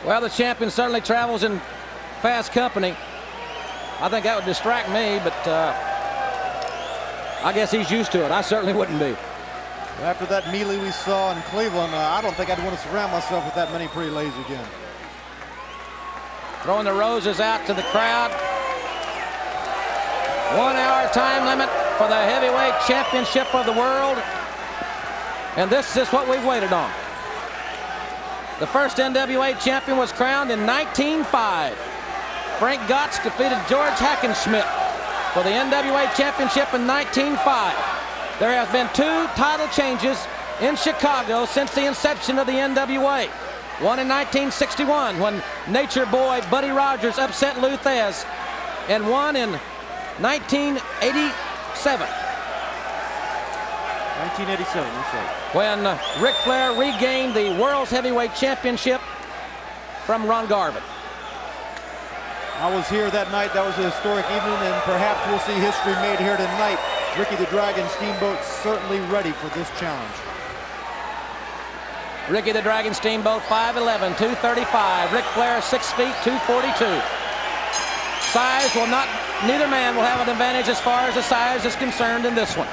Well, the champion certainly travels in fast company. I think that would distract me, but I guess he's used to it. I certainly wouldn't be. After that melee we saw in Cleveland, I don't think I'd want to surround myself with that many pretty ladies again. Throwing the roses out to the crowd. 1 hour time limit for the heavyweight championship of the world. And this is what we've waited on. The first NWA champion was crowned in 1905. Frank Gotts defeated George Hackenschmidt for the NWA championship in 1905. There have been 2 title changes in Chicago since the inception of the NWA. One in 1961 when Nature Boy Buddy Rogers upset Lou Thesz, and one in 1987. 1987, that's right. When Ric Flair regained the World's Heavyweight Championship from Ron Garvin. I was here that night. That was a historic evening, and perhaps we'll see history made here tonight. Ricky the Dragon Steamboat certainly ready for this challenge. Ricky the Dragon Steamboat, 5'11", 235. Ric Flair, 6 feet, 242. Size will not, neither man will have an advantage as far as the size is concerned in this one.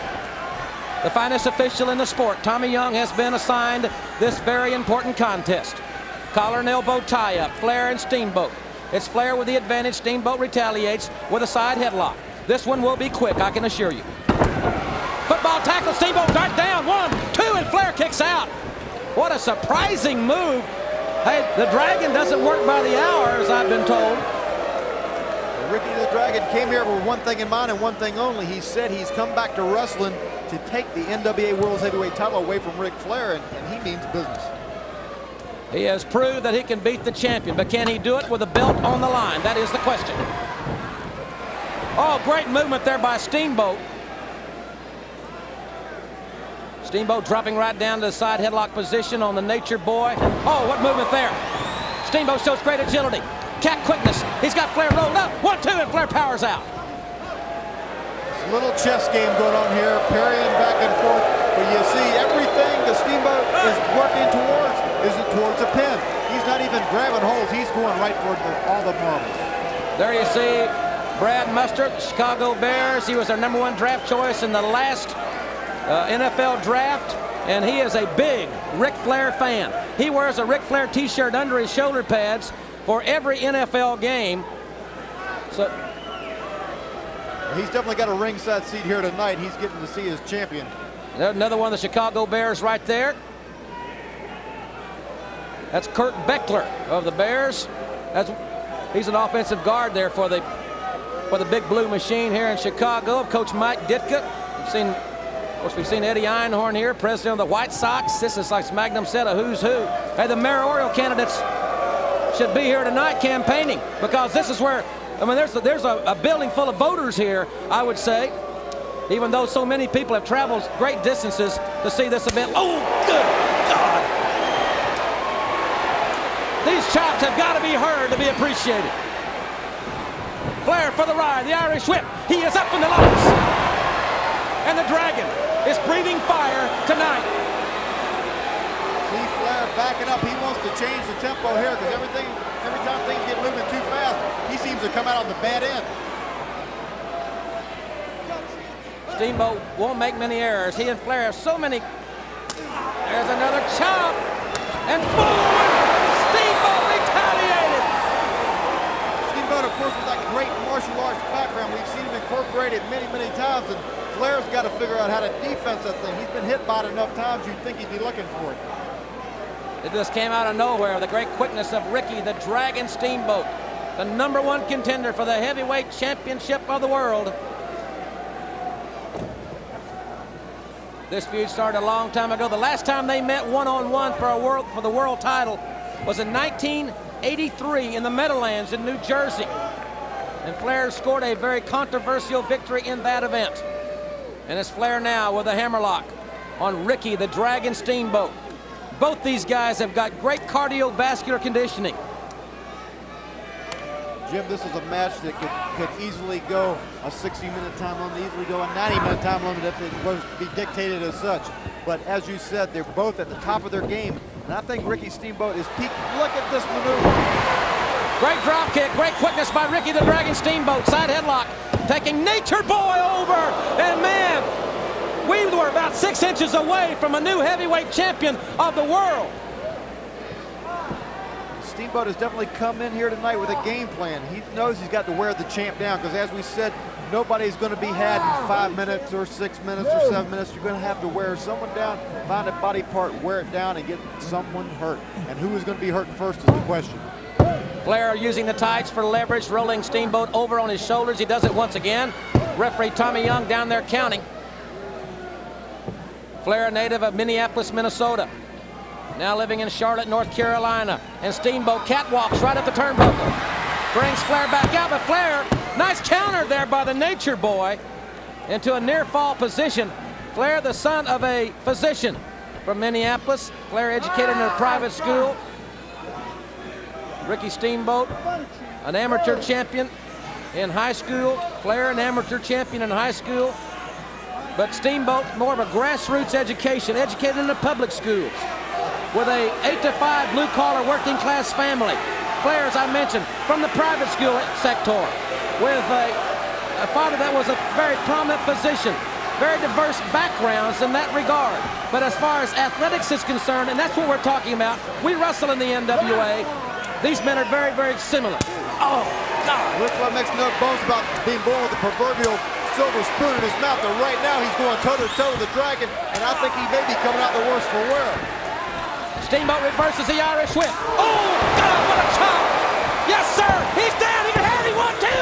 The finest official in the sport, Tommy Young, has been assigned this very important contest. Collar and elbow tie-up, Flair and Steamboat. It's Flair with the advantage. Steamboat retaliates with a side headlock. This one will be quick, I can assure you. Football tackle, Steamboat dart down, 1, 2, and Flair kicks out. What a surprising move. Hey, the Dragon doesn't work by the hour, as I've been told. Ricky the Dragon came here with one thing in mind and one thing only. He said he's come back to wrestling to take the NWA World's Heavyweight title away from Ric Flair, and he means business. He has proved that he can beat the champion, but can he do it with a belt on the line? That is the question. Oh, great movement there by Steamboat. Steamboat dropping right down to the side headlock position on the Nature Boy. Oh, what movement there. Steamboat shows great agility. Cat quickness. He's got Flair rolled up. 1, 2, and Flair powers out. It's a little chess game going on here, parrying back and forth. But you see everything the Steamboat is working towards is towards a pin. He's not even grabbing holds. He's going right for all the marbles. There you see Brad Mustard, Chicago Bears. He was their #1 draft choice in the last NFL draft, and he is a big Ric Flair fan. He wears a Ric Flair t-shirt under his shoulder pads for every NFL game. So he's definitely got a ringside seat here tonight. He's getting to see his champion. Another one of the Chicago Bears right there. That's Kurt Beckler of the Bears. He's an offensive guard there for the Big Blue Machine here in Chicago. Coach Mike Ditka. We've seen Eddie Einhorn here, president of the White Sox. This is like Magnum said, a who's who. Hey, the mayoral candidates should be here tonight campaigning, because this is where, I mean, there's a building full of voters here, I would say, even though so many people have traveled great distances to see this event. Oh, good God. These chops have got to be heard to be appreciated. Flair for the ride, the Irish whip. He is up in the lights. And the Dragon is breathing fire tonight. See Flair backing up. He wants to change the tempo here, because every time things get moving too fast, he seems to come out on the bad end. Steamboat won't make many errors. He and Flair have so many. There's another chop. And forward. Steamboat retaliated. Steamboat, of course, with that great martial arts background, we've seen him incorporated many, many times. And Flair's got to figure out how to defense that thing. He's been hit by it enough times you'd think he'd be looking for it. It just came out of nowhere. The great quickness of Ricky the Dragon Steamboat, the #1 contender for the heavyweight championship of the world. This feud started a long time ago. The last time they met one-on-one for the world title was in 1983 in the Meadowlands in New Jersey. And Flair scored a very controversial victory in that event. And it's Flair now with a hammerlock on Ricky the Dragon Steamboat. Both these guys have got great cardiovascular conditioning. Jim, this is a match that could easily go a 60-minute time limit, easily go a 90-minute time limit if it was to be dictated as such. But as you said, they're both at the top of their game. And I think Ricky Steamboat is peaked. Look at this maneuver. Great drop kick, great quickness by Ricky the Dragon Steamboat. Side headlock, taking Nature Boy over. And man, we were about 6 inches away from a new heavyweight champion of the world. Steamboat has definitely come in here tonight with a game plan. He knows he's got to wear the champ down because, as we said, nobody's going to be had in 5 minutes or 6 minutes or 7 minutes. You're going to have to wear someone down, find a body part, wear it down, and get someone hurt. And who is going to be hurt first is the question. Flair using the tights for leverage, rolling Steamboat over on his shoulders. He does it once again. Referee Tommy Young down there counting. Flair, a native of Minneapolis, Minnesota, now living in Charlotte, North Carolina. And Steamboat catwalks right up the turnbuckle. Brings Flair back out, but Flair, nice counter there by the Nature Boy into a near fall position. Flair, the son of a physician from Minneapolis. Flair educated in a private school. Ricky Steamboat, an amateur champion in high school. Flair, an amateur champion in high school. But Steamboat, more of a grassroots education, educated in the public schools with a 8-to-5 blue-collar working-class family. Flair, as I mentioned, from the private school sector with a father that was a very prominent physician. Very diverse backgrounds in that regard. But as far as athletics is concerned, and that's what we're talking about, we wrestle in the NWA. These men are very, very similar. Oh, God. Ric Flair makes no bones about being born with the proverbial silver spoon in his mouth, and right now he's going toe-to-toe with the Dragon, and I think he may be coming out the worse for wear. Steamboat reverses the Irish whip. Oh, God, what a chop. Yes, sir. He's down. He can hardly want to.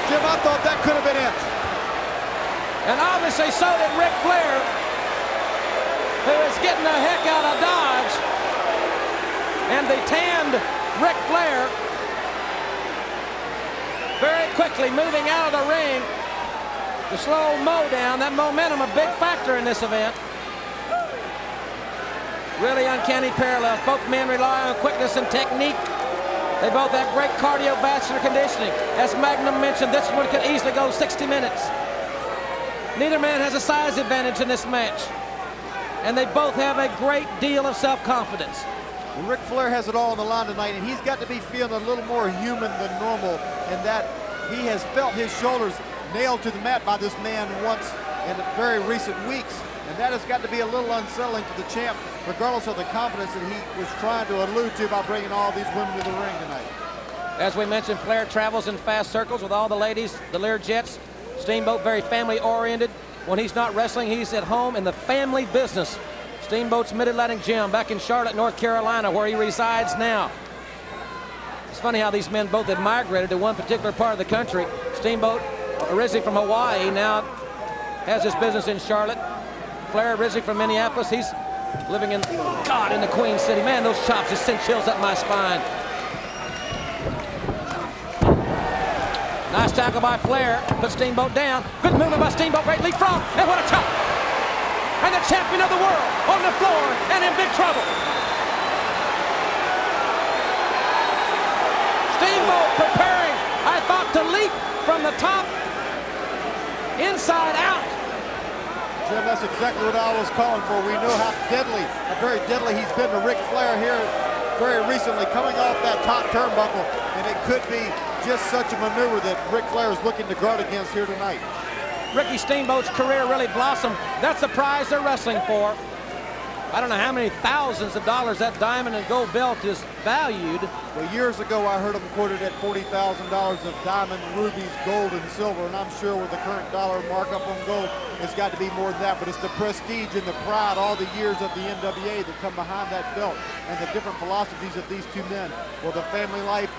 Jim, I thought that could have been it. And obviously so did Ric Flair, who is getting the heck out of Dodge. And the tanned Ric Flair very quickly moving out of the ring to slow Mo down. That momentum a big factor in this event. Really uncanny parallels. Both men rely on quickness and technique. They both have great cardiovascular conditioning. As Magnum mentioned, this one could easily go 60 minutes. Neither man has a size advantage in this match. And they both have a great deal of self-confidence. Ric Flair has it all on the line tonight, and he's got to be feeling a little more human than normal in that he has felt his shoulders nailed to the mat by this man once in very recent weeks. And that has got to be a little unsettling to the champ, regardless of the confidence that he was trying to allude to by bringing all these women to the ring tonight. As we mentioned, Flair travels in fast circles with all the ladies, the Learjets. Steamboat, very family-oriented. When he's not wrestling, he's at home in the family business. Steamboat's Mid-Atlantic Gym back in Charlotte, North Carolina, where he resides now. It's funny how these men both have migrated to one particular part of the country. Steamboat, originally from Hawaii, now has his business in Charlotte. Flair, originally from Minneapolis, he's living in the Queen City. Man, those chops just sent chills up my spine. Nice tackle by Flair, put Steamboat down. Good movement by Steamboat, great leapfrog, and what a chop! And the champion of the world on the floor and in big trouble. Steamboat preparing, I thought, to leap from the top, inside out. Jim, that's exactly what I was calling for. We know how deadly, very deadly he's been to Ric Flair here very recently, coming off that top turnbuckle, and it could be just such a maneuver that Ric Flair is looking to guard against here tonight. Ricky Steamboat's career really blossomed. That's the prize they're wrestling for. I don't know how many thousands of dollars that diamond and gold belt is valued. Well, years ago I heard them quoted at $40,000 of diamond, rubies, gold, and silver, and I'm sure with the current dollar markup on gold, it's got to be more than that. But it's the prestige and the pride, all the years of the NWA that come behind that belt, and the different philosophies of these two men. Will the family life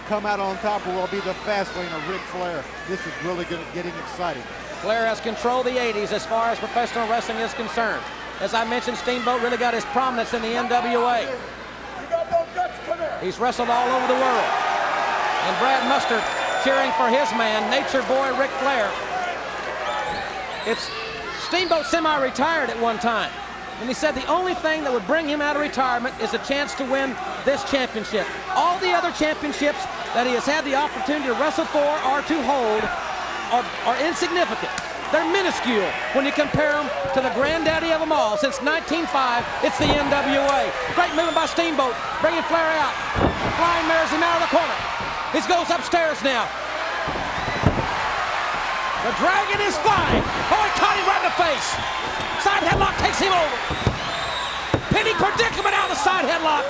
come out on top, or will it be the fast lane of Ric Flair? This is really getting exciting. Flair has controlled the 80s as far as professional wrestling is concerned. As I mentioned, Steamboat really got his prominence in the NWA. He's wrestled all over the world. And Brad Mustard cheering for his man, Nature Boy Ric Flair. It's Steamboat semi-retired at one time. And he said the only thing that would bring him out of retirement is a chance to win this championship. All the other championships that he has had the opportunity to wrestle for or to hold are insignificant. They're minuscule when you compare them to the granddaddy of them all. Since 1905, it's the NWA. Great movement by Steamboat, bringing Flair out. Flying mares him out of the corner. He goes upstairs now. The Dragon is flying. Oh, he caught him right in the face. Side headlock takes him over. Pinning predicament out of the side headlock.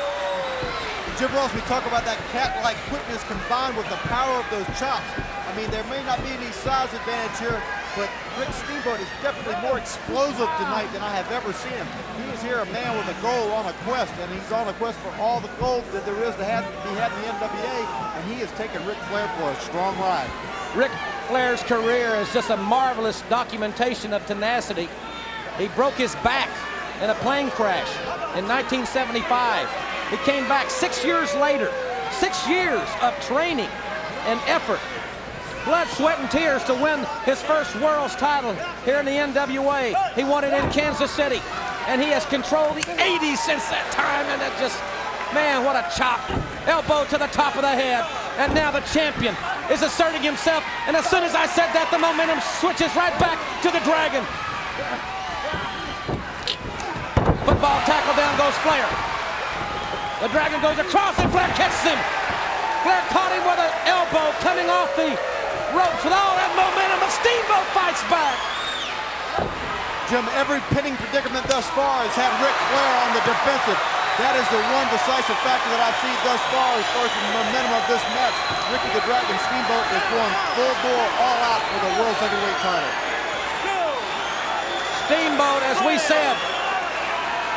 Jim Ross, we talk about that cat-like quickness combined with the power of those chops. I mean, there may not be any size advantage here, but Rick Steamboat is definitely more explosive tonight than I have ever seen him. He is here a man with a goal on a quest, and he's on a quest for all the gold that there is to be had in the NWA, and he has taken Ric Flair for a strong ride. Ric Flair's career is just a marvelous documentation of tenacity. He broke his back in a plane crash in 1975. He came back 6 years later, 6 years of training and effort, blood, sweat, and tears to win his first world's title here in the NWA. He won it in Kansas City, and he has controlled the 80s since that time, and it just, man, what a chop. Elbow to the top of the head, and now the champion is asserting himself, and as soon as I said that, the momentum switches right back to the Dragon. Football tackle, down goes Flair. The Dragon goes across, and Flair catches him. Flair caught him with an elbow coming off the ropes with all that momentum, but Steamboat fights back. Jim, every pinning predicament thus far has had Ric Flair on the defensive. That is the one decisive factor that I've seen thus far as far as the momentum of this match. Ricky the Dragon Steamboat is going full bore, all out for the World Heavyweight title. Steamboat, as we said,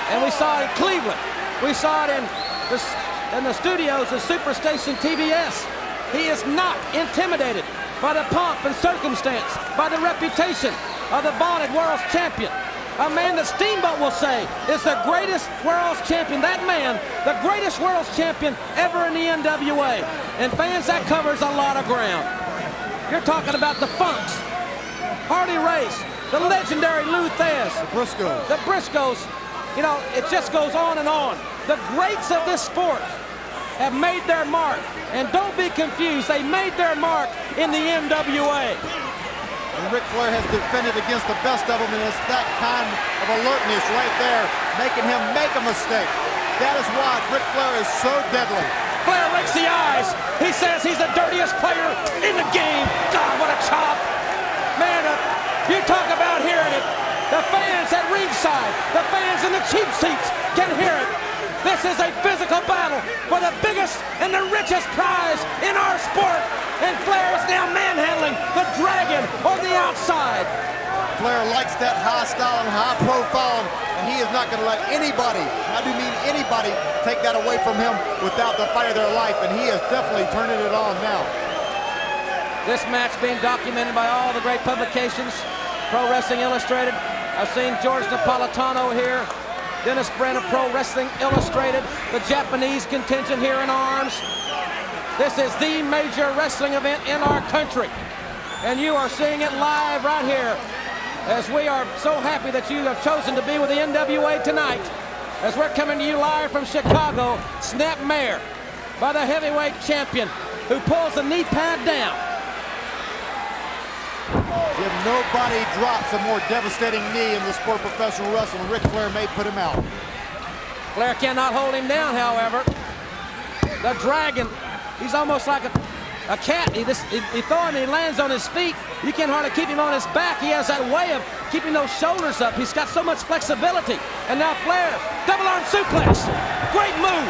and we saw it in Cleveland, we saw it in the studios of Superstation TBS. He is not intimidated by the pomp and circumstance, by the reputation of the vaunted world's champion. A man that Steamboat will say is the greatest world's champion. That man, the greatest world's champion ever in the NWA. And fans, that covers a lot of ground. You're talking about the Funks, Harley Race, the legendary Lou Thesz, the Briscoes. You know, it just goes on and on. The greats of this sport have made their mark. And don't be confused, they made their mark in the NWA. And Ric Flair has defended against the best of them, and it's that kind of alertness right there, making him make a mistake. That is why Ric Flair is so deadly. Flair rakes the eyes. He says he's the dirtiest player in the game. God, what a chop. Man, you talk about hearing it. The fans at ringside, the fans in the cheap seats can hear it. This is a physical battle for the biggest and the richest prize in our sport. And Flair is now manhandling the Dragon on the outside. Flair likes that high style and high profile, and he is not going to let anybody, I do mean anybody, take that away from him without the fight of their life, and he is definitely turning it on now. This match being documented by all the great publications, Pro Wrestling Illustrated. I've seen George Napolitano here, Dennis Brent of Pro Wrestling Illustrated, the Japanese contingent here in arms. This is the major wrestling event in our country, and you are seeing it live right here, as we are so happy that you have chosen to be with the NWA tonight, as we're coming to you live from Chicago. Snap mare by the heavyweight champion, who pulls the knee pad down. If nobody drops a more devastating knee in the sport of professional wrestling, Ric Flair may put him out. Flair cannot hold him down, however. The Dragon, he's almost like a cat. He throws him and he lands on his feet. You can't hardly keep him on his back. He has that way of keeping those shoulders up. He's got so much flexibility. And now Flair, double arm suplex. Great move.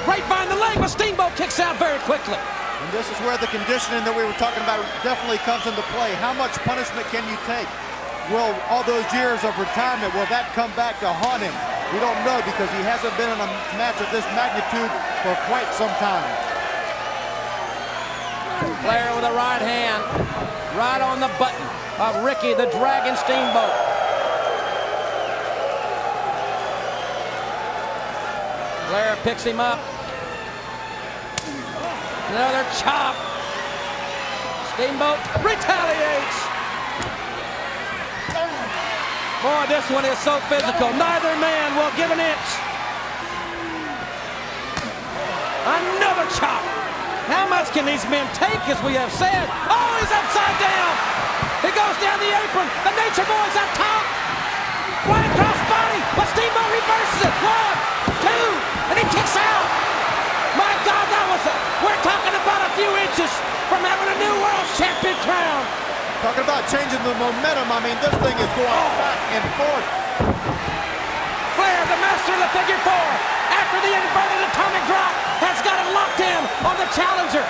Grapevine the leg, but Steamboat kicks out very quickly. And this is where the conditioning that we were talking about definitely comes into play. How much punishment can you take? Will all those years of retirement, will that come back to haunt him? We don't know, because he hasn't been in a match of this magnitude for quite some time. Flair with a right hand, right on the button of Ricky the Dragon Steamboat. Flair picks him up. Another chop. Steamboat retaliates. Boy, this one is so physical. Neither man will give an inch. Another chop. How much can these men take, as we have said? Oh, he's upside down. He goes down the apron. The Nature Boy's up top. Flying cross body, but Steamboat reverses it. 1, 2, and he kicks out. My God, we're talking about a few inches from having a new world champion crown. Talking about changing the momentum. I mean, this thing is going back and forth. Flair, the master of the figure 4, after the inverted atomic drop, has got it locked in on the challenger.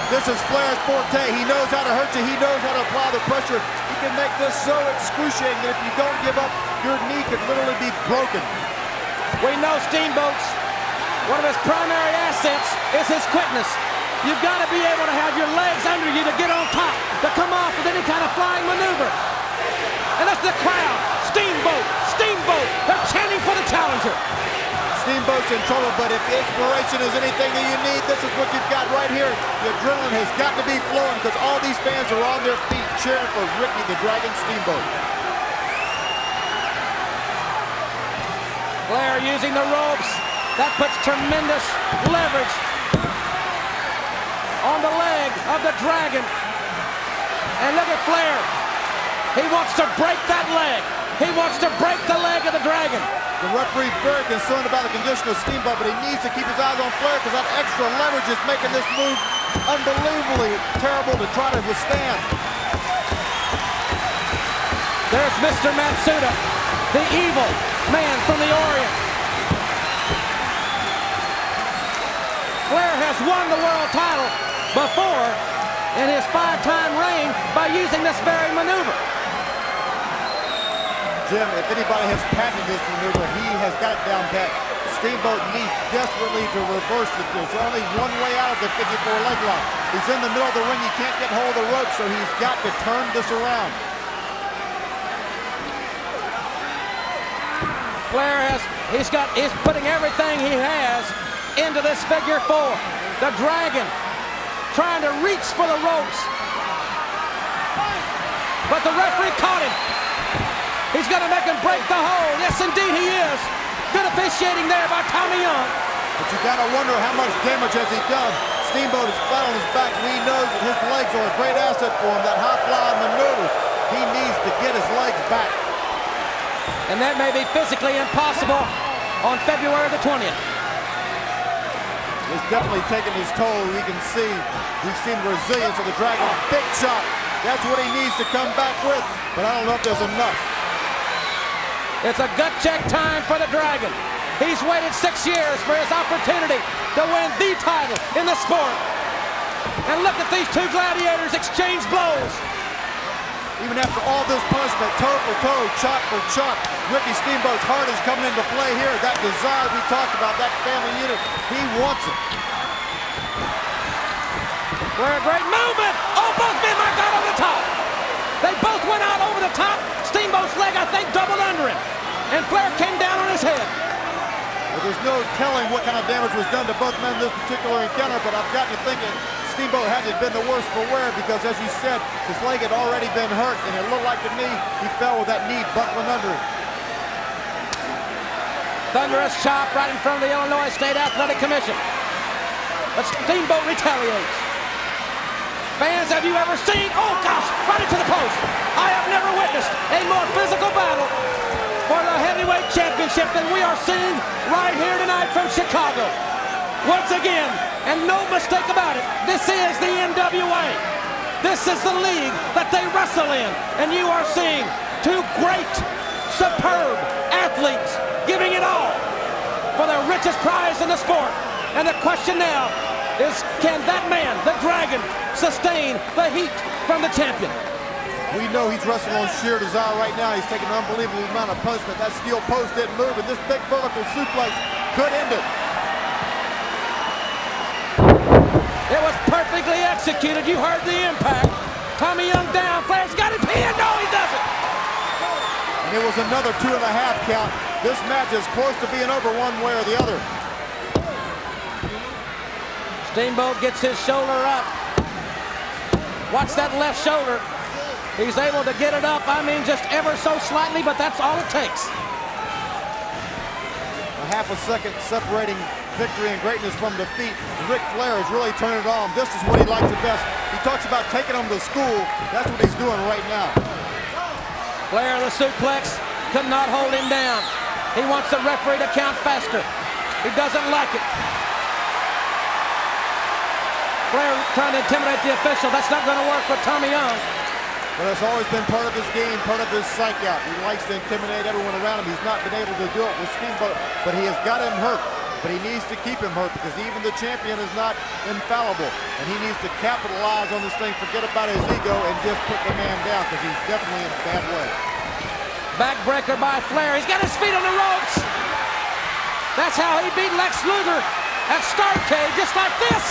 This is Flair's forte. He knows how to hurt you. He knows how to apply the pressure. He can make this so excruciating that if you don't give up, your knee could literally be broken. We know Steamboat's one of his primary assets is his quickness. You've got to be able to have your legs under you to get on top, to come off with any kind of flying maneuver. And that's the crowd. Steamboat, Steamboat. They're chanting for the challenger. Steamboat's in trouble, but if inspiration is anything that you need, this is what you've got right here. The adrenaline has got to be flowing because all these fans are on their feet cheering for Ricky the Dragon Steamboat. Flair using the ropes. That puts tremendous leverage on the leg of the Dragon. And look at Flair. He wants to break that leg. He wants to break the leg of the Dragon. The referee very concerned about the condition of Steamboat, but he needs to keep his eyes on Flair because that extra leverage is making this move unbelievably terrible to try to withstand. There's Mr. Matsuda, the evil man from the Orient. Flair has won the world title before in his 5-time reign by using this very maneuver. Jim, if anybody has patented this maneuver, he has got it down pat. Steamboat needs desperately to reverse it. There's only one way out of the 54 leg lock. He's in the middle of the ring. He can't get hold of the rope, so he's got to turn this around. Flair he's putting everything he has into this figure 4. The Dragon trying to reach for the ropes. But the referee caught him. He's going to make him break the hold. Yes, indeed he is. Good officiating there by Tommy Young. But you got to wonder how much damage has he done. Steamboat is flat on his back. We know that his legs are a great asset for him. That high-flying maneuver, he needs to get his legs back. And that may be physically impossible on February the 20th. It's definitely taking his toll. We can see, we've seen the resilience of the Dragon. Big shot. That's what he needs to come back with. But I don't know if there's enough. It's a gut check time for the Dragon. He's waited 6 years for his opportunity to win the title in the sport. And look at these two gladiators exchange blows. Even after all this punishment, toe for toe, chop for chop, Ricky Steamboat's heart is coming into play here. That desire we talked about, that family unit, he wants it. Flair, great movement. Oh, both men, my God, over the top. They both went out over the top. Steamboat's leg, I think, doubled under him. And Flair came down on his head. Well, there's no telling what kind of damage was done to both men in this particular encounter, but I've got to think Steamboat had to have been the worse for wear because, as you said, his leg had already been hurt, and it looked like to me he fell with that knee buckling under him. Thunderous chop right in front of the Illinois State Athletic Commission. But Steamboat retaliates. Fans, have you ever seen? Oh, gosh, right into the post. I have never witnessed a more physical battle for the heavyweight championship than we are seeing right here tonight from Chicago. Once again, and no mistake about it, this is the NWA. This is the league that they wrestle in. And you are seeing two great, superb athletes giving it all for the richest prize in the sport. And the question now is, can that man, the Dragon, sustain the heat from the champion? We know he's wrestling on sheer desire right now. He's taking an unbelievable amount of punishment. That steel post didn't move, and this big vertical suplex could end it. It was perfectly executed. You heard the impact. Tommy Young down. Flair's got it pinned. No, he doesn't. And it was another 2.5 count. This match is close to being over one way or the other. Steamboat gets his shoulder up. Watch that left shoulder. He's able to get it up, I mean, just ever so slightly, but that's all it takes. A half a second separating victory and greatness from defeat. Ric Flair is really turning it on. This is what he likes the best. He talks about taking them to school. That's what he's doing right now. Flair, the suplex, could not hold him down. He wants the referee to count faster. He doesn't like it. Flair trying to intimidate the official. That's not going to work with Tommy Young. But it's always been part of his game, part of his psych out. He likes to intimidate everyone around him. He's not been able to do it with Steamboat, but he has got him hurt. But he needs to keep him hurt because even the champion is not infallible. And he needs to capitalize on this thing, forget about his ego, and just put the man down because he's definitely in a bad way. Backbreaker by Flair. He's got his feet on the ropes. That's how he beat Lex Luger at Starrcade, just like this.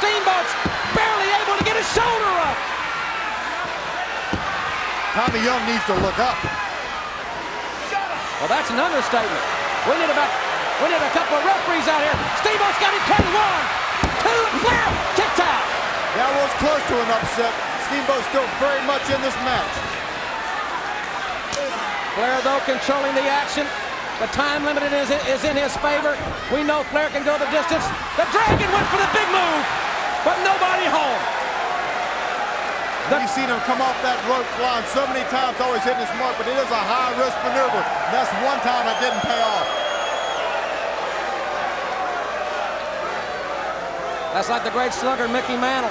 Steamboat's barely able to get his shoulder up. Tommy Young needs to look up. Well, that's an understatement. We need a couple of referees out here. Steamboat's got him covered. 1, 2, Flair kicked out. That was close to an upset. Steamboat's still very much in this match. Flair, though, controlling the action. The time limit is in his favor. We know Flair can go the distance. The Dragon went for the big move, but nobody home. You've seen him come off that rope flying so many times, always hitting his mark, but it is a high-risk maneuver. And that's one time it didn't pay off. That's like the great slugger Mickey Mantle.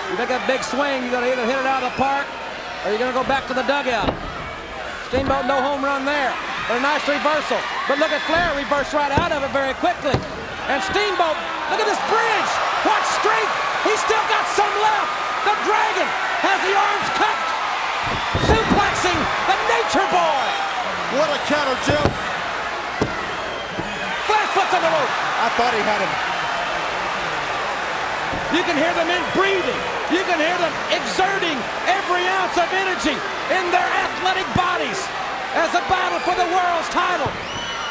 You make a big swing, you're going to either hit it out of the park or you're going to go back to the dugout. Steamboat, no home run there. But a nice reversal. But look at Flair reverse right out of it very quickly. And Steamboat, look at this bridge. What strength. He's still got some left. The Dragon has the arms cut. Suplexing the Nature Boy. What a counter, Jim. Flash foot's on the rope. I thought he had him. You can hear the men breathing. You can hear them exerting every ounce of energy in their athletic bodies as the battle for the world's title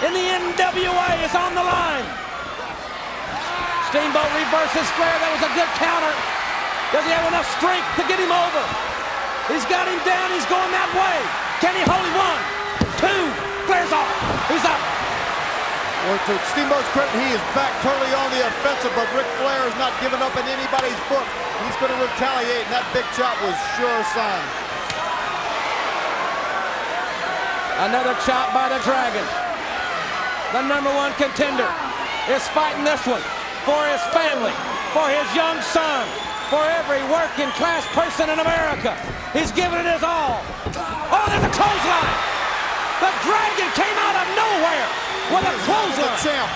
in the NWA is on the line. Steamboat reverses Flair. That was a good counter. Does he have enough strength to get him over? He's got him down. He's going that way. Can he hold him? 1, 2. Flair's off. He's up. Well, to Steamboat's credit, he is back totally on the offensive, but Ric Flair is not giving up in anybody's book. He's going to retaliate, and that big chop was sure a sign. Another chop by the Dragon. The #1 contender is fighting this one for his family, for his young son, for every working class person in America. He's giving it his all. Oh, there's a clothesline. The Dragon came out of nowhere with a clothesline. The champ.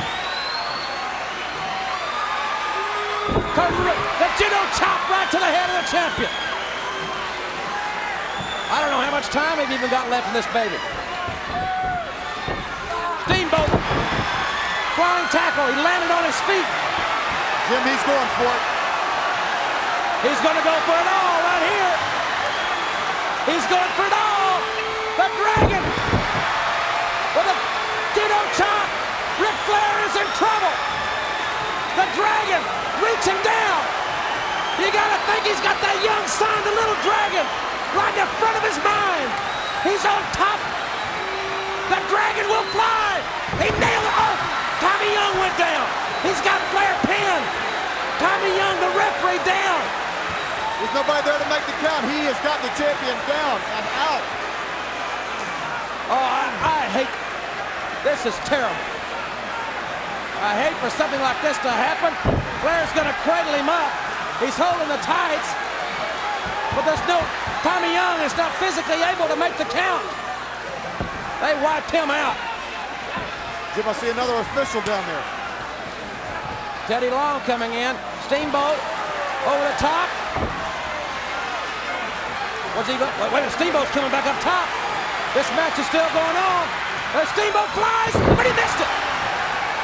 The judo chop right to the head of the champion. I don't know how much time they've even got left in this baby. Steamboat, flying tackle. He landed on his feet. Jim, he's going for it. He's going to go for it all right here. He's going for it all. The Dragon with a judo chop. Ric Flair is in trouble. The Dragon reaching down. You got to think he's got that young son, the little Dragon, right in front of his mind. He's on top. The Dragon will fly. He nailed it. Oh, Tommy Young went down. He's got Flair pinned. Tommy Young, the referee, down. There's nobody there to make the count. He has got the champion down and out. Oh, I hate. This is terrible. I hate for something like this to happen. Flair's going to cradle him up. He's holding the tights. But there's no... Tommy Young is not physically able to make the count. They wiped him out. Jim, I see another official down there. Teddy Long coming in. Steamboat over the top. What's he going? Wait, Steamboat's coming back up top. This match is still going on. Steamboat flies, but he missed it.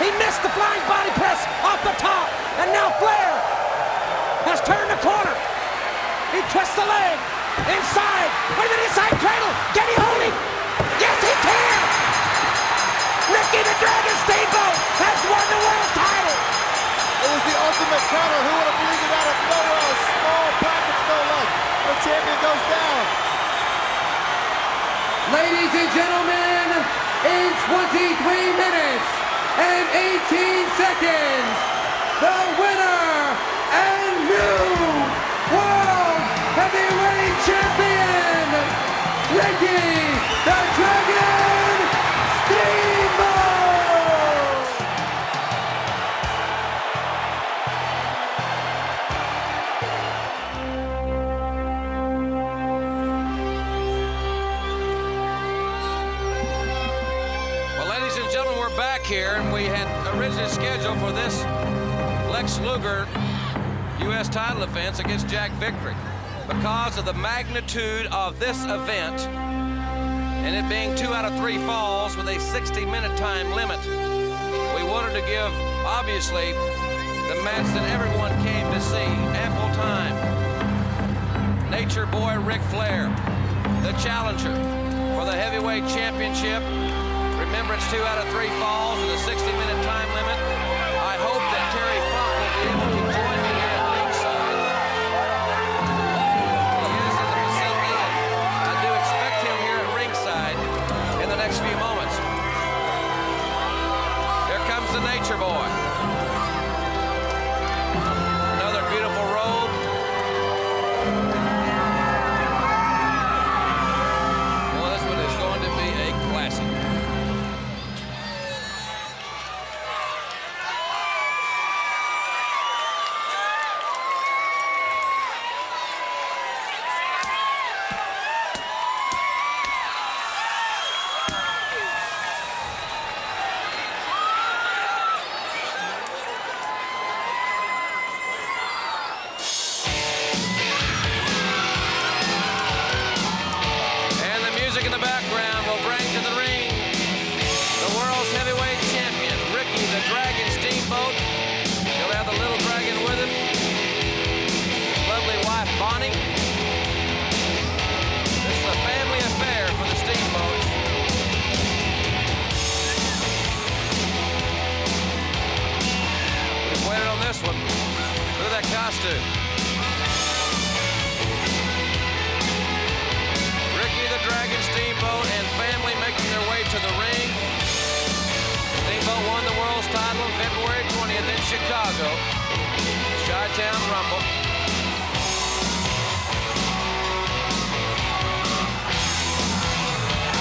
He missed the flying body press off the top. And now Flair has turned the corner. He twists the leg. Inside. Wait a minute, inside cradle. Can he hold him? Yes, he can. Ricky the Dragon Steamboat has won the world title. It was the ultimate counter. Who would have believed it out of nowhere? A small package, no less. The champion goes down. Ladies and gentlemen, in 23 minutes, and 18 seconds. The winner and new World Heavyweight Champion, Ricky the Dragon Steamboat! Well, ladies and gentlemen, we're back here, and we had originally scheduled for this Lex Luger U.S. title defense against Jack Victory. Because of the magnitude of this event, and it being 2 out of 3 falls with a 60-minute time limit, we wanted to give, obviously, the match that everyone came to see ample time. Nature Boy Ric Flair, the challenger for the heavyweight championship. Remember, it's 2 out of 3 falls with a 60-minute time limit. I hope that Terry Funk will be able to join me here at ringside. He is in the facility, and I do expect him here at ringside in the next few moments. Here comes the Nature Boy. Another beautiful robe. Well, this one is going to be a classic. In the background will bring to the ring the world's heavyweight champion, Ricky the Dragon Steamboat. He'll have the little dragon with him. His lovely wife, Bonnie. This is a family affair for the Steamboats. We've waited on this one. Look at that costume. The Dragon Steamboat and family making their way to the ring. Steamboat won the world's title on February 20th in Chicago, Chi-Town Rumble.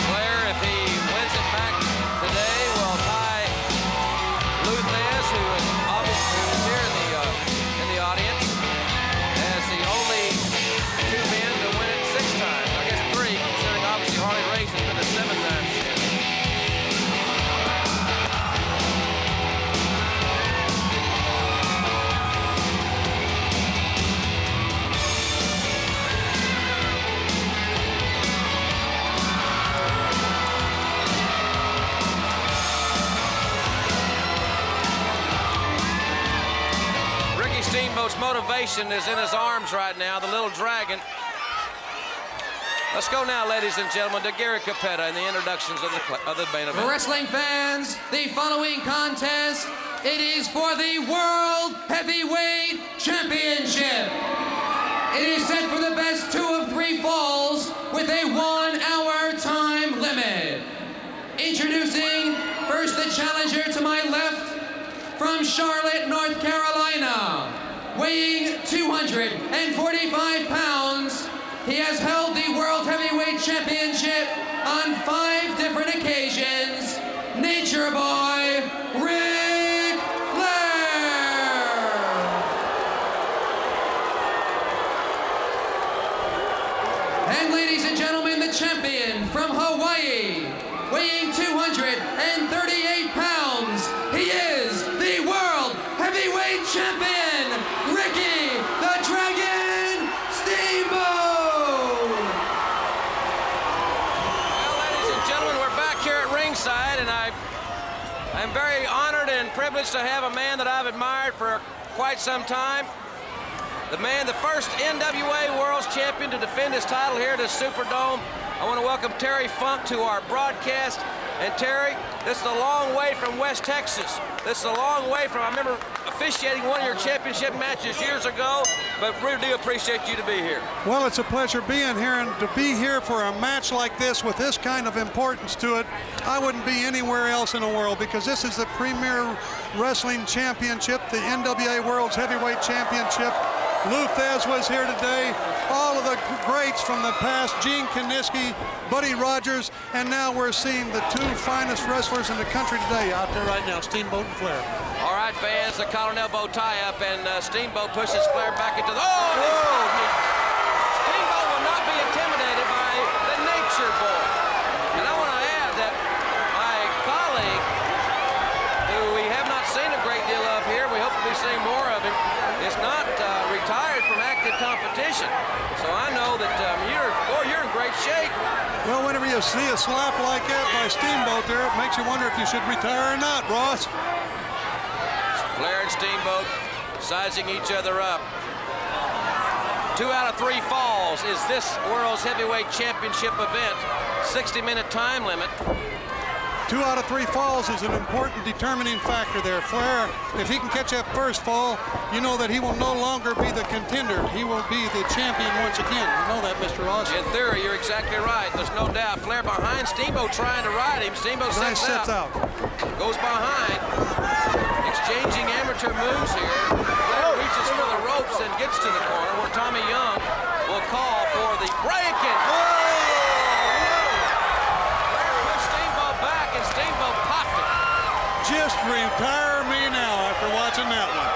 Flair, if he wins it back today, will tie Lou Thesz, who is here in the audience, as the only 2 men to win it 6 times. I guess 3, considering obviously Harley Race has been a 7-time champion. Ricky Steamboat's motivation is in his arms right now, the little dragon. Let's go now, ladies and gentlemen, to Gary Cappetta and the introductions of the main event. Wrestling fans, the following contest, it is for the World Heavyweight Championship. It is set for the best 2 of 3 falls with a 1-hour time limit. Introducing first the challenger to my left from Charlotte, North Carolina, weighing 245 pounds. He has held the World Heavyweight Championship on 5 different occasions. Nature Boy, Ric Flair. And ladies and gentlemen, the champion from Hawaii, weighing 238 pounds. He is the World Heavyweight Champion, Ricky the Dragon Steamboat. And I'm very honored and privileged to have a man that I've admired for quite some time. The man, the first NWA World's Champion to defend his title here at the Superdome. I want to welcome Terry Funk to our broadcast. And Terry, this is a long way from West Texas. This is a long way from, I remember officiating one of your championship matches years ago, but really do appreciate you to be here. Well, it's a pleasure being here, and to be here for a match like this with this kind of importance to it, I wouldn't be anywhere else in the world, because this is the premier wrestling championship, the NWA World's Heavyweight Championship. Lou Thesz was here today, all of the greats from the past, Gene Kiniski, Buddy Rogers, and now we're seeing the two finest wrestlers in the country today out there right now, Steamboat and Flair. All right, fans, the collar and elbow tie-up, and Steamboat pushes Flair back into the... Steamboat will not be intimidated by the Nature Boy. And I want to add that my colleague, who we have not seen a great deal of here, we hope to be seeing more of him, is not retired from active competition. So I know that you're in great shape. Well, whenever you see a slap like that by Steamboat there, it makes you wonder if you should retire or not, Ross. Flair and Steamboat sizing each other up. 2 out of 3 falls is this World's Heavyweight Championship event. 60-minute time limit. 2 out of 3 falls is an important determining factor there. Flair, if he can catch that first fall, you know that he will no longer be the contender. He will be the champion once again. You know that, Mr. Ross. In theory, you're exactly right. There's no doubt. Flair behind, Steamboat trying to ride him. Steamboat Nice sets out. Goes behind. Exchanging amateur moves here. Flair reaches for the ropes and gets to the corner where Tommy Young will call for the break-in. Steamboat popped it. Just retire me now after watching that one.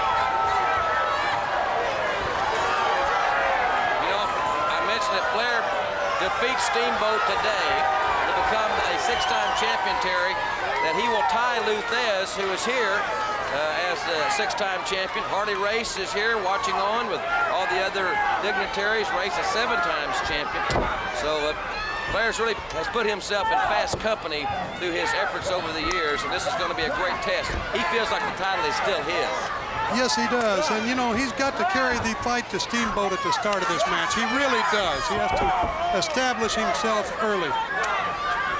You know, I mentioned that Flair defeats Steamboat today to become a 6-time champion, Terry, that he will tie Lou Thesz, who is here as the 6-time champion. Harley Race is here watching on with all the other dignitaries. Race is 7 times champion. So Flair's really has put himself in fast company through his efforts over the years, and this is going to be a great test. He feels like the title is still his. Yes, he does. And, you know, he's got to carry the fight to Steamboat at the start of this match. He really does. He has to establish himself early.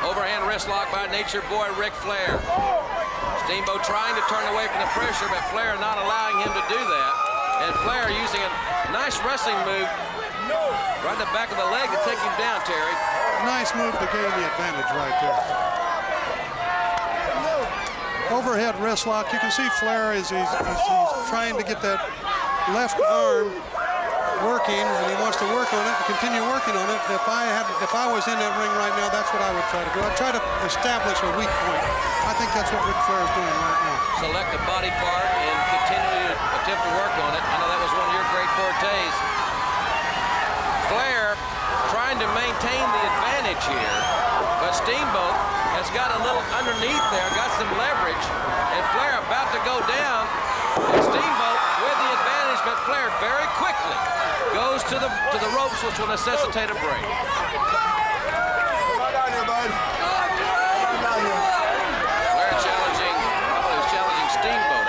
Overhand wrist lock by Nature Boy Ric Flair. Steamboat trying to turn away from the pressure, but Flair not allowing him to do that. And Flair using a nice wrestling move right in the back of the leg to take him down, Terry. Nice move to gain the advantage right there. Overhead wrist lock. You can see Flair is he's trying to get that left arm working, and he wants to work on it and continue working on it. If I was in that ring right now, that's what I would try to do. I'd try to establish a weak point. I think that's what Ric Flair is doing right now. Select a body part and continue to attempt to work on it. I know that was one of your great fortes. Flair trying to maintain the advantage here, but Steamboat has got a little underneath there, got some leverage, and Flair about to go down, and Steamboat with the advantage, but Flair very quickly goes to the ropes, which will necessitate a break. Flair challenging Steamboat.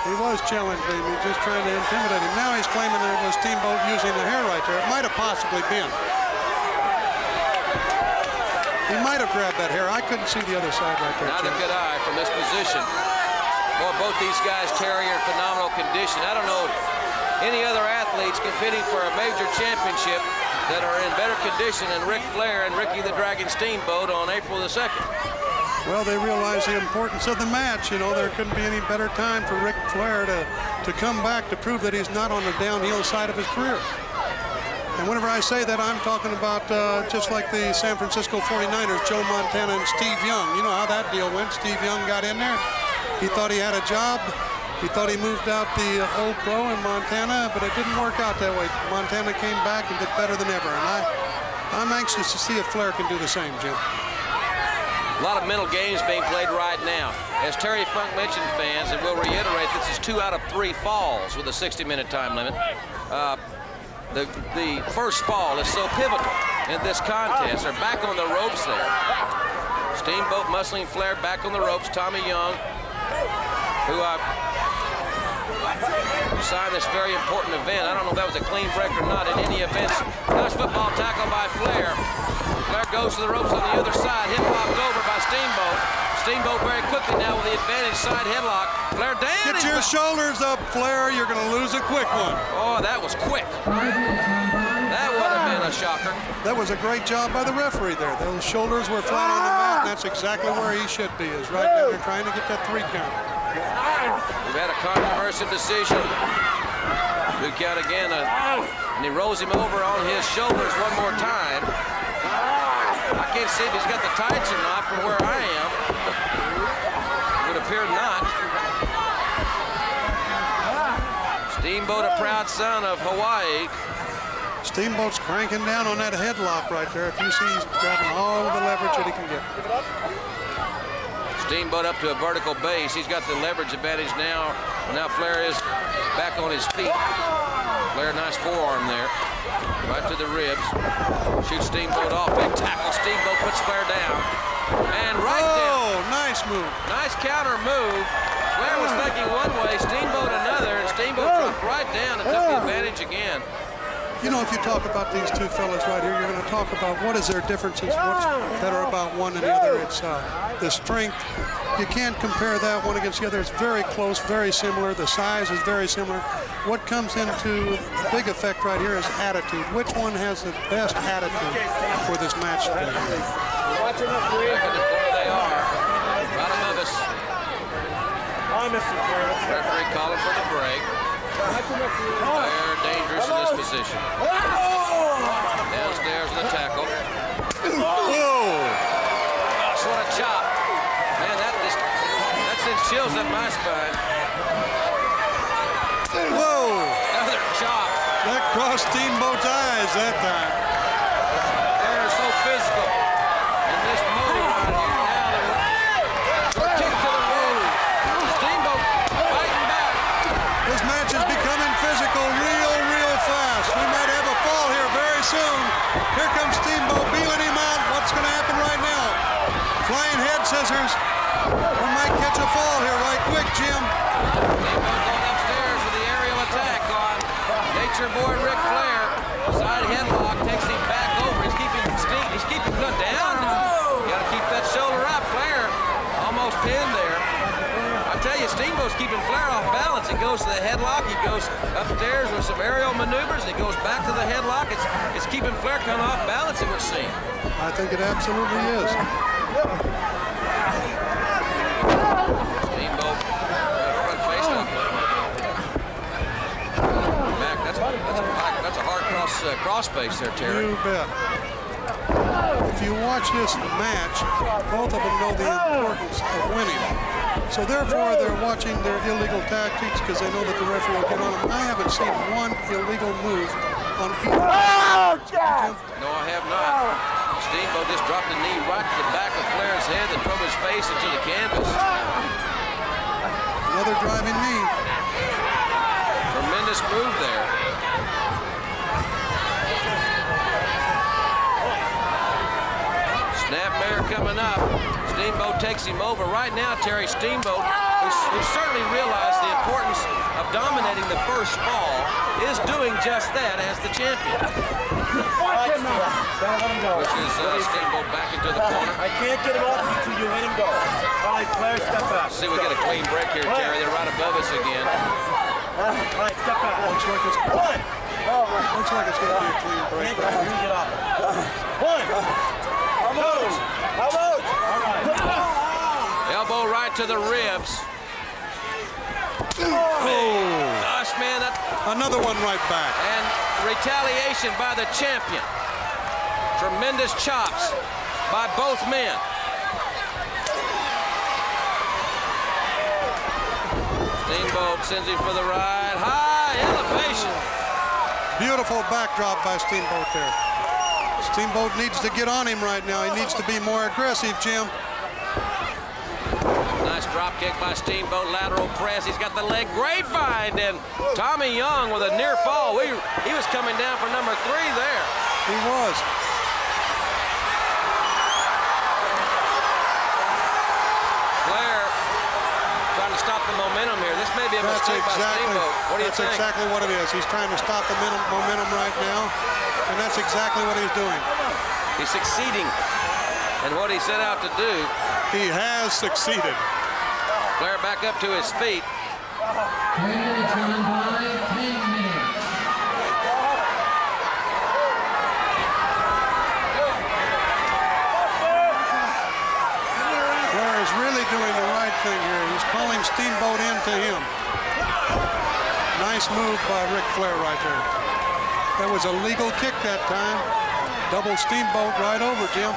He was challenging him. He's just trying to intimidate him. Now he's claiming that it was Steamboat using the hair right there. It might have possibly been. He might have grabbed that hair. I couldn't see the other side right there. Not a good eye from this position. Boy, both these guys, Terry, are in phenomenal condition. I don't know any other athletes competing for a major championship that are in better condition than Ric Flair and Ricky the Dragon Steamboat on April the 2nd. Well, they realize the importance of the match. You know, there couldn't be any better time for Ric Flair to come back to prove that he's not on the downhill side of his career. And whenever I say that, I'm talking about just like the San Francisco 49ers, Joe Montana and Steve Young. You know how that deal went. Steve Young got in there. He thought he had a job. He thought he moved out the old pro in Montana, but it didn't work out that way. Montana came back and did better than ever. And I'm anxious to see if Flair can do the same, Jim. A lot of mental games being played right now. As Terry Funk mentioned, fans, and we'll reiterate, this is 2 out of 3 falls with a 60-minute time limit. The first fall is so pivotal in this contest. They're back on the ropes there. Steamboat muscling Flair back on the ropes. Tommy Young, who sign this very important event. I don't know if that was a clean break or not in any events. Nice football tackle by Flair. Flair goes to the ropes on the other side. Hip hopped over by Steamboat. Steamboat very quickly now with the advantage side headlock. Flair down. Get your shoulders up, Flair. You're going to lose a quick one. Oh, that was quick. That would have been a shocker. That was a great job by the referee there. Those shoulders were flat on the mat, and that's exactly where he should be, is right down there trying to get that 3 count. We've had a controversial decision. 2 count again, and he rolls him over on his shoulders one more time. I can't see if he's got the tights or not from where I am. It would appear not. Steamboat, a proud son of Hawaii. Steamboat's cranking down on that headlock right there. If you see, he's grabbing all of the leverage that he can get. Steamboat up to a vertical base. He's got the leverage advantage now. Now Flair is back on his feet. Flair, nice forearm there. Right to the ribs. Shoots Steamboat off. Big tackle. Steamboat puts Flair down. And right down. Oh, nice move. Nice counter move. Flair was thinking one way, Steamboat another, and Steamboat dropped right down and took the advantage again. You know, if you talk about these two fellas right here, you're going to talk about what is their differences that are about one and the other. It's the strength. You can't compare that one against the other. It's very close, very similar. The size is very similar. What comes into big effect right here is attitude. Which one has the best attitude for this match today? Watching up, there they are. Right above us. Referee calling for the break. They're dangerous in this position. Downstairs in the tackle. Whoa! Gosh, what a chop. Man, that sends chills up my spine. Whoa! Another chop. That crossed Steamboat's eyes that time. They're so physical in this move right here. Now they're kick to the road. Steamboat fighting back. This match is becoming physical real fast. We might have a fall here very soon. Here comes Steamboat beeling him out. What's going to happen right now? Flying head scissors. We might catch a fall here right quick, Jim. Steamboat going upstairs with the aerial attack on Nature Boy Ric Flair. Side headlock takes him back over. He's keeping him down. You got to keep that shoulder up. Flair almost pinned there. I tell you, Steamboat's keeping Flair off balance. He goes to the headlock. He goes upstairs with some aerial maneuvers. He goes back to the headlock. It's keeping Flair kind of off balance, it would seem. I think it absolutely is. Steamboat front face up. Back. That's a hard cross face there, Terry. You bet. If you watch this match, both of them know the importance of winning. So therefore, they're watching their illegal tactics because they know that the referee will get on them. I haven't seen one illegal move on either. No, I have not. Steamboat just dropped a knee right to the back of Flair's head that drove his face into the canvas. Another driving knee. Tremendous move there. Snapmare coming up. Steamboat takes him over. Right now, Terry, Steamboat, who certainly realized the importance of dominating the first fall, is doing just that as the champion. Pushes Steamboat back into the corner. I can't get him off until you let him go. All right, Flair, step back. See, we get a clean break here, Terry. They're right above us again. All right, step back. Looks like it's going to be a clean break. Can't get him. You get off. One. I'm out. All right. Elbow right to the ribs. Gosh, man, Another one right back. and retaliation by the champion. Tremendous chops by both men. Steamboat sends him for the ride. High elevation. Beautiful backdrop by Steamboat there. Steamboat needs to get on him right now. He needs to be more aggressive, Jim. Nice drop kick by Steamboat, lateral press. He's got the leg grapevine, and Tommy Young with a near fall. He was coming down for number 3 there. He was. Flair trying to stop the momentum here. This may be a mistake by Steamboat. What do you think? That's exactly what it is. He's trying to stop the momentum right now, and that's exactly what he's doing. He's succeeding in what he set out to do. He has succeeded. Flair back up to his feet. 10 minutes gone by, 10 minutes. Flair is really doing the right thing here. He's calling Steamboat into him. Nice move by Ric Flair right there. That was a legal kick that time. Double Steamboat right over, Jim.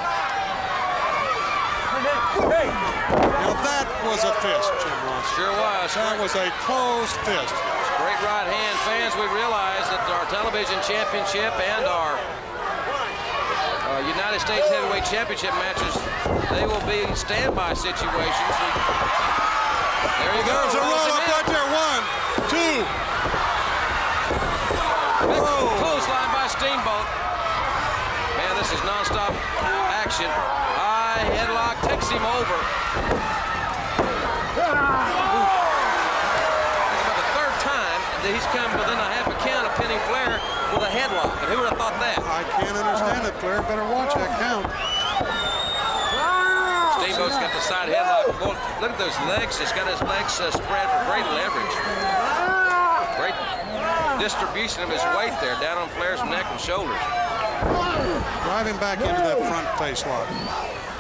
Now that was a fist, Jim Ross. Sure was. That was a closed fist. Great right hand. Fans, we realize that our television championship and our United States Heavyweight Championship matches, they will be standby situations. There you go. There's a roll-up right there. 1, 2. Big clothesline by Steamboat. Man, this is nonstop action. High headlock takes him over. About the third time that he's come within a half a count of pinning Flair with a headlock. And who would have thought that? I can't understand it. Flair better watch that count. Steamboat's got the side headlock. Boy, look at those legs. He's got his legs spread for great leverage. Great distribution of his weight there down on Flair's neck and shoulders. Driving back into that front face lock.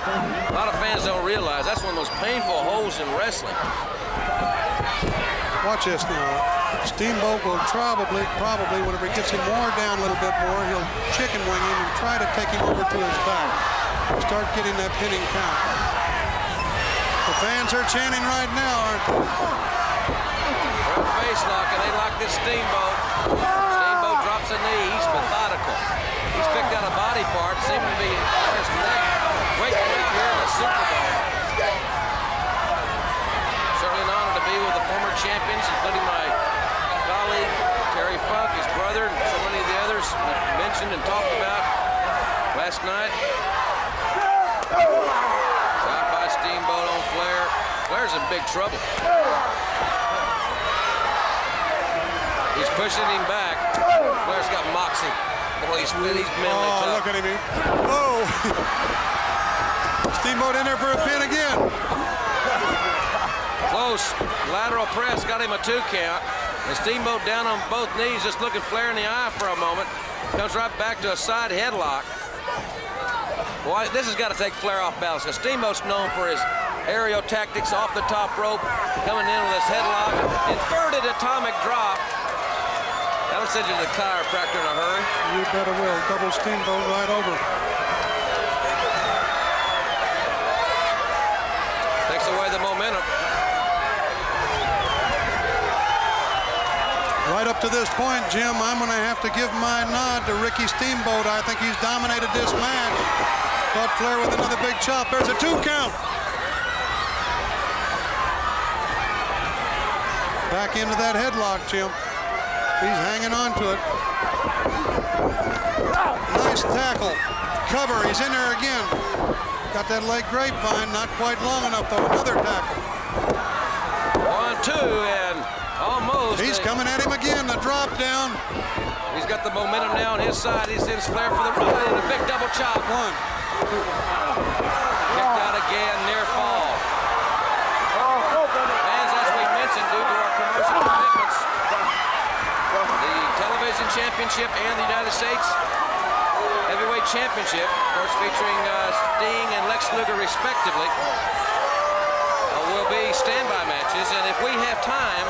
A lot of fans don't realize that's one of the most painful holds in wrestling. Watch this now. Steamboat will probably, whenever he gets him more down a little bit more, he'll chicken wing him and try to take him over to his back. Start getting that pinning count. The fans are chanting right now, aren't they? Front face lock, and they lock this Steamboat. Steamboat drops a knee. He's methodical. He's picked out a body part, seeming to be his neck. Great crowd here in the Super Bowl. Certainly an honor to be with the former champions, including my colleague Terry Funk, his brother, and so many of the others mentioned and talked about last night. Shot by Steamboat on Flair. Flair's in big trouble. He's pushing him back. Flair's got moxie. Boy, he's mentally tough. Look at him. Oh! Steamboat in there for a pin again. Close. Lateral press got him a 2 count. And Steamboat down on both knees, just looking Flair in the eye for a moment. Comes right back to a side headlock. Boy, this has got to take Flair off balance, because Steamboat's known for his aerial tactics off the top rope, coming in with his headlock. Inverted atomic drop. That'll send you to the chiropractor in a hurry. You bet it will. Double Steamboat right over. Takes away the momentum. Right up to this point, Jim, I'm going to have to give my nod to Ricky Steamboat. I think he's dominated this match. Caught Flair with another big chop. There's a 2 count. Back into that headlock, Jim. He's hanging on to it. Nice tackle. Cover. He's in there again. Got that leg grapevine. Not quite long enough, though. Another tackle. 1, 2, and almost. He's coming at him again. The drop down. He's got the momentum now on his side. He sends Flair for the right and a big double chop. 1. Kicked out again, near fall. Fans, as we mentioned, due to our commercial commitments, the television championship and the United States Heavyweight Championship, of course featuring Sting and Lex Luger respectively, will be standby matches, and if we have time,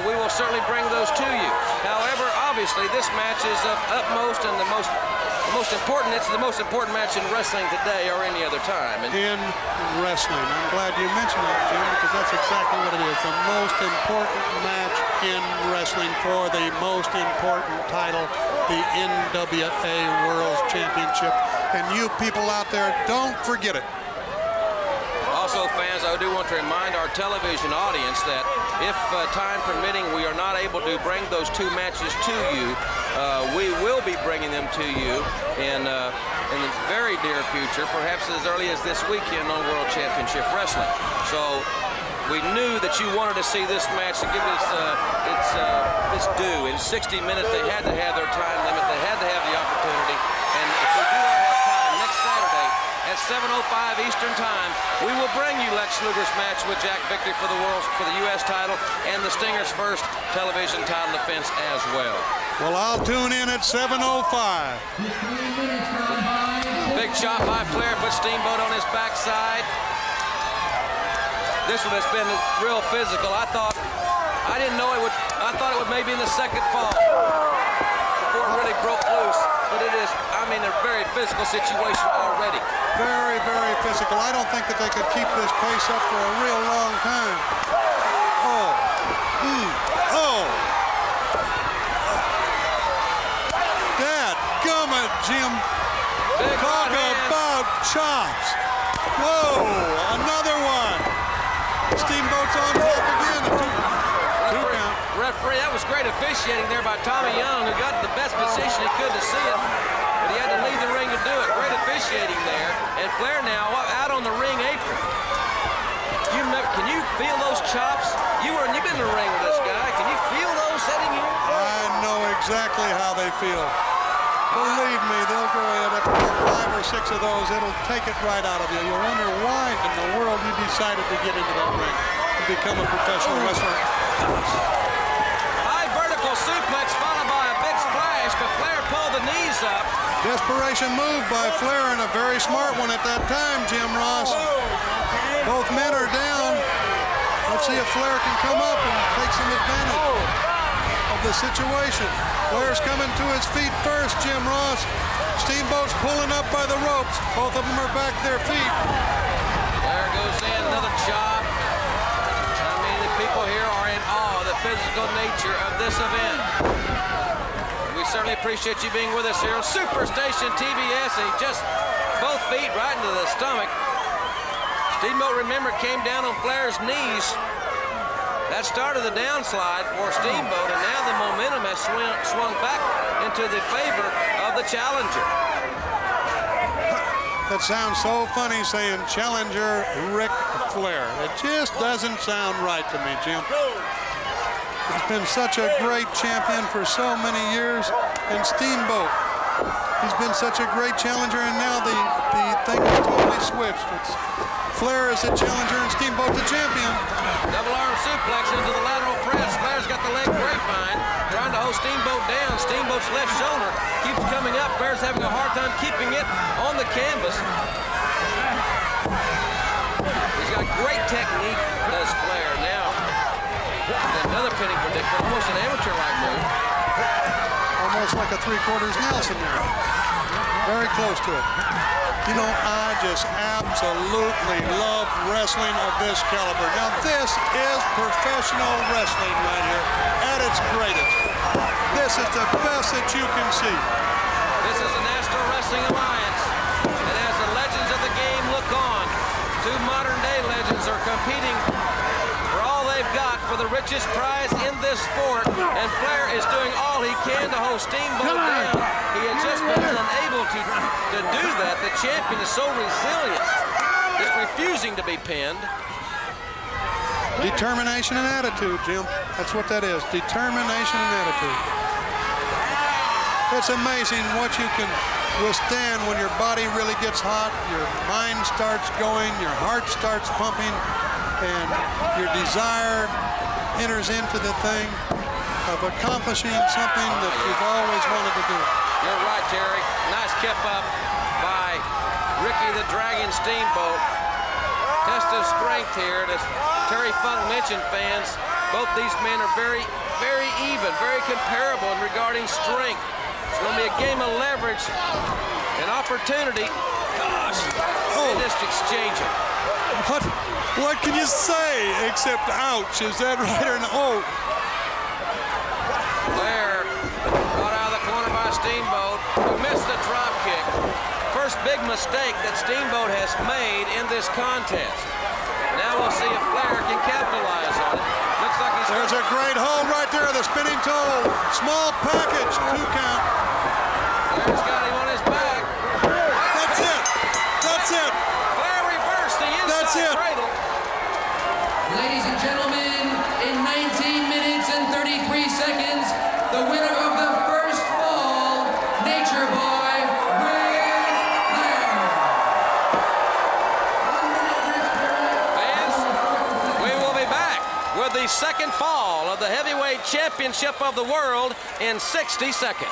we will certainly bring those to you. However, obviously, this match is of utmost and the most important. It's the most important match in wrestling today or any other time. And in wrestling. I'm glad you mentioned that, Jim, because that's exactly what it is. The most important match in wrestling for the most important title, the NWA World Championship. And you people out there, don't forget it. also, fans, I do want to remind our television audience that if time permitting, we are not able to bring those 2 matches to you, we will be bringing them to you in the very near future, perhaps as early as this weekend on World Championship Wrestling. So We knew that you wanted to see this match to give it its due. In 60 minutes, they had to have their time limit. They had to have the opportunity. And if we do not have time, next Saturday at 7:05 Eastern Time, we will bring you Lex Luger's match with Jack Victory for the U.S. title and the Stinger's first television title defense as well. Well, I'll tune in at 7:05. Big chop by Flair, puts Steamboat on his backside. This one has been real physical. I thought it would maybe in the second fall before it really broke loose. But it is, I mean, a very physical situation already. Very, very physical. I don't think that they could keep this pace up for a real long time. Dadgummit, Jim. Big Talk about chops. Whoa, another one. Steamboat's on top again. Two count. Referee, that was great officiating there by Tommy Young, who got the best position he could to see it, but he had to leave the ring to do it. Great officiating there. And Flair now out on the ring apron. Can you feel those chops? You've been in the ring with this guy. Can you feel those setting here? I know exactly how they feel. Believe me, they'll go in after 5 or 6 of those. It'll take it right out of you. You'll wonder why in the world you decided to get into that ring and become a professional wrestler. High vertical suplex followed by a big splash, but Flair pulled the knees up. Desperation move by Flair, and a very smart one at that time, Jim Ross. Both men are down. Let's see if Flair can come up and take some advantage of the situation. Flair's coming to his feet first, Jim Ross. Steamboat's pulling up by the ropes. Both of them are back to their feet. Flair goes in, another chop. I mean, the people here are in awe of the physical nature of this event. We certainly appreciate you being with us here on Superstation TBS. And just both feet right into the stomach. Steamboat, remember, came down on Flair's knees. That started the downslide for Steamboat, and now the momentum has swung back into the favor of the challenger. That sounds so funny saying challenger Ric Flair. It just doesn't sound right to me, Jim. He's been such a great champion for so many years, and Steamboat, he's been such a great challenger, and now the thing has totally switched. Flair is the challenger and Steamboat the champion. Double arm suplex into the lateral press. Flair's got the leg grapevine, trying to hold Steamboat down. Steamboat's left shoulder keeps coming up. Flair's having a hard time keeping it on the canvas. He's got great technique, does Flair. Now, another pinning predicament, almost an amateur-like move. Almost like a three-quarters Nelson there. Very close to it. You know, I just absolutely love wrestling of this caliber. Now, this is professional wrestling right here at its greatest. This is the best that you can see. This is the National Wrestling Alliance. And as the legends of the game look on, two modern-day legends are competing for all they've got for the richest prize in this sport. And Flair is doing all he can to hold Steamboat down. He has just been unable to do that. The champion is so resilient, just refusing to be pinned. Determination and attitude, Jim. That's what that is. Determination and attitude. It's amazing what you can withstand when your body really gets hot, your mind starts going, your heart starts pumping, and your desire enters into the thing of accomplishing something that you've always wanted to do. You're right, Terry. Nice kept up by Ricky the Dragon Steamboat. Test of strength here. And as Terry Funk mentioned, fans, both these men are very, very even, very comparable in regarding strength. It's going to be a game of leverage, an opportunity. Gosh, they just exchange it. What can you say except ouch? Is that right or no? Flair brought out of the corner by Steamboat, who missed the drop kick. First big mistake that Steamboat has made in this contest. Now we'll see if Flair can capitalize on it. Looks like he's... There's a great hold right there, the spinning toe. Small package, 2 count. Flair's got him on his back. That's it. That's it. Flair reversed the inside cradle. Ladies the second fall of the heavyweight championship of the world in 60 seconds.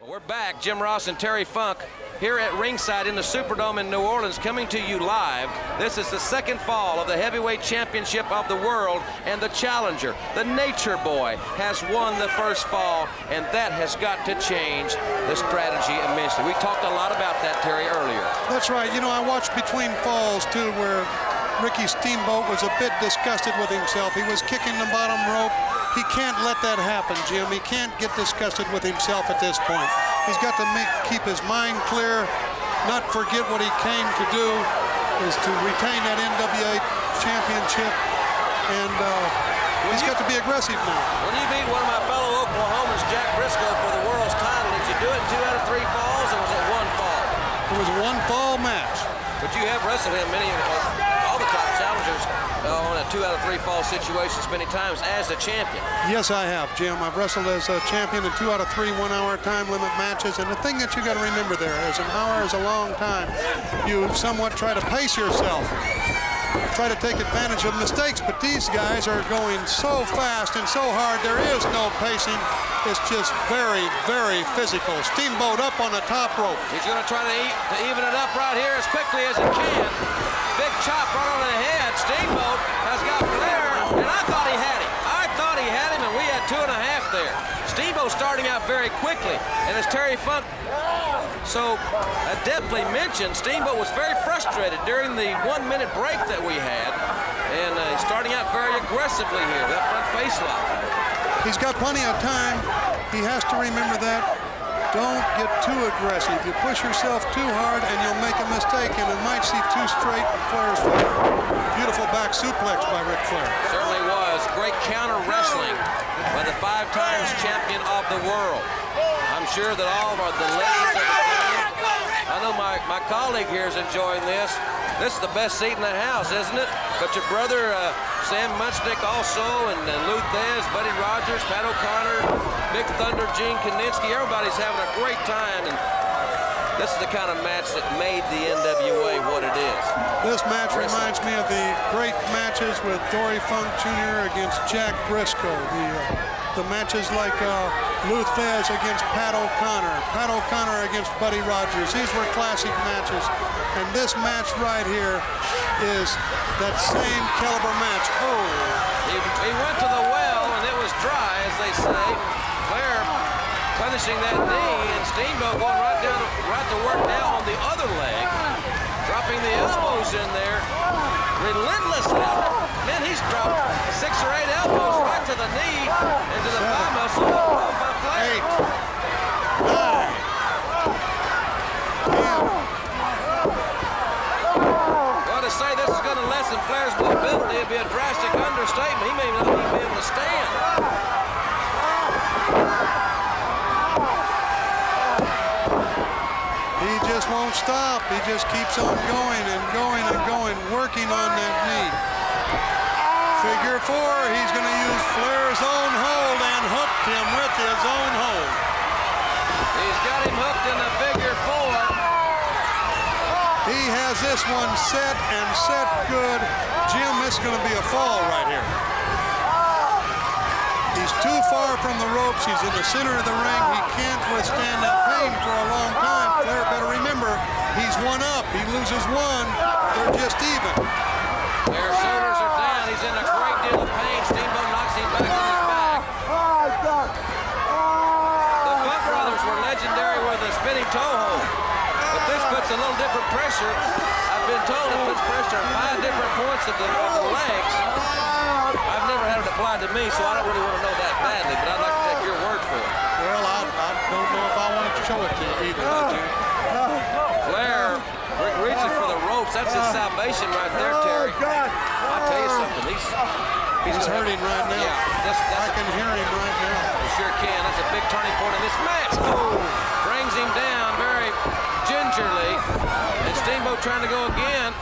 We're back, Jim Ross and Terry Funk, here at ringside in the Superdome in New Orleans, coming to you live. This is the second fall of the heavyweight championship of the world, and the challenger, the Nature Boy, has won the first fall, and that has got to change the strategy immensely. We talked a lot about that, Terry, earlier. That's right. You know, I watched between falls, too, where Ricky Steamboat was a bit disgusted with himself. He was kicking the bottom rope. He can't let that happen, Jim. He can't get disgusted with himself at this point. He's got to keep his mind clear, not forget what he came to do, is to retain that NWA championship, and he's got to be aggressive now. When you beat one of my fellow Oklahomans, Jack Briscoe, for the world's title, did you do it in 2 out of 3 falls, or was it 1 fall? It was a 1-fall match. But you have wrestled him all the top challengers on a 2 out of 3 fall situations many times as a champion. Yes, I have, Jim. I've wrestled as a champion in 2 out of 3 one-hour time limit matches. And the thing that you got to remember there is an hour is a long time. You somewhat try to pace yourself, try to take advantage of mistakes. But these guys are going so fast and so hard. There is no pacing. It's just very, very physical. Steamboat up on the top rope. He's going to try to even it up right here as quickly as he can. Big chop right on the head. Steamboat has got Flair, and I thought he had him. I thought he had him, and we had 2.5 there. Steamboat starting out very quickly, and as Terry Funk so adeptly mentioned, Steamboat was very frustrated during the 1-minute break that we had, and he's starting out very aggressively here with that front face lock. He's got plenty of time. He has to remember that. Don't get too aggressive. You push yourself too hard and you'll make a mistake, and it might see too straight in Flair's favor. Beautiful back suplex by Ric Flair. Certainly was. Great counter wrestling by the 5 times champion of the world. I'm sure that all of the ladies of the game, I know my colleague here is enjoying this. This is the best seat in the house, isn't it? But your brother, Sam Munchnick also, and Lou Thez, Buddy Rogers, Pat O'Connor, Big Thunder, Gene Kaninsky, everybody's having a great time. And this is the kind of match that made the NWA what it is. This match reminds me of the great matches with Dory Funk Jr. against Jack Briscoe. The matches like Lou Thez against Pat O'Connor, Pat O'Connor against Buddy Rogers. These were classic matches. And this match right here is that same caliber match. Oh! He went to the well, and it was dry, as they say. Flair punishing that knee, and Steamboat going right to work now on the other leg, dropping the elbows in there relentlessly. Man, he's dropped 6 or 8 elbows right to the knee and to the thigh muscle by Flair. 8, 9, 10. Well, to say this is going to lessen Flair's mobility would be a drastic understatement. He may not even be able to stand. He just won't stop. He just keeps on going and going and going, working on that knee. Figure 4, he's going to use Flair's own hold and hooked him with his own hold. He's got him hooked in the figure 4. He has this one set and set good. Jim, this is going to be a fall right here. He's too far from the ropes. He's in the center of the ring. He can't withstand that pain for a long time. Flair better remember, he's 1 up. He loses 1. They're just even. Flair's shoulders are down. He's in a great deal of pain. Steamboat knocks him back on his back. The Funk brothers were legendary with a spinning toe hold. But this puts a little different pressure. I've been told it puts pressure at 5 different points of the legs. I've never had it applied to me, so I don't really want to know that badly, but I'd like to take your word for it. Well, I don't know if I want to show it to you either. Flair reaching for the ropes. That's his salvation right there, Terry. I'll tell you something. He's hurting right now. Yeah, I can hear him right now. You sure can. That's a big turning point in this match. Oh, brings him down very gingerly. And Steamboat trying to go again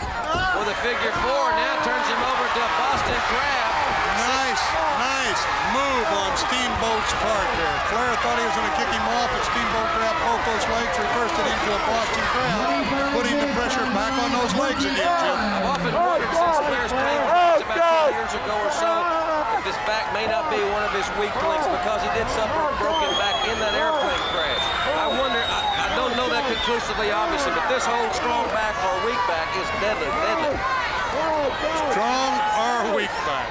with a figure 4. Now turns him over to a Boston Crab. Nice move on Steamboat's part there. Flair thought he was going to kick him off, but Steamboat grabbed both those legs, reversed it into a Boston Crab, putting the pressure back on those legs again, Jim. I've often wondered since Flair's playing about 2 years ago or so if his back may not be one of his weak links because he did suffer a broken back in that airplane crash. I wonder, I don't know that conclusively, obviously, but this whole strong back or weak back is deadly, deadly. Strong or weak back.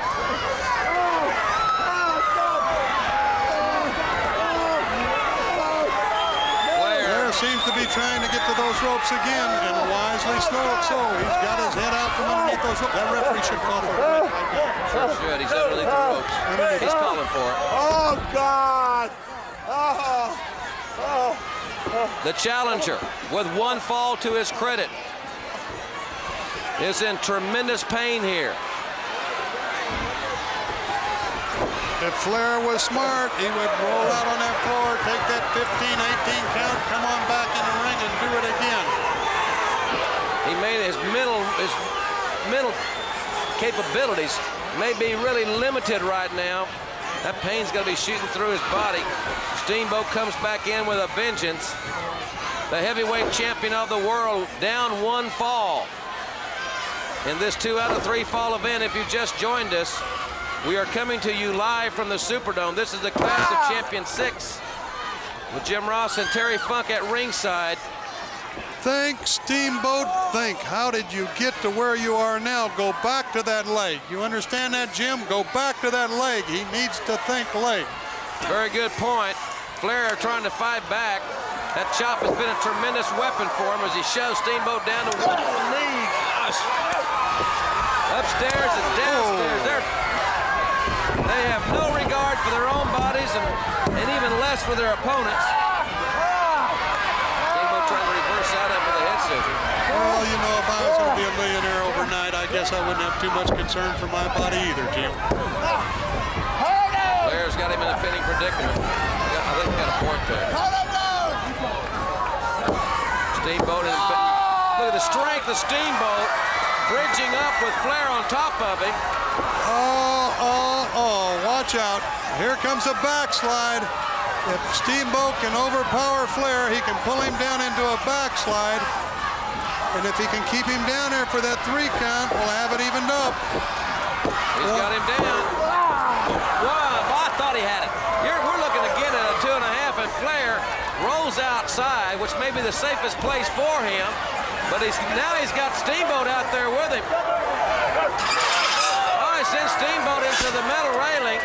Flair seems to be trying to get to those ropes again, and wisely so. He's got his head out from underneath those ropes. That referee should call for it. Sure should. He's underneath the ropes. He's calling for it. Oh, God! The challenger, with one fall to his credit, is in tremendous pain here. If Flair was smart, he would roll out on that floor, take that 15, 18 count, come on back in the ring and do it again. He made his mental capabilities may be really limited right now. That pain's going to be shooting through his body. Steamboat comes back in with a vengeance. The heavyweight champion of the world down one fall. In this 2 out of 3 fall event, if you just joined us, we are coming to you live from the Superdome. This is the Clash of Champions 6 with Jim Ross and Terry Funk at ringside. Think, Steamboat, think. How did you get to where you are now? Go back to that leg. You understand that, Jim? Go back to that leg. He needs to think leg. Very good point. Flair trying to fight back. That chop has been a tremendous weapon for him as he shoves Steamboat down to one knee. Gosh. Upstairs and downstairs. They have no regard for their own bodies and even less for their opponents. Steamboat trying to reverse out of with a head scissors. Well, you know, if I was going to be a millionaire overnight, I guess I wouldn't have too much concern for my body either, Jim. Flair's got him in a pinning predicament. I think he got a point there. Steamboat, look at the strength of Steamboat, bridging up with Flair on top of him. Oh, watch out. Here comes a backslide. If Steamboat can overpower Flair, he can pull him down into a backslide. And if he can keep him down there for that 3 count, we'll have it evened up. He's got him down. Wow, I thought he had it. We're looking again at a 2.5, and Flair rolls outside, which may be the safest place for him. But now he's got Steamboat out there with him. Oh, he sends Steamboat into the metal railing.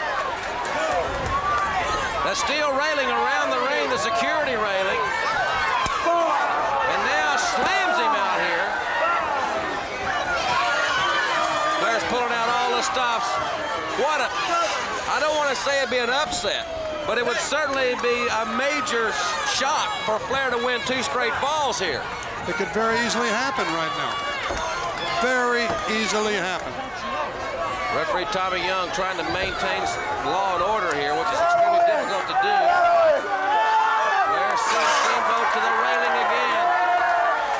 The steel railing around the ring, the security railing. And now slams him out here. Flair's pulling out all the stops. I don't want to say it'd be an upset, but it would certainly be a major shock for Flair to win 2 straight falls here. It could very easily happen right now. Very easily happen. Referee Tommy Young trying to maintain law and order here, which is extremely difficult to do. Flair sends Steamboat to the railing again.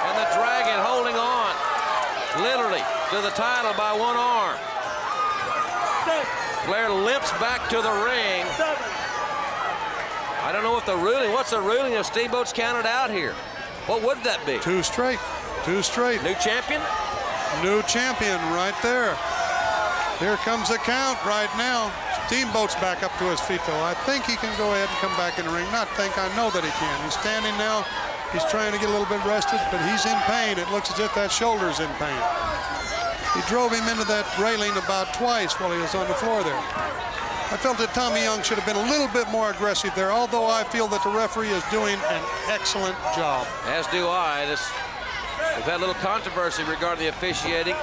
And the Dragon holding on, literally, to the title by one arm. Flair limps back to the ring. I don't know what what's the ruling if Steamboat's counted out here? What would that be? 2 straight. 2 straight. New champion? New champion right there. Here comes the count right now. Steamboat's back up to his feet, though. I think he can go ahead and come back in the ring. Not think, I know that he can. He's standing now. He's trying to get a little bit rested, but he's in pain. It looks as if that shoulder's in pain. He drove him into that railing about twice while he was on the floor there. I felt that Tommy Young should have been a little bit more aggressive there, although I feel that the referee is doing an excellent job. As do I. We've had a little controversy regarding the officiating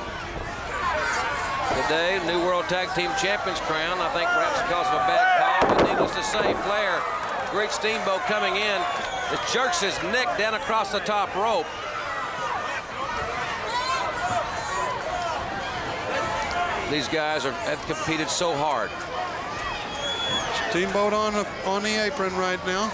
today. New World Tag Team Champions crown. I think perhaps because of a bad call, but needless to say, Flair, great Steamboat coming in, just jerks his neck down across the top rope. These guys have competed so hard. Steamboat on the apron right now.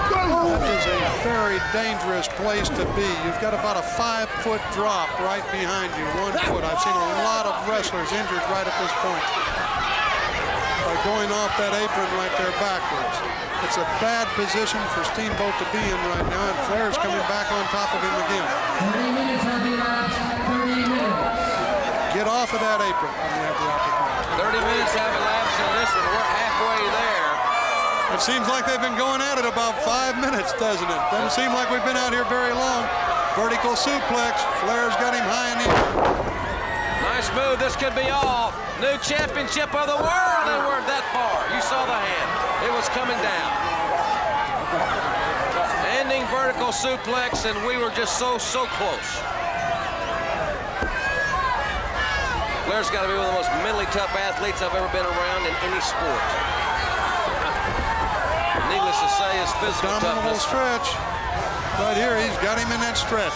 That is a very dangerous place to be. You've got about a 5-foot drop right behind you, 1 foot. I've seen a lot of wrestlers injured right at this point. A by going off that apron right there backwards. It's a bad position for Steamboat to be in right now, and Flair's coming back on top of him again. 30 minutes have elapsed. 30 minutes. Get off of that apron when you have the opportunity. 30 minutes have elapsed in this one. We're halfway there. It seems like they've been going at it about 5 minutes, doesn't it? Doesn't seem like we've been out here very long. Vertical suplex. Flair's got him high in the air. Nice move. This could be all. New championship of the world. They weren't that far. You saw the hand. It was coming down. Ending vertical suplex, and we were just so close. Flair's got to be one of the most mentally tough athletes I've ever been around in any sport. Needless to say, his physical Abdominal toughness. stretch. Right here, he's got him in that stretch.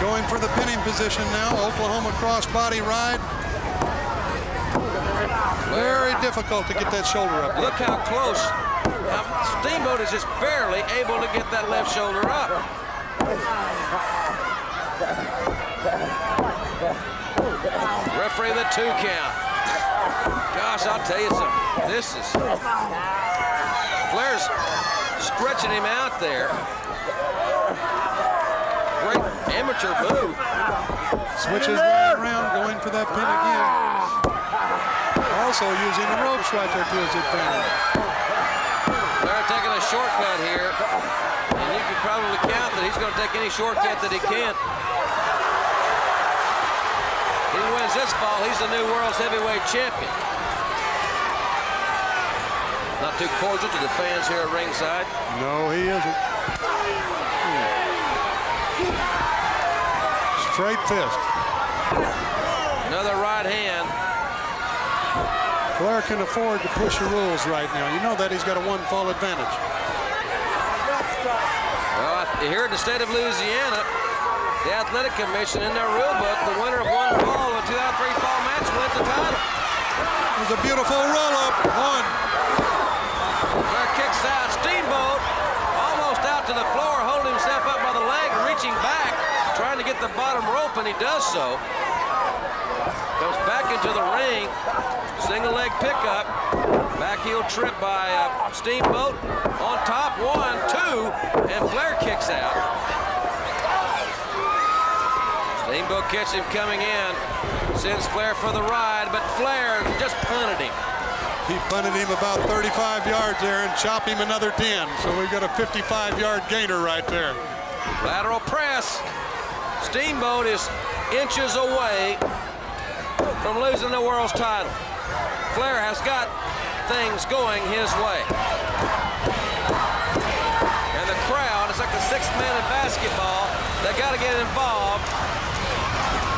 Going for the pinning position now. Oklahoma crossbody ride. Very difficult to get that shoulder up. Look how close. Steamboat is just barely able to get that left shoulder up. Referee the 2 count. Gosh, I'll tell you something. This is... Flair's stretching him out there. Great amateur move. Switches right around, going for that pin again. Also using the ropes right there to his advantage. Flair taking a shortcut here. And you can probably count that he's going to take any shortcut that he can. He wins this fall, he's the new world's heavyweight champion. Not too cordial to the fans here at ringside. No, he isn't. Straight fist. Another right hand. Flair can afford to push the rules right now. You know that he's got a 1-fall advantage. Well, here in the state of Louisiana, the Athletic Commission in their rule book, the winner of 1 fall, a 2 out of 3 fall match wins the title. There's a beautiful roll-up. 1. Flair kicks out. Steamboat almost out to the floor, holding himself up by the leg, reaching back, trying to get the bottom rope, and he does so. Comes back into the ring. Single leg pickup. Back heel trip by Steamboat. On top, 1, 2, and Flair kicks out. Steamboat catches him coming in. Sends Flair for the ride, but Flair just punted him. He punted him about 35 yards there and chopped him another 10. So we've got a 55-yard gainer right there. Lateral press. Steamboat is inches away from losing the world's title. Flair has got things going his way. And the crowd, it's like the 6th man in basketball. They got to get involved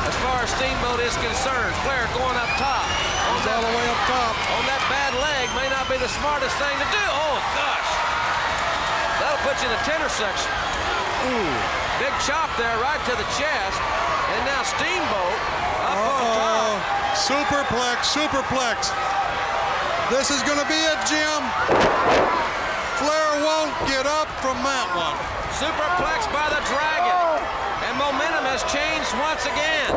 as far as Steamboat is concerned. Flair going up top. He's all the way up top. On that bad leg may not be the smartest thing to do. Oh, gosh. That'll put you in the tender section. Ooh. Big chop there right to the chest. And now Steamboat up on top. Superplex, superplex. This is going to be a gem. Flair won't get up from that one. Superplex by the Dragon. And momentum has changed once again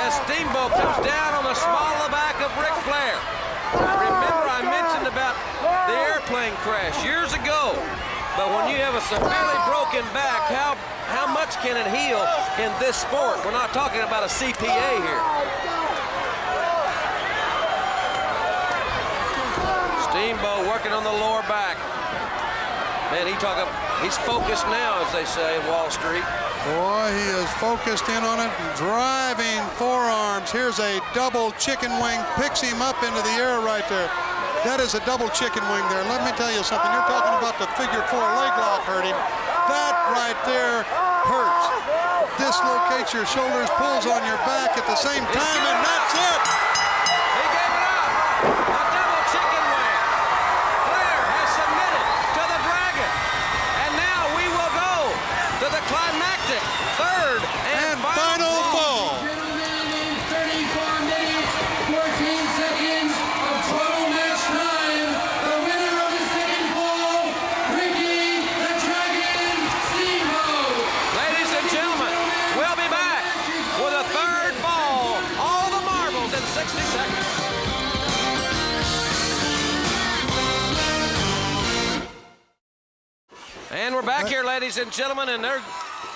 as Steamboat comes down on the small of the back of Ric Flair. Remember I mentioned about the airplane crash years ago. But when you have a severely broken back, how much can it heal in this sport? We're not talking about a CPA here. Steamboat working on the lower back. Man, he's focused now, as they say in Wall Street. Boy, he is focused in on it, driving forearms. Here's a double chicken wing, picks him up into the air right there. That is a double chicken wing there. Let me tell you something. You're talking about the figure 4 leg lock hurting. That right there hurts. Dislocates your shoulders, pulls on your back at the same time, and that's it. He gave it up. A double chicken wing. Flair has submitted to the Dragon. And now we will go to the climactic 3rd and final fall. Gentlemen, in 34 minutes, 14 seconds of total match time, the winner of the 2nd fall, Ricky the Dragon Steamboat. Ladies and gentlemen, we'll be back with a 3rd fall. All the marbles in And we're back here, ladies and gentlemen, and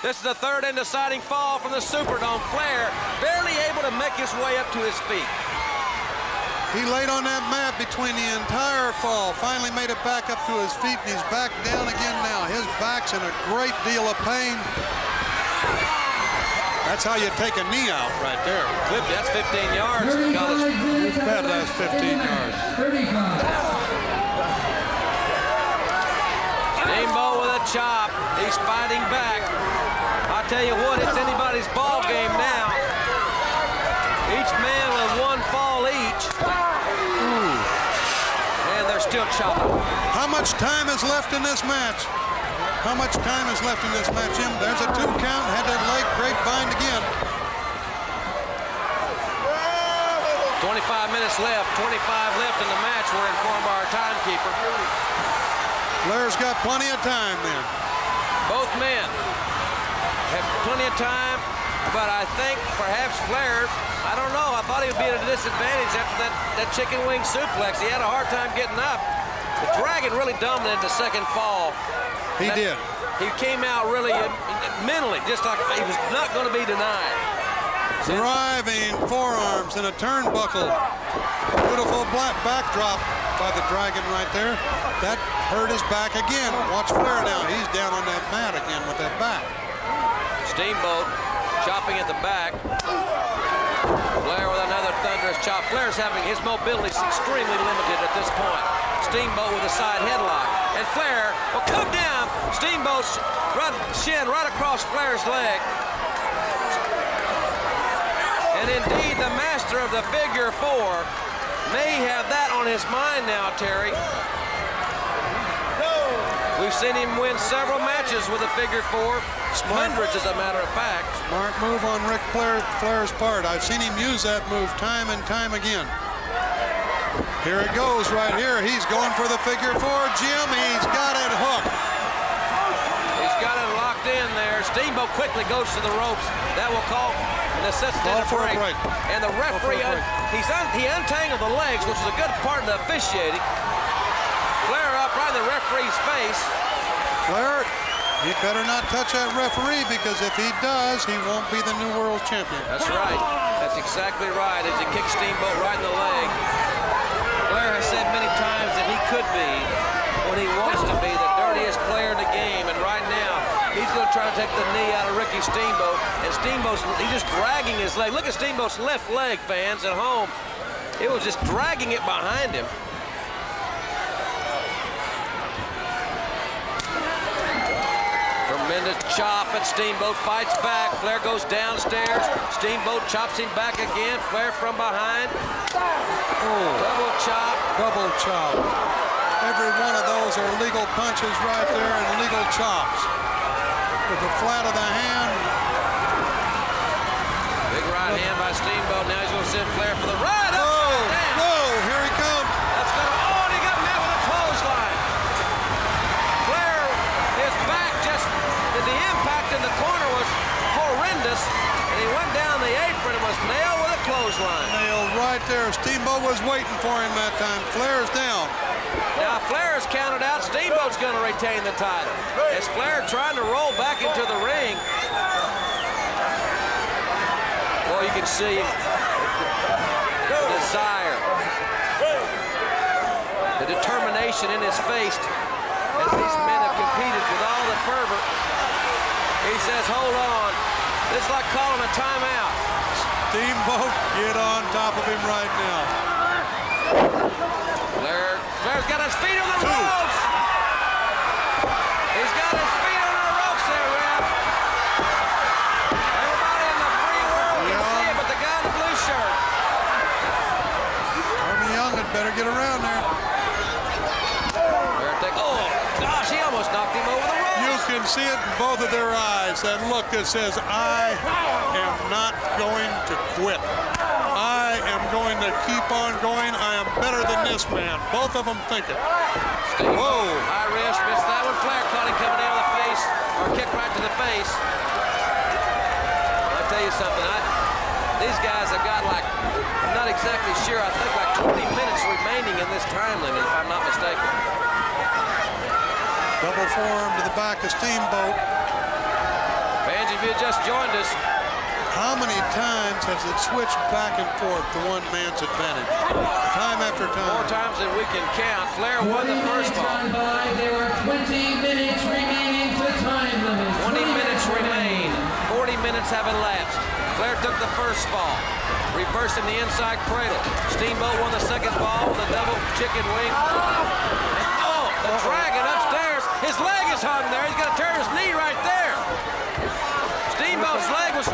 this is the third and deciding fall from the Superdome. Flair barely able to make his way up to his feet. He laid on that mat between the entire fall, finally made it back up to his feet, and he's back down again now. His back's in a great deal of pain. That's how you take a knee out right there. That's 15 yards. You bet that's 15 yards. Steamboat with a chop. He's fighting back. I tell you what, it's anybody's ball game now. Each man with one fall each. And they're still chopping. How much time is left in this match? How much time is left in this match, Jim? There's a 2 count. Had that leg grapevine again. 25 minutes left. 25 left in the match. We're informed by our timekeeper. Flair's got plenty of time then. Both men have plenty of time, but I think perhaps Flair, I don't know, I thought he would be at a disadvantage after that chicken wing suplex. He had a hard time getting up. The Dragon really dominated the second fall. He did. He came out really mentally, just like he was not going to be denied. Driving forearms and a turnbuckle. Beautiful black backdrop by the Dragon right there. That hurt his back again. Watch Flair now. He's down on that mat again with that back. Steamboat chopping at the back. Flair with another thunderous chop. Flair's having his mobility is extremely limited at this point. Steamboat with a side headlock. And Flair will come down. Steamboat's shin right across Flair's leg. And indeed, the master of the figure 4 may have that on his mind now, Terry. We've seen him win several matches with a figure 4. Hundreds, as a matter of fact. Smart move on Ric Flair's part. I've seen him use that move time and time again. Here it goes right here. He's going for the figure 4. Jim, he's got it hooked. He's got it locked in there. Steamboat quickly goes to the ropes. That will call necessitate a break. And the referee, he untangled the legs, which is a good part of the officiating. Flair up right in the referee's face. Flair, he better not touch that referee, because if he does, he won't be the new world champion. That's right. That's exactly right. As he kicks Steamboat right in the leg. Flair has said many times that he could be, when he wants to be, the dirtiest player in the game. And right now, he's going to try to take the knee out of Ricky Steamboat. And he's just dragging his leg. Look at Steamboat's left leg, fans at home. It was just dragging it behind him. Tremendous chop, and Steamboat fights back. Flair goes downstairs. Steamboat chops him back again. Flair from behind. Double chop. Double chop. Every one of those are legal punches right there and legal chops. With the flat of the hand. Big right hand by Steamboat. Now he's going to send Flair for the right. Whoa, here he comes. That's going to, and he got met with a clothesline. Flair, his back just, the impact in the corner was horrendous. And he went down the apron and was nailed with a clothesline. Nailed right there. Steamboat was waiting for him that time. Flair's down. Now Flair is counted out. Steamboat's going to retain the title. As Flair trying to roll back into the ring. Boy, you can see the desire, the determination in his face as these men have competed with all the fervor. He says, hold on. This is like calling a timeout. Steamboat, get on top of him right now. Flair's got his feet on the ropes. He's got his feet on the ropes there, Rap. Everybody in the free world can see it, but the guy in the blue shirt. Army Young had better get around there. Oh, gosh, he almost knocked him over the ropes. You can see it in both of their eyes, that look that says, I am not going to quit. I am going to keep on going. I am better than this man. Both of them think it. Whoa. High wrist, missed that one. Flair caught him coming down the face, or kick right to the face. I'll tell you something. These guys have got like, I'm not exactly sure, I think like 20 minutes remaining in this time limit, if I'm not mistaken. Double forearm to the back of Steamboat. Fans, if you just joined us, How many times has it switched back and forth to one man's advantage? Time after time. more times than we can count. Flair won 20 the first minutes ball. gone by. There are 20 minutes remaining to time limit. 20 minutes remain. 40 minutes have elapsed. Flair took the first ball, reversing the inside cradle. Steamboat won the second ball with a double chicken wing. Oh, the dragon upstairs. His leg is hung there. He's going to turn his knee right there. Steamboat's leg was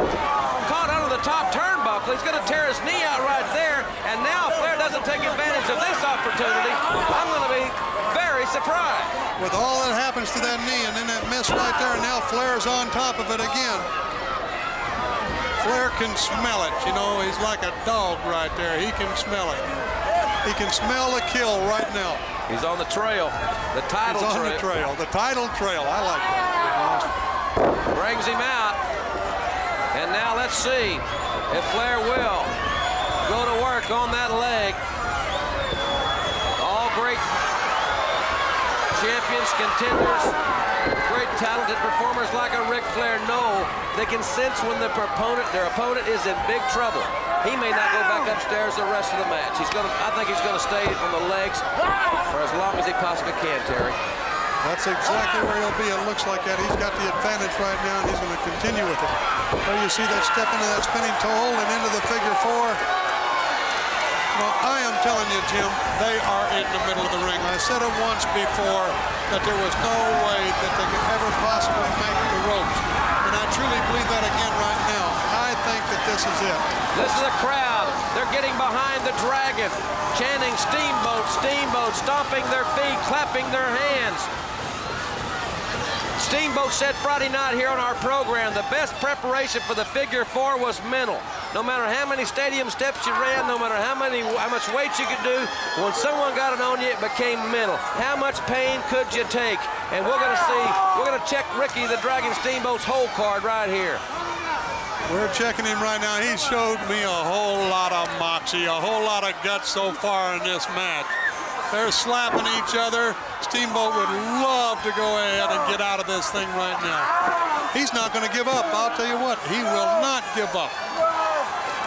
caught under the top turnbuckle. He's going to tear his knee out right there. And now if Flair doesn't take advantage of this opportunity, I'm going to be very surprised. With all that happens to that knee and then that miss right there, and now Flair's on top of it again. Flair can smell it, you know, he's like a dog right there. He can smell it. He can smell the kill right now. He's on the trail, the title He's on the trail, the title trail. I like that. brings him out. And now let's see if Flair will go to work on that leg. All great champions, contenders, great talented performers like a Ric Flair know they can sense when their opponent is in big trouble. He may not go back upstairs the rest of the match. I think he's gonna stay on the legs for as long as he possibly can, Terry. That's exactly where he'll be. It looks like that. He's got the advantage right now, and he's going to continue with it. There you see that step into that spinning toe hold and into the figure four. Well, I am telling you, Jim, they are in the middle of the ring. I said it once before that there was no way that they could ever possibly make the ropes. And I truly believe that again right now. I think that this is it. This is a crowd. They're getting behind the Dragon, chanting Steamboat, Steamboat, stomping their feet, clapping their hands. Steamboat said Friday night here on our program, the best preparation for the figure four was mental. No matter how many stadium steps you ran, no matter how much weight you could do, when someone got it on you, it became mental. How much pain could you take? And we're going to check Ricky the Dragon Steamboat's hole card right here. We're checking him right now. He showed me a whole lot of moxie, a whole lot of guts so far in this match. They're slapping each other. Steamboat would love to go ahead and get out of this thing right now. He's not going to give up. I'll tell you what, he will not give up.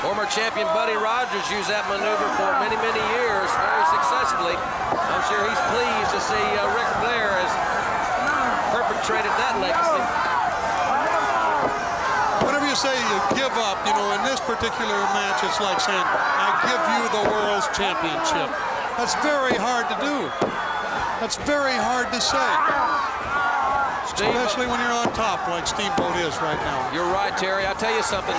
Former champion Buddy Rogers used that maneuver for many, many years very successfully. I'm sure he's pleased to see Ric Flair has perpetrated that legacy. Whenever you say you give up, you know, in this particular match, it's like saying, I give you the world's championship. That's very hard to do. That's very hard to say. Especially when you're on top like Steamboat is right now. You're right, Terry. I'll tell you something.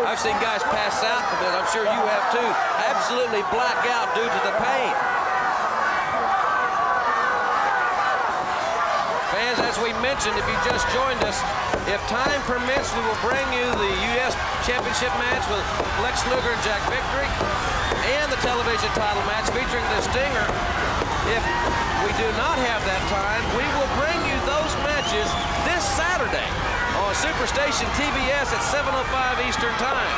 I've seen guys pass out from this. I'm sure you have too. Absolutely black out due to the pain. Fans, as we mentioned, if you just joined us, if time permits, we will bring you the U.S. Championship match with Lex Luger and Jack Victory and the television title match featuring the Stinger. If we do not have that time, we will bring you those matches this Saturday on Superstation TBS at 7:05 Eastern Time.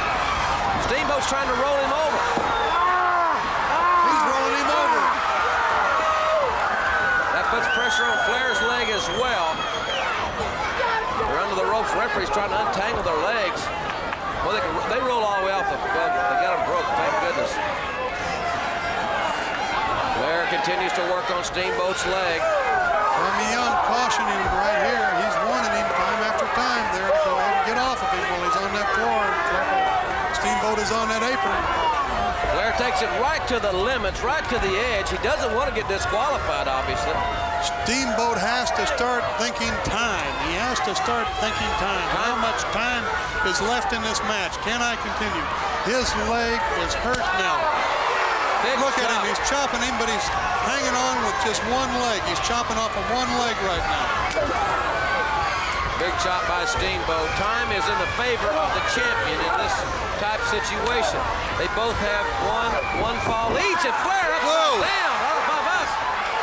Steamboat's trying to roll him over. He's rolling him over. That puts pressure on Flair's leg as well. They're under the ropes. Referee's trying to untangle their legs. Well, they roll all the way off the, well, they got them broke, thank goodness. Flair continues to work on Steamboat's leg. Tommy Young cautioning him right here. He's warning him time after time there to go ahead and get off of him while he's on that floor. Steamboat is on that apron. Flair takes it right to the limits, right to the edge. He doesn't want to get disqualified, obviously. Steamboat has to start thinking time. He has to start thinking time. How much time is left in this match? Can I continue? His leg is hurt now. Look at him. He's chopping him, but he's hanging on with just one leg. He's chopping off of one leg right now. Big chop by Steamboat. Time is in the favor of the champion in this type situation. They both have one fall each, and Flair upside down right above us.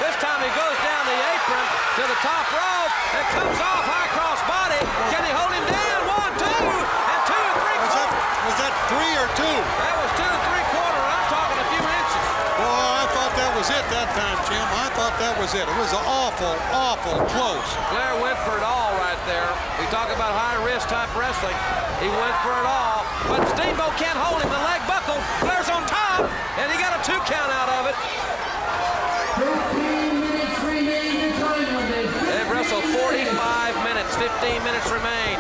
This time he goes down the apron to the top rope and comes off high cross body. Can he hold him down? 1, 2, and 2 3/4. Was that 3 or 2? That was 2 3/4. I'm talking a few inches. Boy, I thought that was was it that time, Jim. I thought that was it. It was awful, awful close. Flair went for it all right there. We talk about high-risk type wrestling. He went for it all. But Steamboat can't hold him. The leg buckled. Flair's on top, and he got a 2 count out of it. 15 minutes remain to time limit. They've wrestled 45 minutes. 15 minutes remain.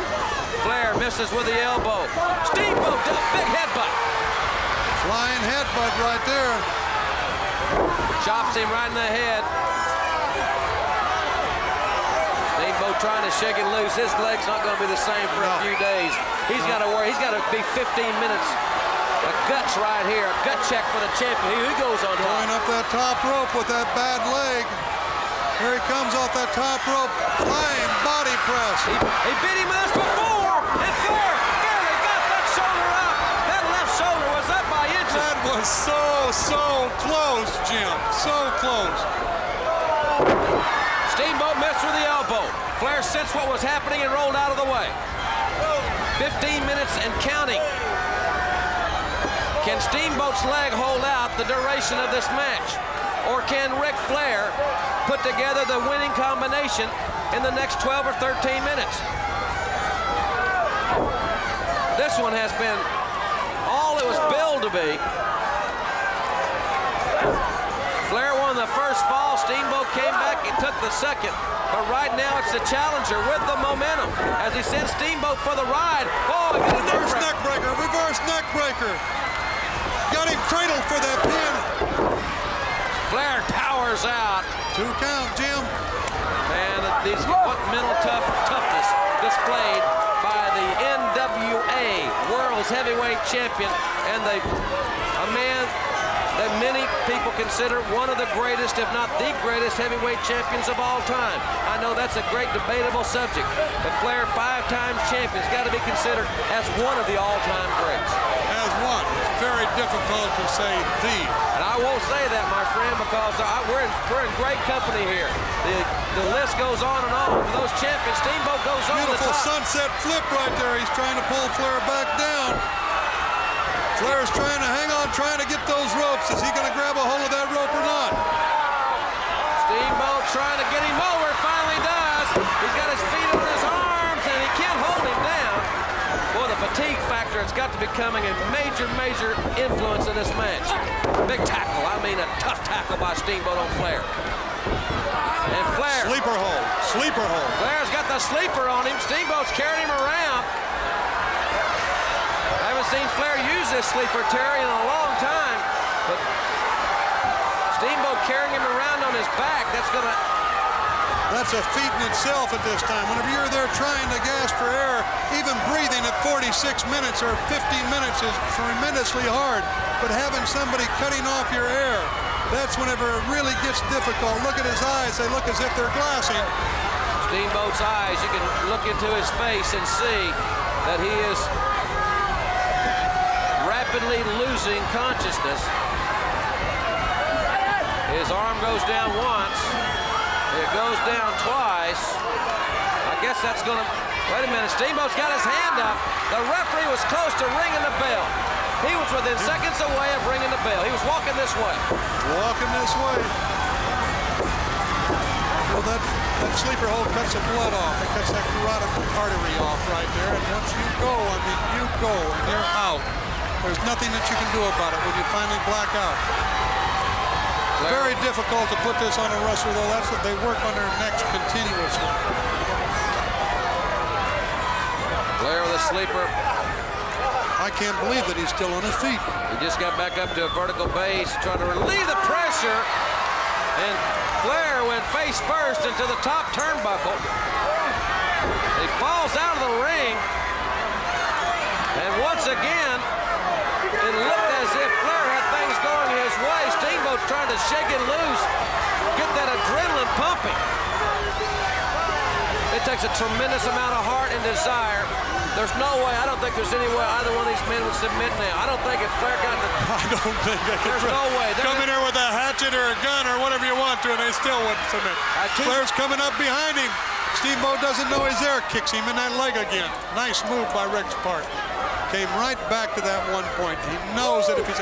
Flair misses with the elbow. Steamboat does a big headbutt. Flying headbutt right there. Chops him right in the head. Steamboat trying to shake it loose. His leg's not going to be the same for a few days. He's got to worry. He's got to be 15 minutes. A guts right here. A gut check for the champion. He goes on top. Going up that top rope with that bad leg. Here he comes off that top rope. Flying body press. He beat him this before. And Flair barely got that shoulder up. That left shoulder was up by inches. That was so close, Jim. So close. Steamboat missed with the elbow. Flair sensed what was happening and rolled out of the way. 15 minutes and counting. Can Steamboat's leg hold out the duration of this match? Or can Ric Flair put together the winning combination in the next 12 or 13 minutes? This one has been all it was billed to be. Flair won the first fall. Steamboat came back and took the second. But right now it's the challenger with the momentum as he sends Steamboat for the ride. Oh, he got a Reverse neck breaker. Reverse neck breaker. Got him cradled for that pin. Flair powers out. 2 count, Jim. And what mental toughness displayed by the NWA World's Heavyweight Champion and a man that many people consider one of the greatest, if not the greatest, heavyweight champions of all time. I know that's a great debatable subject, but Flair, 5-time champion, has got to be considered as one of the all-time greats. As one. It's very difficult to say the. And I won't say that, my friend, because we're in great company here. The list goes on and on. For those champions, Steamboat goes on the top. Beautiful sunset flip right there. He's trying to pull Flair back down. Flair's trying to hang on, trying to get those ropes. Is he going to grab a hold of that rope or not? Steamboat trying to get him over, finally does. He's got his feet on his arms, and he can't hold him down. Boy, the fatigue factor has got to be becoming a major influence in this match. Big tackle, I mean a tough tackle by Steamboat on Flair. And Flair. Sleeper hold, sleeper hold. Flair's got the sleeper on him. Steamboat's carrying him around. I haven't seen Flair use this sleeper, Terry, in a long time, but Steamboat carrying him around on his back, That's a feat in itself at this time. Whenever you're there trying to gasp for air, even breathing at 46 minutes or 15 minutes is tremendously hard, but having somebody cutting off your air, that's whenever it really gets difficult. Look at his eyes, they look as if they're glassing. Steamboat's eyes, you can look into his face and see that he is rapidly losing consciousness. His arm goes down once. It goes down twice. I guess that's going to... Wait a minute. Steamboat's got his hand up. The referee was close to ringing the bell. He was within seconds away of ringing the bell. He was walking this way. Walking this way. Well, that sleeper hold cuts the blood off. It cuts that carotid artery off right there. And once you go, I mean, you go and you're out. There's nothing that you can do about it when you finally black out. Very difficult to put this on a wrestler, though. That's what they work on their necks continuously. Flair with a sleeper. I can't believe that he's still on his feet. He just got back up to a vertical base, trying to relieve the pressure. And Flair went face first into the top turnbuckle. He falls out of the ring. And once again, it looked as if Flair had things going his way. Steamboat's trying to shake it loose, get that adrenaline pumping. It takes a tremendous amount of heart and desire. There's no way, I don't think there's any way either one of these men would submit now. I don't think if Flair got the... I don't think they could. There's no way. Come in here with a hatchet or a gun or whatever you want to, and they still wouldn't submit. Flair's coming up behind him. Steamboat doesn't know he's there. Kicks him in that leg again. Nice move by Ric's part. Came right back to that one point. He knows that if he's...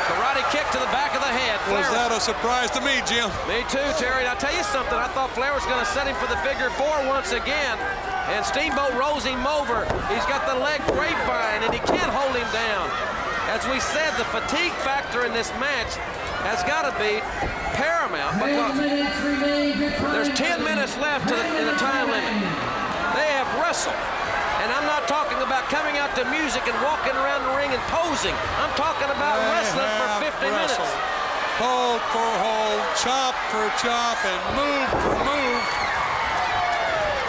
Karate kick to the back of the head. Flair Was that a surprise to me, Jim? Me too, Terry. And I'll tell you something. I thought Flair was going to set him for the figure 4 once again. And Steamboat rolls him over. He's got the leg grapevine, and he can't hold him down. As we said, the fatigue factor in this match has got to be paramount because there's 10 minutes left in the time limit. They have wrestled. And I'm not talking about coming out to music and walking around the ring and posing. I'm talking about wrestling for 50 minutes. Hold for hold, chop for chop, and move for move.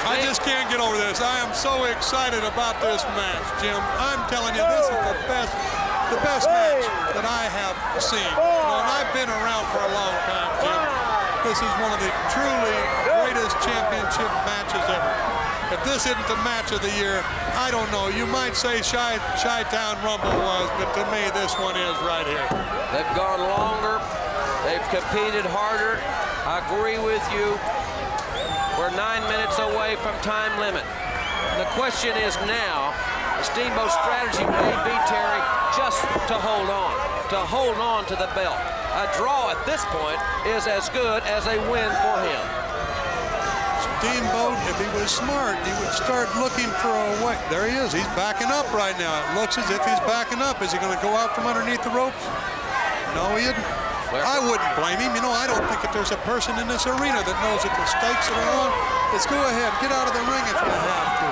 I just can't get over this. I am so excited about this match, Jim. I'm telling you, this is the best match that I have seen. And I've been around for a long time, Jim. This is one of the truly greatest championship matches ever. If this isn't the match of the year, I don't know. You might say Chi-Town Rumble was, but to me, this one is right here. They've gone longer. They've competed harder. I agree with you. We're 9 minutes away from time limit. The question is now, the Steamboat strategy may be, Terry, just to hold on to the belt. A draw at this point is as good as a win for him. Steamboat, if he was smart, he would start looking for a way. There he is. He's backing up right now. It looks as if he's backing up. Is he going to go out from underneath the ropes? No, he isn't. I wouldn't blame him. You know, I don't think that there's a person in this arena that knows that the stakes are on. Let's go ahead. Get out of the ring if you have to.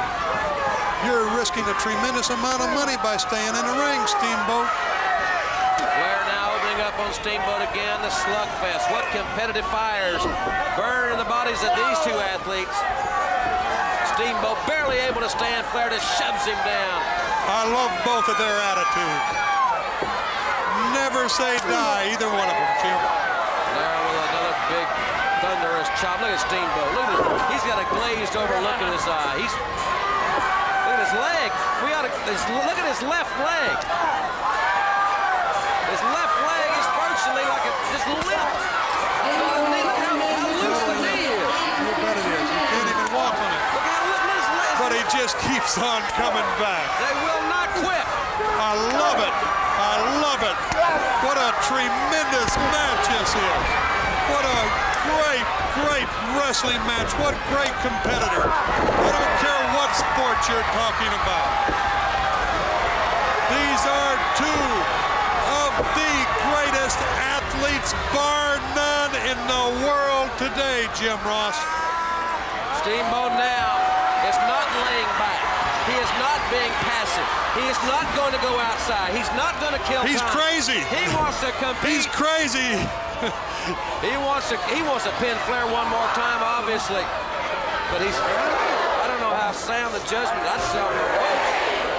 You're risking a tremendous amount of money by staying in the ring, Steamboat. Flair now opening up on Steamboat again, the slugfest. What competitive fires burn in the bodies of these two athletes. Steamboat barely able to stand. Flair just shoves him down. I love both of their attitudes. Never say die, either one of them, Jim. Flair with another big thunderous chop. Look at Steamboat. Look at this. He's got a glazed over look in his eye. Look at his leg. Look at his left leg. His left leg is functionally like just limp. How loose the knee is. You bet it is. You can't even walk on it. Look how loose his leg. But he just keeps on coming back. They will not quit. I love it. I love it. What a tremendous match this is. What a great, great wrestling match. What great competitor. I don't care what sport you're talking about. These are two of the greatest athletes, bar none, in the world today, Jim Ross. Steamboat now is not laying back. He is not being passive. He is not going to go outside. He's not going to kill He's time. crazy. He wants to compete. He's crazy. He wants to pin Flair one more time, obviously. But I don't know how sound the judgment. I'd sell him the ropes.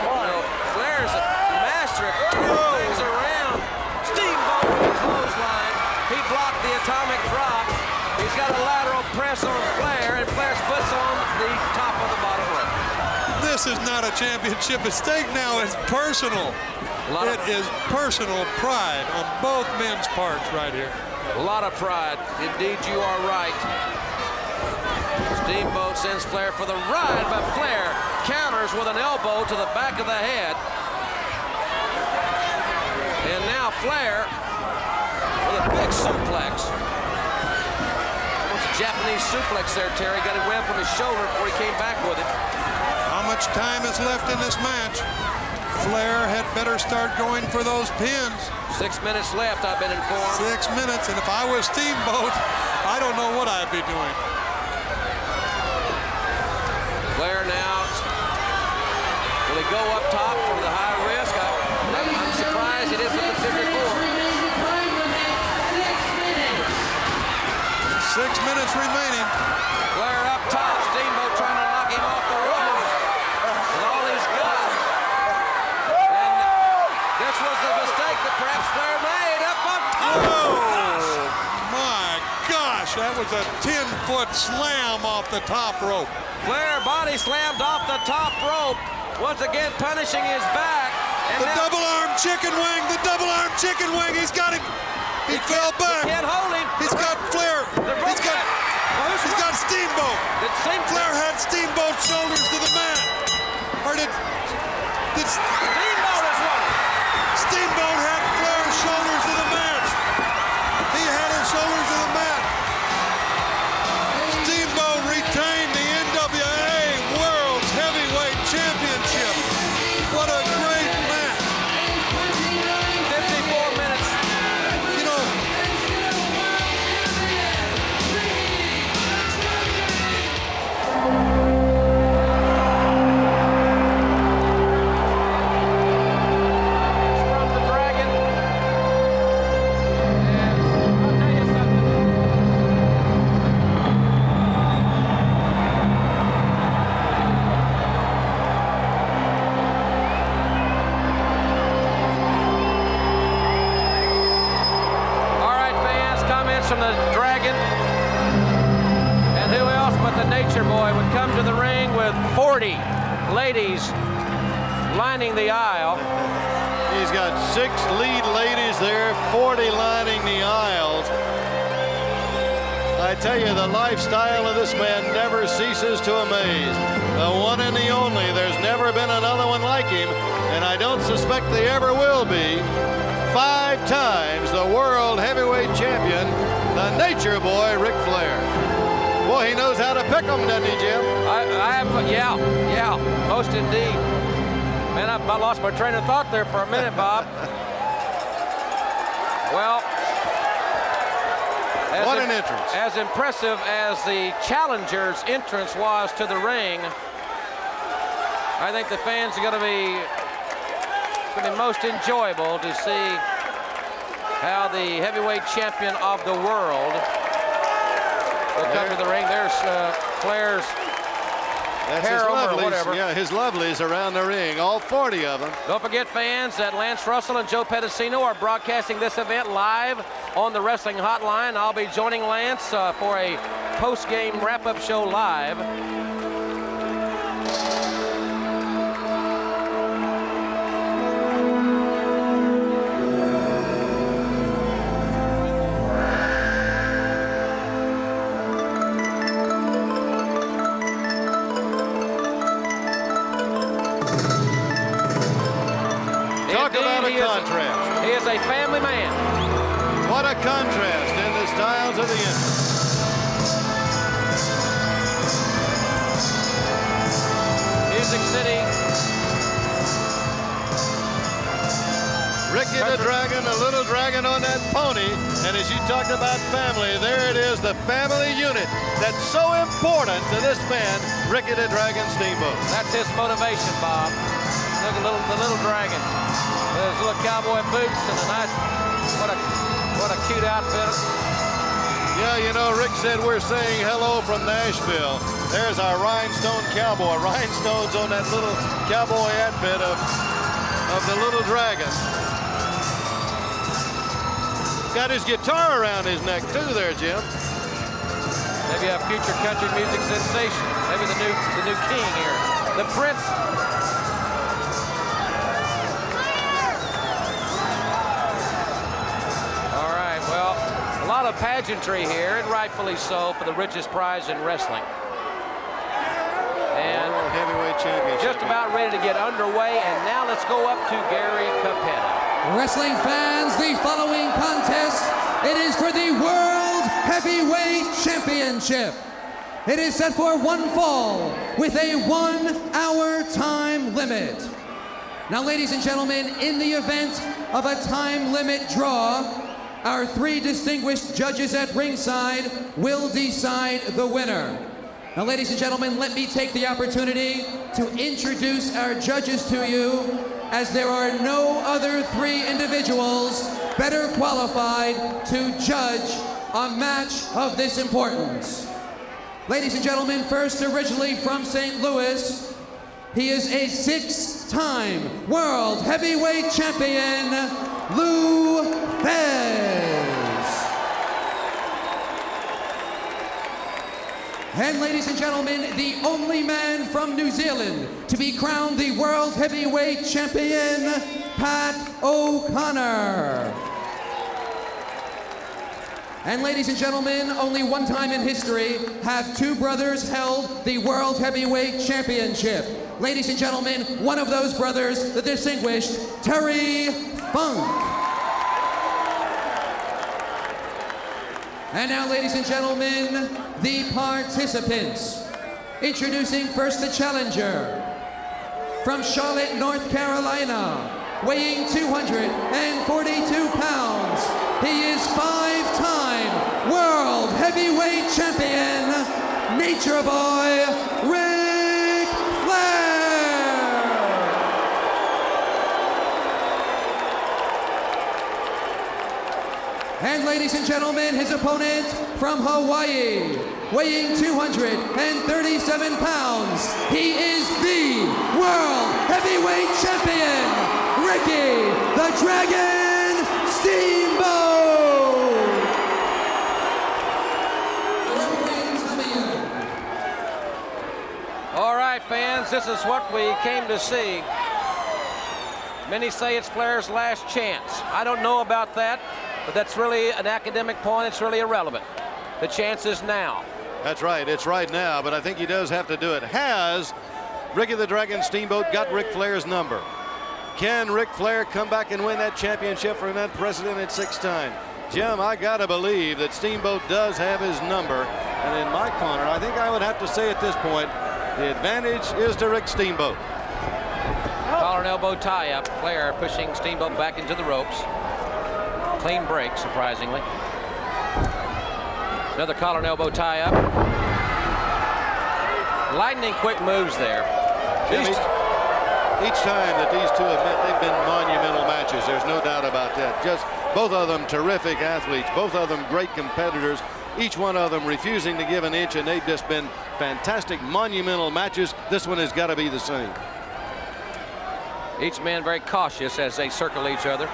You know, Flair's a master at turning things around. Steamboat with the clothesline. He blocked the atomic drop. He's got a lateral press on Flair, and Flair's foot's on the top of the bottom rope. This is not a championship at stake now. It's personal. It is personal pride on both men's parts right here. A lot of pride. Indeed, you are right. Steamboat sends Flair for the ride, but Flair counters with an elbow to the back of the head. And now Flair with a big suplex. Japanese suplex there, Terry. Got it way up on his shoulder before he came back with it. How much time is left in this match? Flair had better start going for those pins. 6 minutes left, I've been informed. 6 minutes, and if I was Steamboat, I don't know what I'd be doing. Flair now. Will he go up top for the high risk? I'm surprised he didn't put the figure 4. 6 minutes remaining. Flair up top. Steamboat trying to knock him off the ropes with all he's got. And this was the mistake that perhaps Flair made up on top. Oh, my gosh. That was a 10-foot slam off the top rope. Flair body slammed off the top rope. Once again punishing his back. And The double arm chicken wing. The double arm chicken wing. He's got him. He fell back. He can't hold him. He's got Flair. He's got Steamboat. Flair had Steamboat's shoulders to the mat. Or did Steamboat has won it. Steamboat had Flair's shoulders to the mat. He from the Dragon. And who else but the Nature Boy would come to the ring with 40 ladies lining the aisle. He's got 6 lead ladies there, 40 lining the aisles. I tell you, the lifestyle of this man never ceases to amaze. The one and the only. There's never been another one like him, and I don't suspect there ever will be. 5 times the world heavyweight champion, the Nature Boy, Ric Flair. Boy, he knows how to pick them, doesn't he, Jim? Yeah, most indeed. Man, I lost my train of thought there for a minute, Bob. Well, what an entrance. As impressive as the challenger's entrance was to the ring, I think the fans are going to be most enjoyable to see how the heavyweight champion of the world will come to the ring. There's Flair's That's his harem or whatever. lovelies. Yeah, his lovelies around the ring, all 40 of them. Don't forget, fans, that Lance Russell and Joe Pedicino are broadcasting this event live on the Wrestling Hotline. I'll be joining Lance for a post-game wrap-up show live. Talk about a contrast. He is a family man. What a contrast in the styles of the entrance. Music City. Ricky the Dragon, the little dragon on that pony. And as you talked about family, there it is, the family unit that's so important to this man, Ricky the Dragon Steamboat. That's his motivation, Bob. Look at the little dragon. With his little cowboy boots and a nice, what a cute outfit. Yeah, you know, Rick said we're saying hello from Nashville. There's our rhinestone cowboy. Rhinestones on that little cowboy outfit of the little dragon. Got his guitar around his neck too there, Jim. Maybe a future country music sensation. Maybe the new king here. The Prince. All right, well, a lot of pageantry here, and rightfully so, for the richest prize in wrestling. And World Heavyweight Championship. just about ready to get underway, and now let's go up to Gary Capetta. Wrestling fans, the following contest, it is for the World Heavyweight Championship. It is set for one fall with a 1-hour time limit. Now, ladies and gentlemen, in the event of a time limit draw, our 3 distinguished judges at ringside will decide the winner. Now, ladies and gentlemen, let me take the opportunity to introduce our judges to you, as there are no other 3 individuals better qualified to judge a match of this importance. Ladies and gentlemen, first, originally from St. Louis, he is a 6-time World Heavyweight Champion, Lou Thesz. And ladies and gentlemen, the only man from New Zealand to be crowned the World Heavyweight Champion, Pat O'Connor. And ladies and gentlemen, only one time in history have 2 brothers held the World Heavyweight Championship. Ladies and gentlemen, one of those brothers, the distinguished Terry Funk. And now, ladies and gentlemen, the participants. Introducing first the challenger. From Charlotte, North Carolina, weighing 242 pounds, he is 5-time World Heavyweight Champion, Nature Boy, Ric Flair. And ladies and gentlemen, his opponent from Hawaii, weighing 237 pounds, he is the World Heavyweight Champion, Ricky the Dragon Steamboat. this is what we came to see. Many say it's Flair's last chance. I don't know about that, but that's really an academic point. It's really irrelevant. The chance is now. That's right. It's right now, but I think he does have to do it. Has Ricky the Dragon Steamboat got Ric Flair's number? Can Ric Flair come back and win that championship for an unprecedented 6th time? Jim, I got to believe that Steamboat does have his number. And in my corner, I think I would have to say at this point, the advantage is to Rick Steamboat. Collar and elbow tie-up. Flair pushing Steamboat back into the ropes. Clean break, surprisingly. Another collar and elbow tie-up. Lightning quick moves there. Jim, each time that these two have met, they've been monumental matches. There's no doubt about that. Just both of them terrific athletes. Both of them great competitors. Each one of them refusing to give an inch, and they've just been fantastic, monumental matches. This one has got to be the same. Each man very cautious as they circle each other.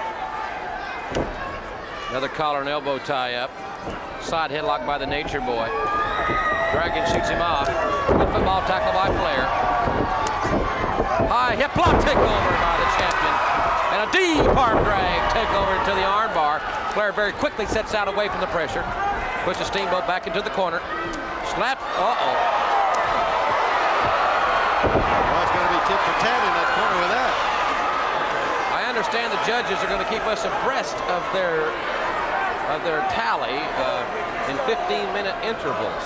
Another collar and elbow tie-up. Side headlock by the Nature Boy. Dragon shoots him off. Good football tackle by Flair. High hip lock takeover by the champion. And a deep arm drag takeover to the arm bar. Flair very quickly sets out away from the pressure. Pushes Steamboat back into the corner. Slap. Uh-oh. Well, it's going to be tit for tat in that corner with that. I understand the judges are going to keep us abreast of their tally in 15-minute intervals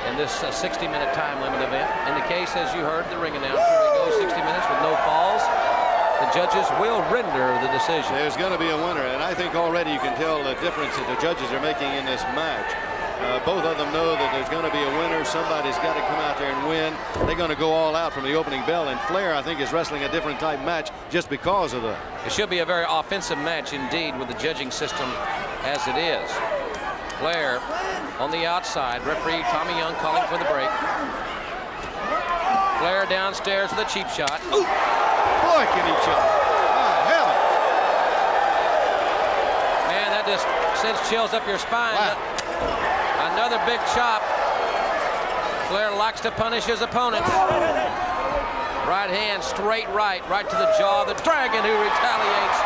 in this 60-minute time limit event. In the case, as you heard, the ring announcer, they go 60 minutes with no falls. The judges will render the decision. There's going to be a winner, and I think already you can tell the difference that the judges are making in this match. Both of them know that there's going to be a winner. Somebody's got to come out there and win. They're going to go all out from the opening bell, and Flair, I think, is wrestling a different type match just because of that. It should be a very offensive match indeed with the judging system as it is. Flair on the outside. Referee Tommy Young calling for the break. Flair downstairs with a cheap shot. Ooh. Boy, can he chop. My heavens. Man, that just sends chills up your spine. Wow. Another big chop. Flair likes to punish his opponents. Right hand, straight right to the jaw of the Dragon, who retaliates.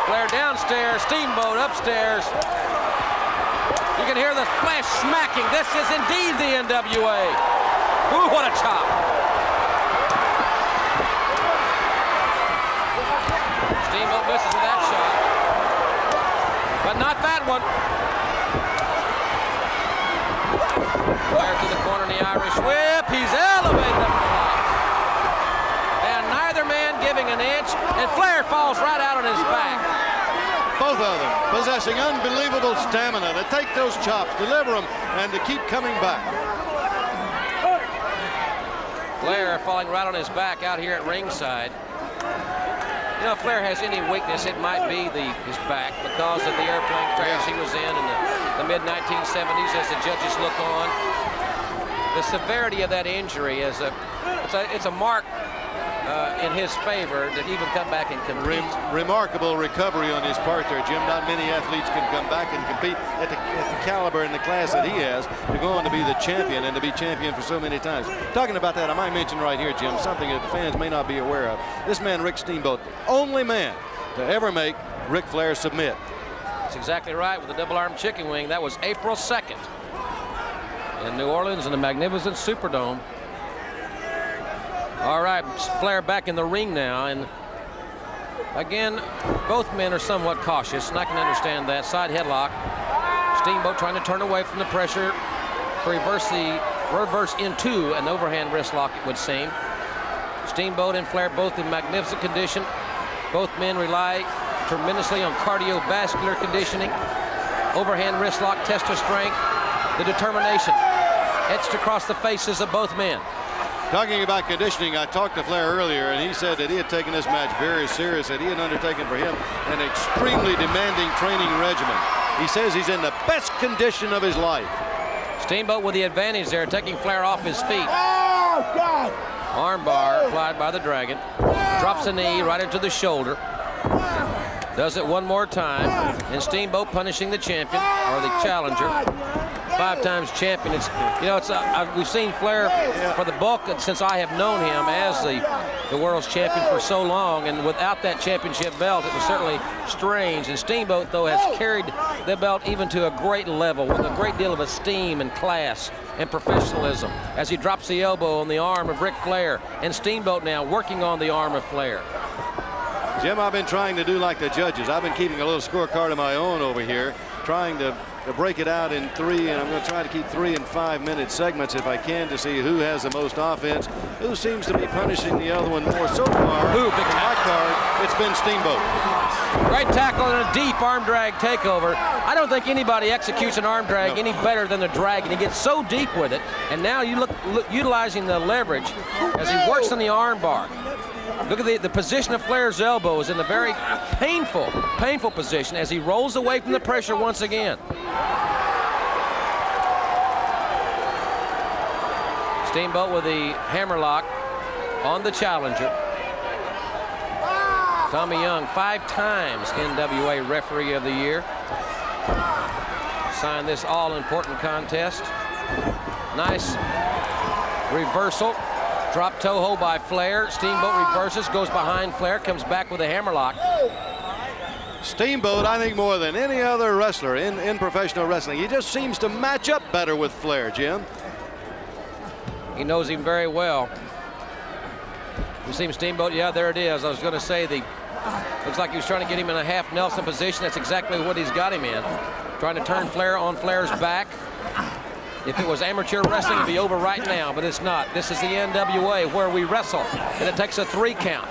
Flair downstairs, Steamboat upstairs. You can hear the flesh smacking. This is indeed the NWA. Ooh, what a chop. Steamboat misses with that shot. But not that one. Flair to the corner in the Irish whip. He's elevated up the lights. And neither man giving an inch. And Flair falls right out on his back. Both of them possessing unbelievable stamina to take those chops, deliver them, and to keep coming back. Flair falling right on his back out here at ringside. You know, if Flair has any weakness, it might be his back because of the airplane crash he was in the mid-1970s as the judges look on. The severity of that injury is it's a mark in his favor that he can come back and compete. Remarkable recovery on his part there, Jim. Not many athletes can come back and compete at the caliber and the class that he has to go on to be the champion and to be champion for so many times. Talking about that, I might mention right here, Jim, something that the fans may not be aware of. This man, Rick Steamboat, the only man to ever make Ric Flair submit. That's exactly right with the double arm chicken wing. That was April 2nd in New Orleans in the magnificent Superdome. All right, Flair back in the ring now, and again, both men are somewhat cautious, and I can understand that. Side headlock. Steamboat trying to turn away from the pressure to reverse into an overhand wrist lock, it would seem. Steamboat and Flair both in magnificent condition. Both men rely tremendously on cardiovascular conditioning. Overhand wrist lock, test of strength, the determination etched across the faces of both men. Talking about conditioning, I talked to Flair earlier, and he said that he had taken this match very serious, that he had undertaken for him an extremely demanding training regimen. He says he's in the best condition of his life. Steamboat with the advantage there, taking Flair off his feet. Oh, God! Armbar applied by the Dragon. Drops a knee right into the shoulder. Does it one more time, and Steamboat punishing the champion, or the challenger. 5 times champion. It's, you know, we've seen Flair for the bulk since I have known him as the world's champion for so long, and without that championship belt, it was certainly strange. And Steamboat, though, has carried the belt even to a great level with a great deal of esteem and class and professionalism as he drops the elbow on the arm of Ric Flair, and Steamboat now working on the arm of Flair. Jim, I've been trying to do like the judges. I've been keeping a little scorecard of my own over here, trying to break it out in 3, and I'm going to try to keep 3 and 5 minute segments if I can to see who has the most offense, who seems to be punishing the other one more. So far, Who, big on my card, it's been Steamboat. Right tackle and a deep arm drag takeover. I don't think anybody executes an arm drag any better than the Dragon. He gets so deep with it, and now you look utilizing the leverage as he works on the arm bar. Look at the position of Flair's elbow is in a very painful position as he rolls away from the pressure once again. Steamboat with the hammerlock on the challenger. Tommy Young, 5 times NWA Referee of the Year. Signed this all-important contest. Nice reversal. Drop toe hold by Flair. Steamboat reverses, goes behind Flair, comes back with a hammerlock. Steamboat, I think more than any other wrestler in professional wrestling, he just seems to match up better with Flair, Jim. He knows him very well. You see him, Steamboat, yeah, there it is. I was going to say, looks like he was trying to get him in a half Nelson position. That's exactly what he's got him in. Trying to turn Flair on Flair's back. If it was amateur wrestling, it'd be over right now, but it's not. This is the NWA where we wrestle, and it takes a 3 count.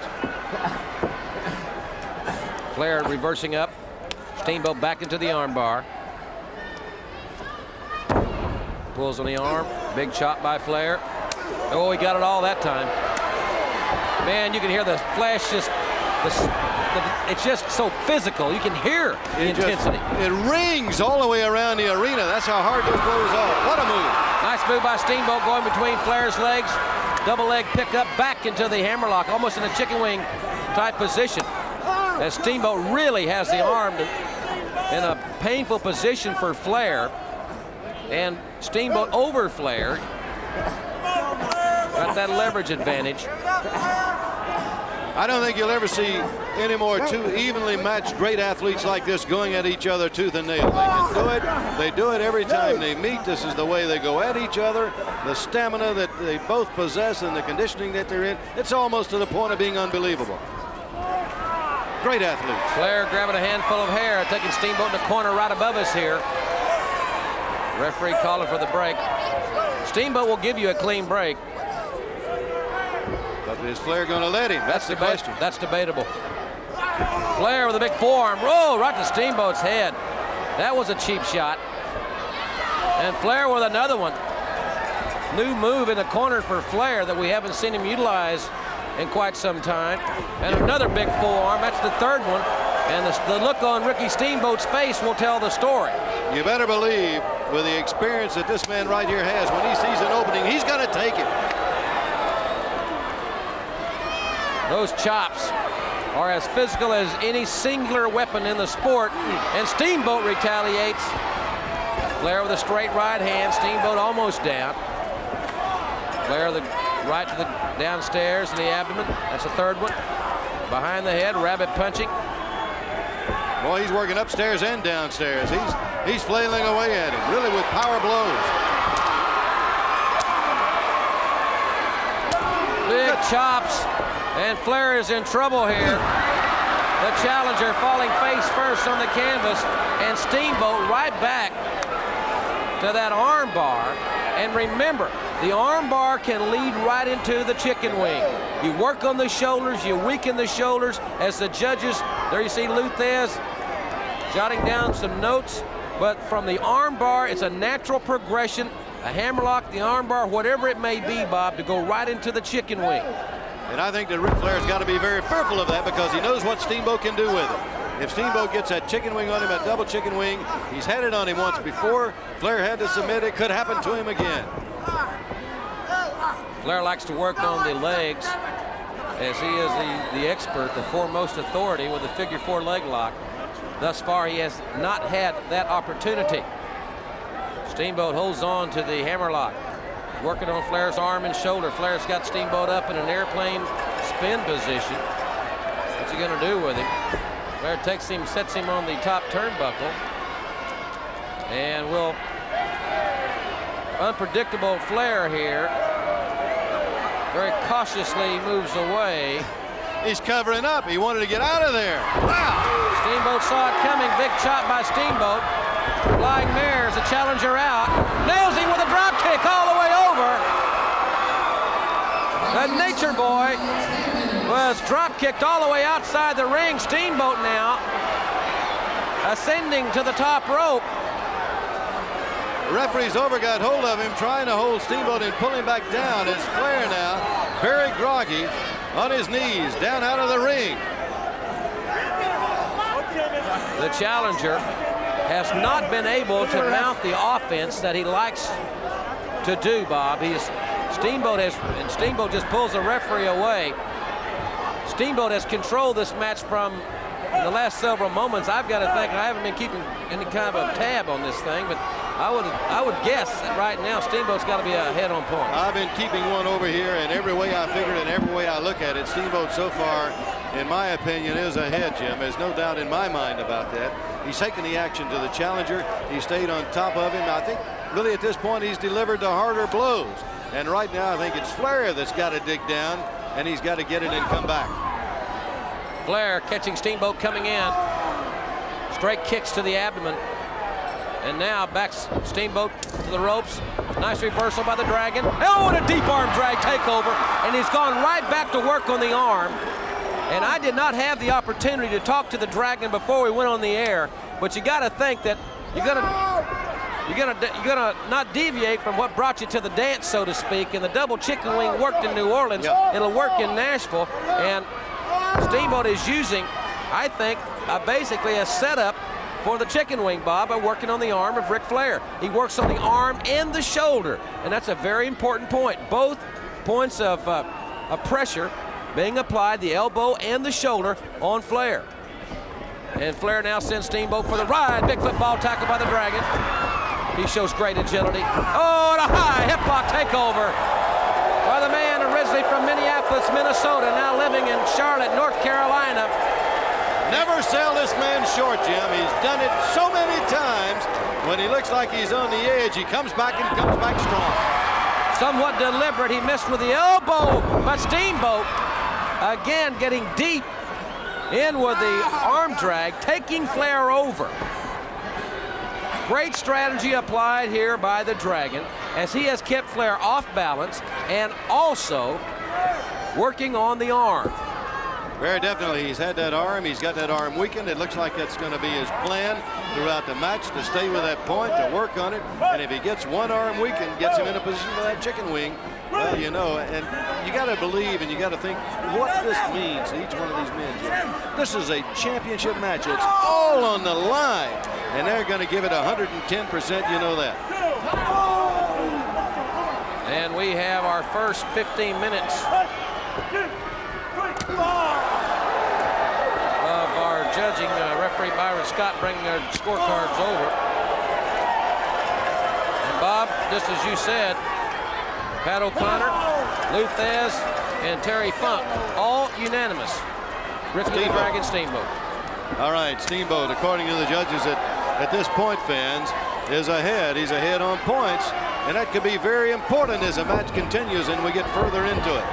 Flair reversing up. Steamboat back into the armbar. Pulls on the arm. Big chop by Flair. Oh, he got it all that time. Man, you can hear the flash it's just so physical. You can hear the intensity. It rings all the way around the arena. That's how hard those blows are. What a move. Nice move by Steamboat going between Flair's legs. Double leg pick up back into the hammerlock, almost in a chicken wing type position. As Steamboat really has the arm in a painful position for Flair. And Steamboat over Flair. Got that leverage advantage. I don't think you'll ever see any more 2 evenly matched great athletes like this going at each other tooth and nail. They can do it. They do it every time they meet. This is the way they go at each other. The stamina that they both possess and the conditioning that they're in, it's almost to the point of being unbelievable. Great athletes. Flair grabbing a handful of hair, taking Steamboat in the corner right above us here. Referee calling for the break. Steamboat will give you a clean break. But is Flair going to let him? That's the question. That's debatable. Flair with a big forearm. Roll right to Steamboat's head. That was a cheap shot. And Flair with another one. New move in the corner for Flair that we haven't seen him utilize in quite some time. And another big forearm. That's the 3rd one. And the look on Ricky Steamboat's face will tell the story. You better believe, with the experience that this man right here has, when he sees an opening, he's going to take it. Those chops are as physical as any singular weapon in the sport, and Steamboat retaliates. Flair with a straight right hand. Steamboat almost down. Flair the right to the downstairs in the abdomen. That's the 3rd one. Behind the head, rabbit punching. Boy, he's working upstairs and downstairs. He's flailing away at him, really with power blows. Big chops, and Flair is in trouble here. The challenger falling face first on the canvas, and Steamboat right back to that arm bar. And remember, the arm bar can lead right into the chicken wing. You work on the shoulders, you weaken the shoulders as the judges, there you see Luthez jotting down some notes, but from the arm bar, it's a natural progression, a hammerlock, the arm bar, whatever it may be, Bob, to go right into the chicken wing. And I think that Ric Flair's got to be very fearful of that because he knows what Steamboat can do with it. If Steamboat gets that chicken wing on him, that double chicken wing, he's had it on him once before. Flair had to submit. It could happen to him again. Flair likes to work on the legs as he is the expert, the foremost authority with the figure 4 leg lock. Thus far, he has not had that opportunity. Steamboat holds on to the hammerlock, working on Flair's arm and shoulder. Flair's got Steamboat up in an airplane spin position. What's he going to do with him? Flair takes him, sets him on the top turnbuckle, and will unpredictable Flair here. Very cautiously moves away. He's covering up. He wanted to get out of there. Wow! Steamboat saw it coming. Big chop by Steamboat. Flying Mares, the challenger out. Nails him with a drop kick all the way over. The Nature Boy was drop kicked all the way outside the ring. Steamboat now ascending to the top rope. The referee's over, got hold of him, trying to hold Steamboat and pull him back down. It's Flair now, very groggy, on his knees, down out of the ring. The challenger has not been able to mount the offense that he likes to do, Bob. Steamboat just pulls the referee away. Steamboat has controlled this match from the last several moments. I've got to think, I haven't been keeping any kind of a tab on this thing, but I would guess that right now Steamboat's got to be ahead on point. I've been keeping one over here, and every way I figured and every way I look at it, Steamboat so far, in my opinion, is ahead, Jim. There's no doubt in my mind about that. He's taken the action to the challenger. He stayed on top of him. I think really at this point he's delivered the harder blows. And right now I think it's Flair that's got to dig down, and he's got to get it and come back. Flair catching Steamboat coming in. Straight kicks to the abdomen. And now backs Steamboat to the ropes. Nice reversal by the Dragon. Oh, and a deep arm drag takeover. And he's gone right back to work on the arm. And I did not have the opportunity to talk to the Dragon before we went on the air. But you got to think that you're gonna not deviate from what brought you to the dance, so to speak. And the double chicken wing worked in New Orleans. Yeah. It'll work in Nashville. And Steamboat is using, I think, basically a setup for the chicken wing, Bob, by working on the arm of Ric Flair. He works on the arm and the shoulder, and that's a very important point. Both points of pressure being applied, the elbow and the shoulder on Flair. And Flair now sends Steamboat for the ride. Big football tackle by the Dragon. He shows great agility. Oh, and a high hip lock takeover by the man originally from Minneapolis, Minnesota, now living in Charlotte, North Carolina. Never sell this man short, Jim. He's done it so many times. When he looks like he's on the edge, he comes back and comes back strong. Somewhat deliberate. He missed with the elbow, but Steamboat again getting deep in with the arm drag, taking Flair over. Great strategy applied here by the Dragon as he has kept Flair off balance and also working on the arm. Very definitely. He's had that arm. He's got that arm weakened. It looks like that's going to be his plan throughout the match, to stay with that point, to work on it. And if he gets one arm weakened, gets him in a position for that chicken wing, well, you know, and you got to believe and you got to think what this means to each one of these men. This is a championship match. It's all on the line, and they're going to give it 110%. You know that. And we have our first 15 minutes of our judging. Referee Byron Scott bringing their scorecards over. And Bob, just as you said, Pat O'Connor, Lou Thez, and Terry Funk, all unanimous. Ricky the Dragon Steamboat. All right, Steamboat, according to the judges at this point, fans, is ahead. He's ahead on points, and that could be very important as the match continues and we get further into it.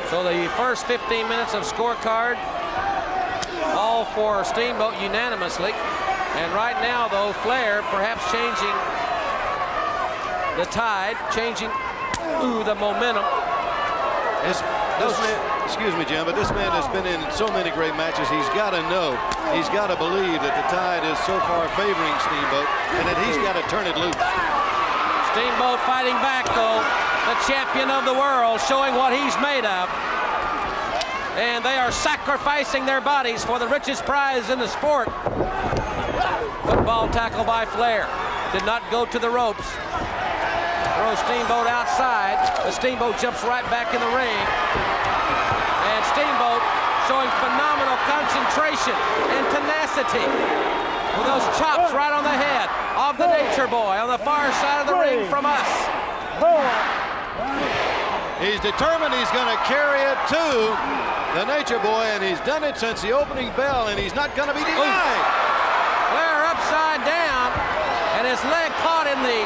So the first 15 minutes of scorecard, all for Steamboat unanimously. And right now, though, Flair perhaps changing the tide, changing the momentum. This man, excuse me, Jim, but this man has been in so many great matches. He's got to know, he's got to believe that the tide is so far favoring Steamboat and that he's got to turn it loose. Steamboat fighting back, though. The champion of the world, showing what he's made of. And they are sacrificing their bodies for the richest prize in the sport. Football tackle by Flair. Did not go to the ropes. Throws Steamboat outside. The Steamboat jumps right back in the ring. And Steamboat showing phenomenal concentration and tenacity with those chops right on the head. of the Nature Boy on the far side of the ring from us. He's determined he's going to carry it to the Nature Boy, and he's done it since the opening bell, and he's not going to be denied. Flair upside down, and his leg caught in the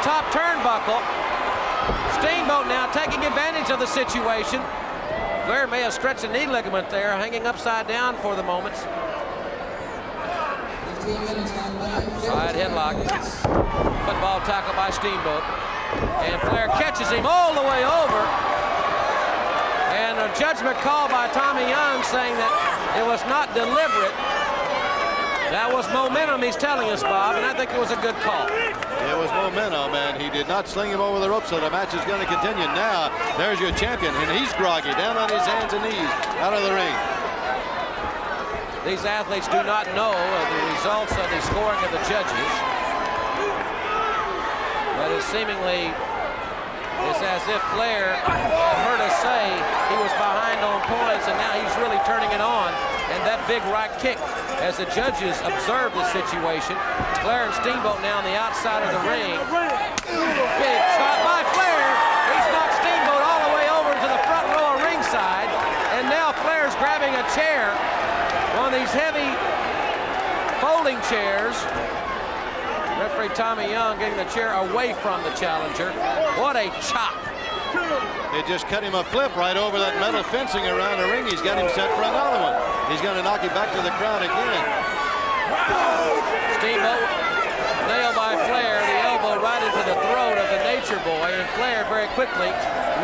top turnbuckle. Steamboat now taking advantage of the situation. Flair may have stretched a knee ligament there, hanging upside down for the moment. Side headlock. Football tackle by Steamboat. And Flair catches him all the way over. And a judgment call by Tommy Young saying that it was not deliberate. That was momentum, he's telling us, Bob, and I think it was a good call. It was momentum, and he did not sling him over the rope, so the match is going to continue. Now, there's your champion, and he's groggy, down on his hands and knees, out of the ring. These athletes do not know the results of the scoring of the judges. But it seemingly is as if Flair heard us say he was behind on points, and now he's really turning it on. And that big right kick, as the judges observe the situation. Flair and Steamboat now on the outside of the ring. Big shot by Flair. He's knocked Steamboat all the way over to the front row of ringside. And now Flair's grabbing a chair, one of these heavy folding chairs. Referee Tommy Young getting the chair away from the challenger. What a chop. It just cut him a flip right over that metal fencing around the ring. He's got him set for another one. He's going to knock him back to the crowd again. Steamboat nailed by Flair, the elbow right into the throat of the Nature Boy, and Flair very quickly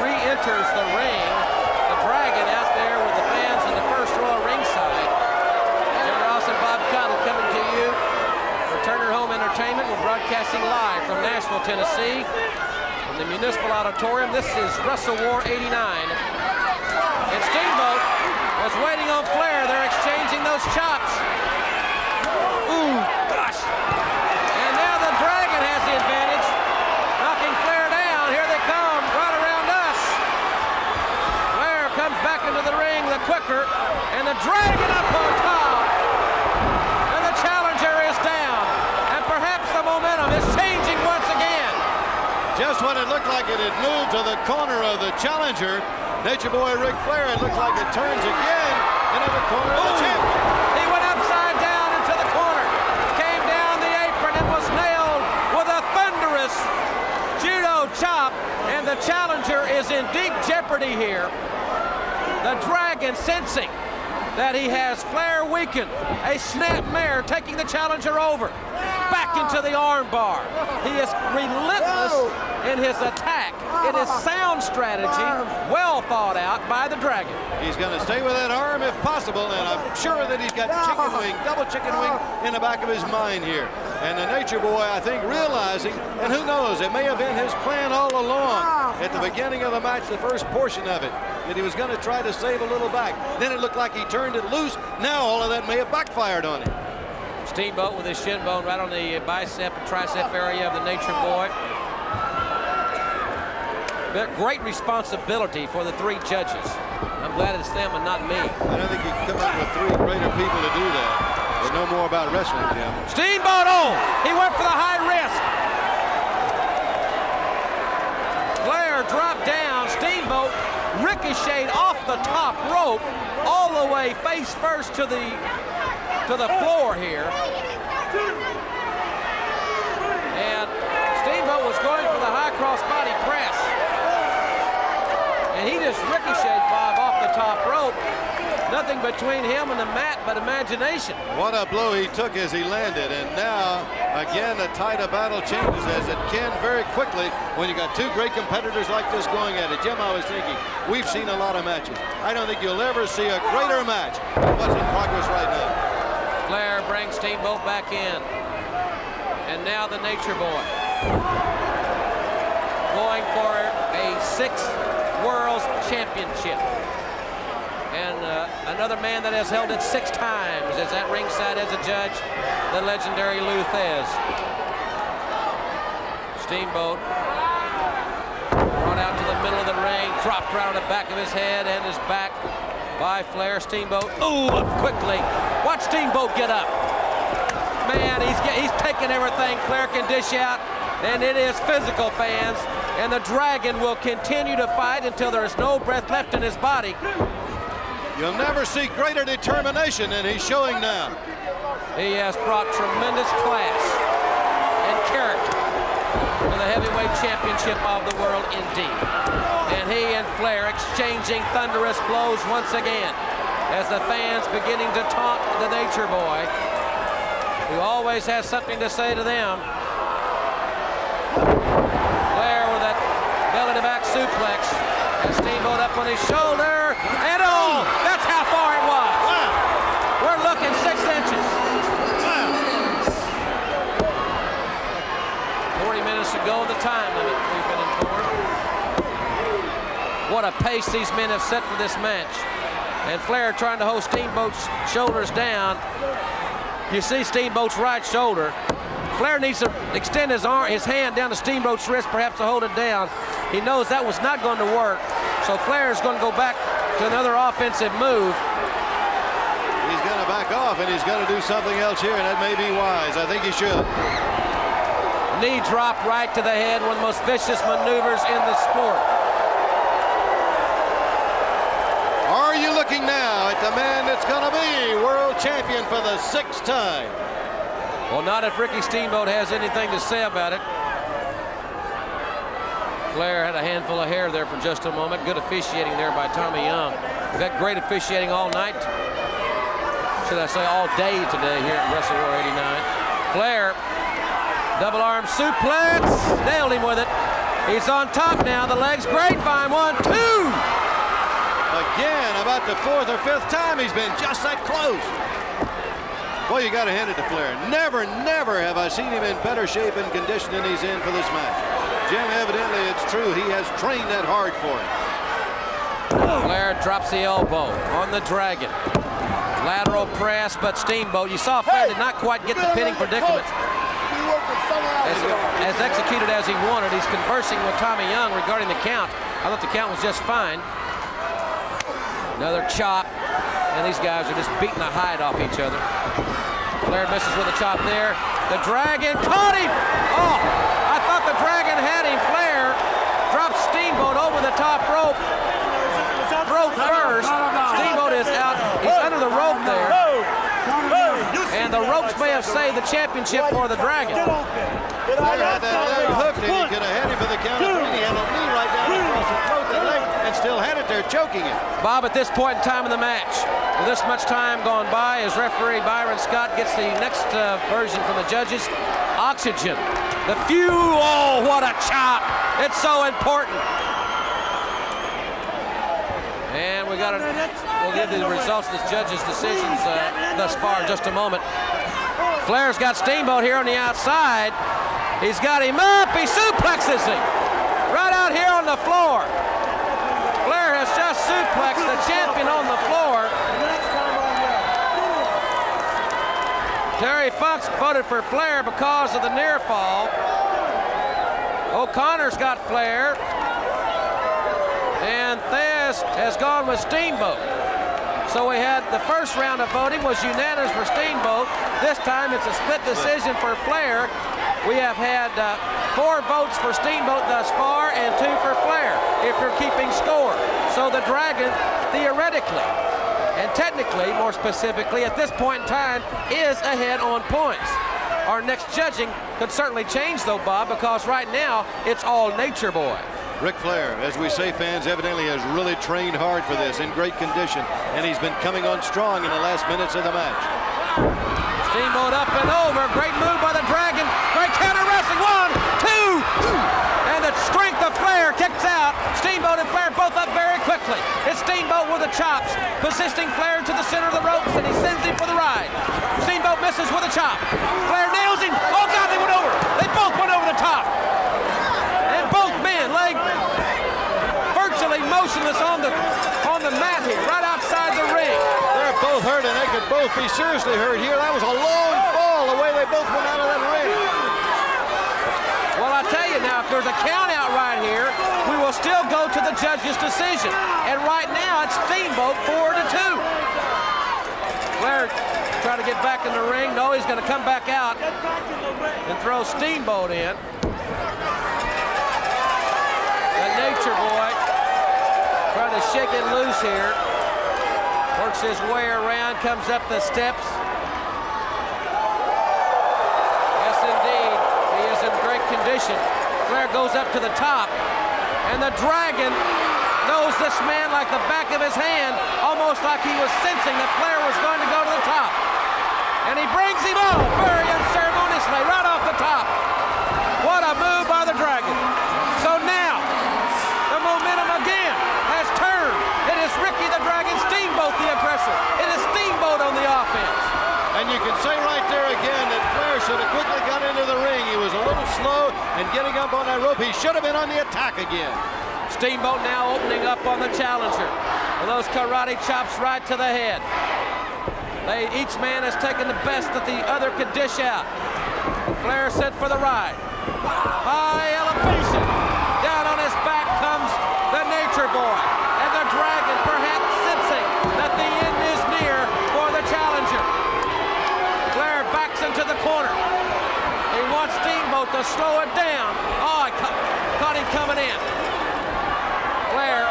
re-enters the ring. The Dragon out there with the fans in the first row ringside. Jim Ross and Bob Cottle coming to you for Turner Home Entertainment. We're broadcasting live from Nashville, Tennessee. The Municipal Auditorium. This is Wrestle War 89. And Steamboat was waiting on Flair. They're exchanging those chops. Ooh, gosh. And now the Dragon has the advantage, knocking Flair down. Here they come, right around us. Flair comes back into the ring, the quicker, and the Dragon up on top. And the challenger is down. And perhaps the momentum is changing once again. Just when it looked like it had moved to the corner of the challenger, Nature Boy Ric Flair, it looked like it turns again into the corner of the champion. He went upside down into the corner, came down the apron and was nailed with a thunderous judo chop, and the challenger is in deep jeopardy here. The Dragon, sensing that he has Flair weakened, a snapmare taking the challenger over, back into the arm bar. He is relentless in his attack. It is sound strategy, well thought out by the Dragon. He's going to stay with that arm if possible, and I'm sure that he's got chicken wing, double chicken wing in the back of his mind here. And the Nature Boy, I think, realizing, and who knows, it may have been his plan all along at the beginning of the match, the first portion of it, that he was going to try to save a little back. Then it looked like he turned it loose. Now all of that may have backfired on him. Steamboat with his shin bone right on the bicep and tricep area of the Nature Boy. Great responsibility for the three judges. I'm glad it's them and not me. I don't think you can come up with three greater people to do that. They know more about wrestling, Jim. Steamboat, oh! He went for the high risk. Flair dropped down. Steamboat ricocheted off the top rope all the way face first to the floor here. And Steamboat was going for the high cross body press. And he just ricocheted Bob off the top rope. Nothing between him and the mat but imagination. What a blow he took as he landed. And now, again, the tide of battle changes as it can very quickly when you got two great competitors like this going at it. Jim, I was thinking, we've seen a lot of matches. I don't think you'll ever see a greater match than what's in progress right now. Flair brings Steamboat back in. And now the Nature Boy going for a 6th World Championship. And another man that has held it 6 times is at ringside as a judge, the legendary Lou Thesz. Steamboat brought out to the middle of the ring, dropped right on the back of his head and his back by Flair. Steamboat, ooh, up quickly. Watch Steamboat get up. Man, he's taking taking everything Flair can dish out, and it is physical, fans. And the Dragon will continue to fight until there is no breath left in his body. You'll never see greater determination than he's showing now. He has brought tremendous class and character to the heavyweight championship of the world indeed. And he and Flair exchanging thunderous blows once again as the fans beginning to taunt the Nature Boy, who always has something to say to them. Flair with that belly-to-back suplex, and Steamboat up on his shoulder, and oh, that's how far it was. Wow. We're looking 6 inches. Wow. 40 minutes to go, the time limit we've been informed. What a pace these men have set for this match. And Flair trying to hold Steamboat's shoulders down. You see Steamboat's right shoulder. Flair needs to extend his hand down to Steamboat's wrist, perhaps to hold it down. He knows that was not going to work. So Flair is going to go back to another offensive move. He's going to back off, and he's going to do something else here, and that may be wise. I think he should. Knee drop right to the head, one of the most vicious maneuvers in the sport. Are you looking now at the man that's going to be world champion for the 6th time? Well, not if Ricky Steamboat has anything to say about it. Flair had a handful of hair there for just a moment. Good officiating there by Tommy Young. We've had great officiating all night. Should I say all day today here at Wrestle War 89. Flair, double arm suplex, nailed him with it. He's on top now, the legs grapevine, 1, 2. Again, about the 4th or 5th time he's been just that close. Boy, you got to hand it to Flair. Never have I seen him in better shape and condition than he's in for this match. Jim, evidently it's true. He has trained that hard for him. Flair drops the elbow on the Dragon. Lateral press, but Steamboat, you saw Flair did not quite get the pinning predicament as executed as he wanted. He's conversing with Tommy Young regarding the count. I thought the count was just fine. Another chop, and these guys are just beating the hide off each other. Flair misses with a chop there. The Dragon caught him! Oh, I thought the Dragon had him. Flair drops Steamboat over the top rope. Rope first. Steamboat is out. He's under the rope there. And the ropes may have saved the championship for the Dragon. Flair had that leg hooked, and he could have had him for the count of 3. He had a knee right down across the throat, the leg, and still had it there, choking him. Bob, at this point in time in the match, with this much time gone by, as referee Byron Scott gets the next version from the judges, oxygen. The fuel, oh, what a chop. It's so important. And we'll give the results of the judges' decisions thus far in just a moment. Flair's got Steamboat here on the outside. He's got him up, he suplexes him. Right out here on the floor. Flair has just suplexed the champion on the floor. Terry Funk voted for Flair because of the near fall. O'Connor's got Flair. And Thesz has gone with Steamboat. So we had the first round of voting was unanimous for Steamboat. This time it's a split decision for Flair. We have had 4 votes for Steamboat thus far and 2 for Flair, if you're keeping score. So the Dragon, theoretically, and technically, more specifically, at this point in time, is ahead on points. Our next judging could certainly change, though, Bob, because right now, it's all Nature Boy. Ric Flair, as we say, fans, evidently has really trained hard for this, in great condition, and he's been coming on strong in the last minutes of the match. Steamboat up and over. Great move by the Dragon. Great counter wrestling. 1, 2. And the strength of Flair kicks out. Steamboat and Flair both up very quickly. It's Steamboat with the chops, positioning Flair to the center of the ropes, and he sends him for the ride. Steamboat misses with a chop. Flair nails him. Oh, God, they went over. They both went over the top. And both men lay virtually motionless on the mat here, right outside the ring. They're both hurt, and they could both be seriously hurt here. That was a long fall, the way they both went out of that ring. Well, I tell you now, if there's a count out right here, we will still go to the judge's decision. And right now, it's Steamboat 4-2. Flair trying to get back in the ring. No, he's going to come back out. and throw Steamboat in. The Nature Boy trying to shake it loose here. Works his way around, comes up the steps. Yes, indeed, he is in great condition. Flair goes up to the top, and the Dragon knows this man like the back of his hand, almost like he was sensing that Flair was going to go to the top. And he brings him off very unceremoniously, right off the top. What a move by the Dragon. So now, the momentum again has turned. It is Ricky the Dragon Steamboat the aggressor. It is Steamboat on the offense. And you can say right there again that Flair should have quickly got into the ring. He was a little slow in getting up on that rope. He should have been on the attack again. Steamboat now opening up on the challenger. With those karate chops right to the head. Each man has taken the best that the other could dish out. Flair set for the ride. High elevation. Down on his back comes the Nature Boy. And the Dragon perhaps sensing that the end is near for the challenger. Flair backs into the corner. He wants Steamboat to slow it down. Oh, I caught him coming in. Flair,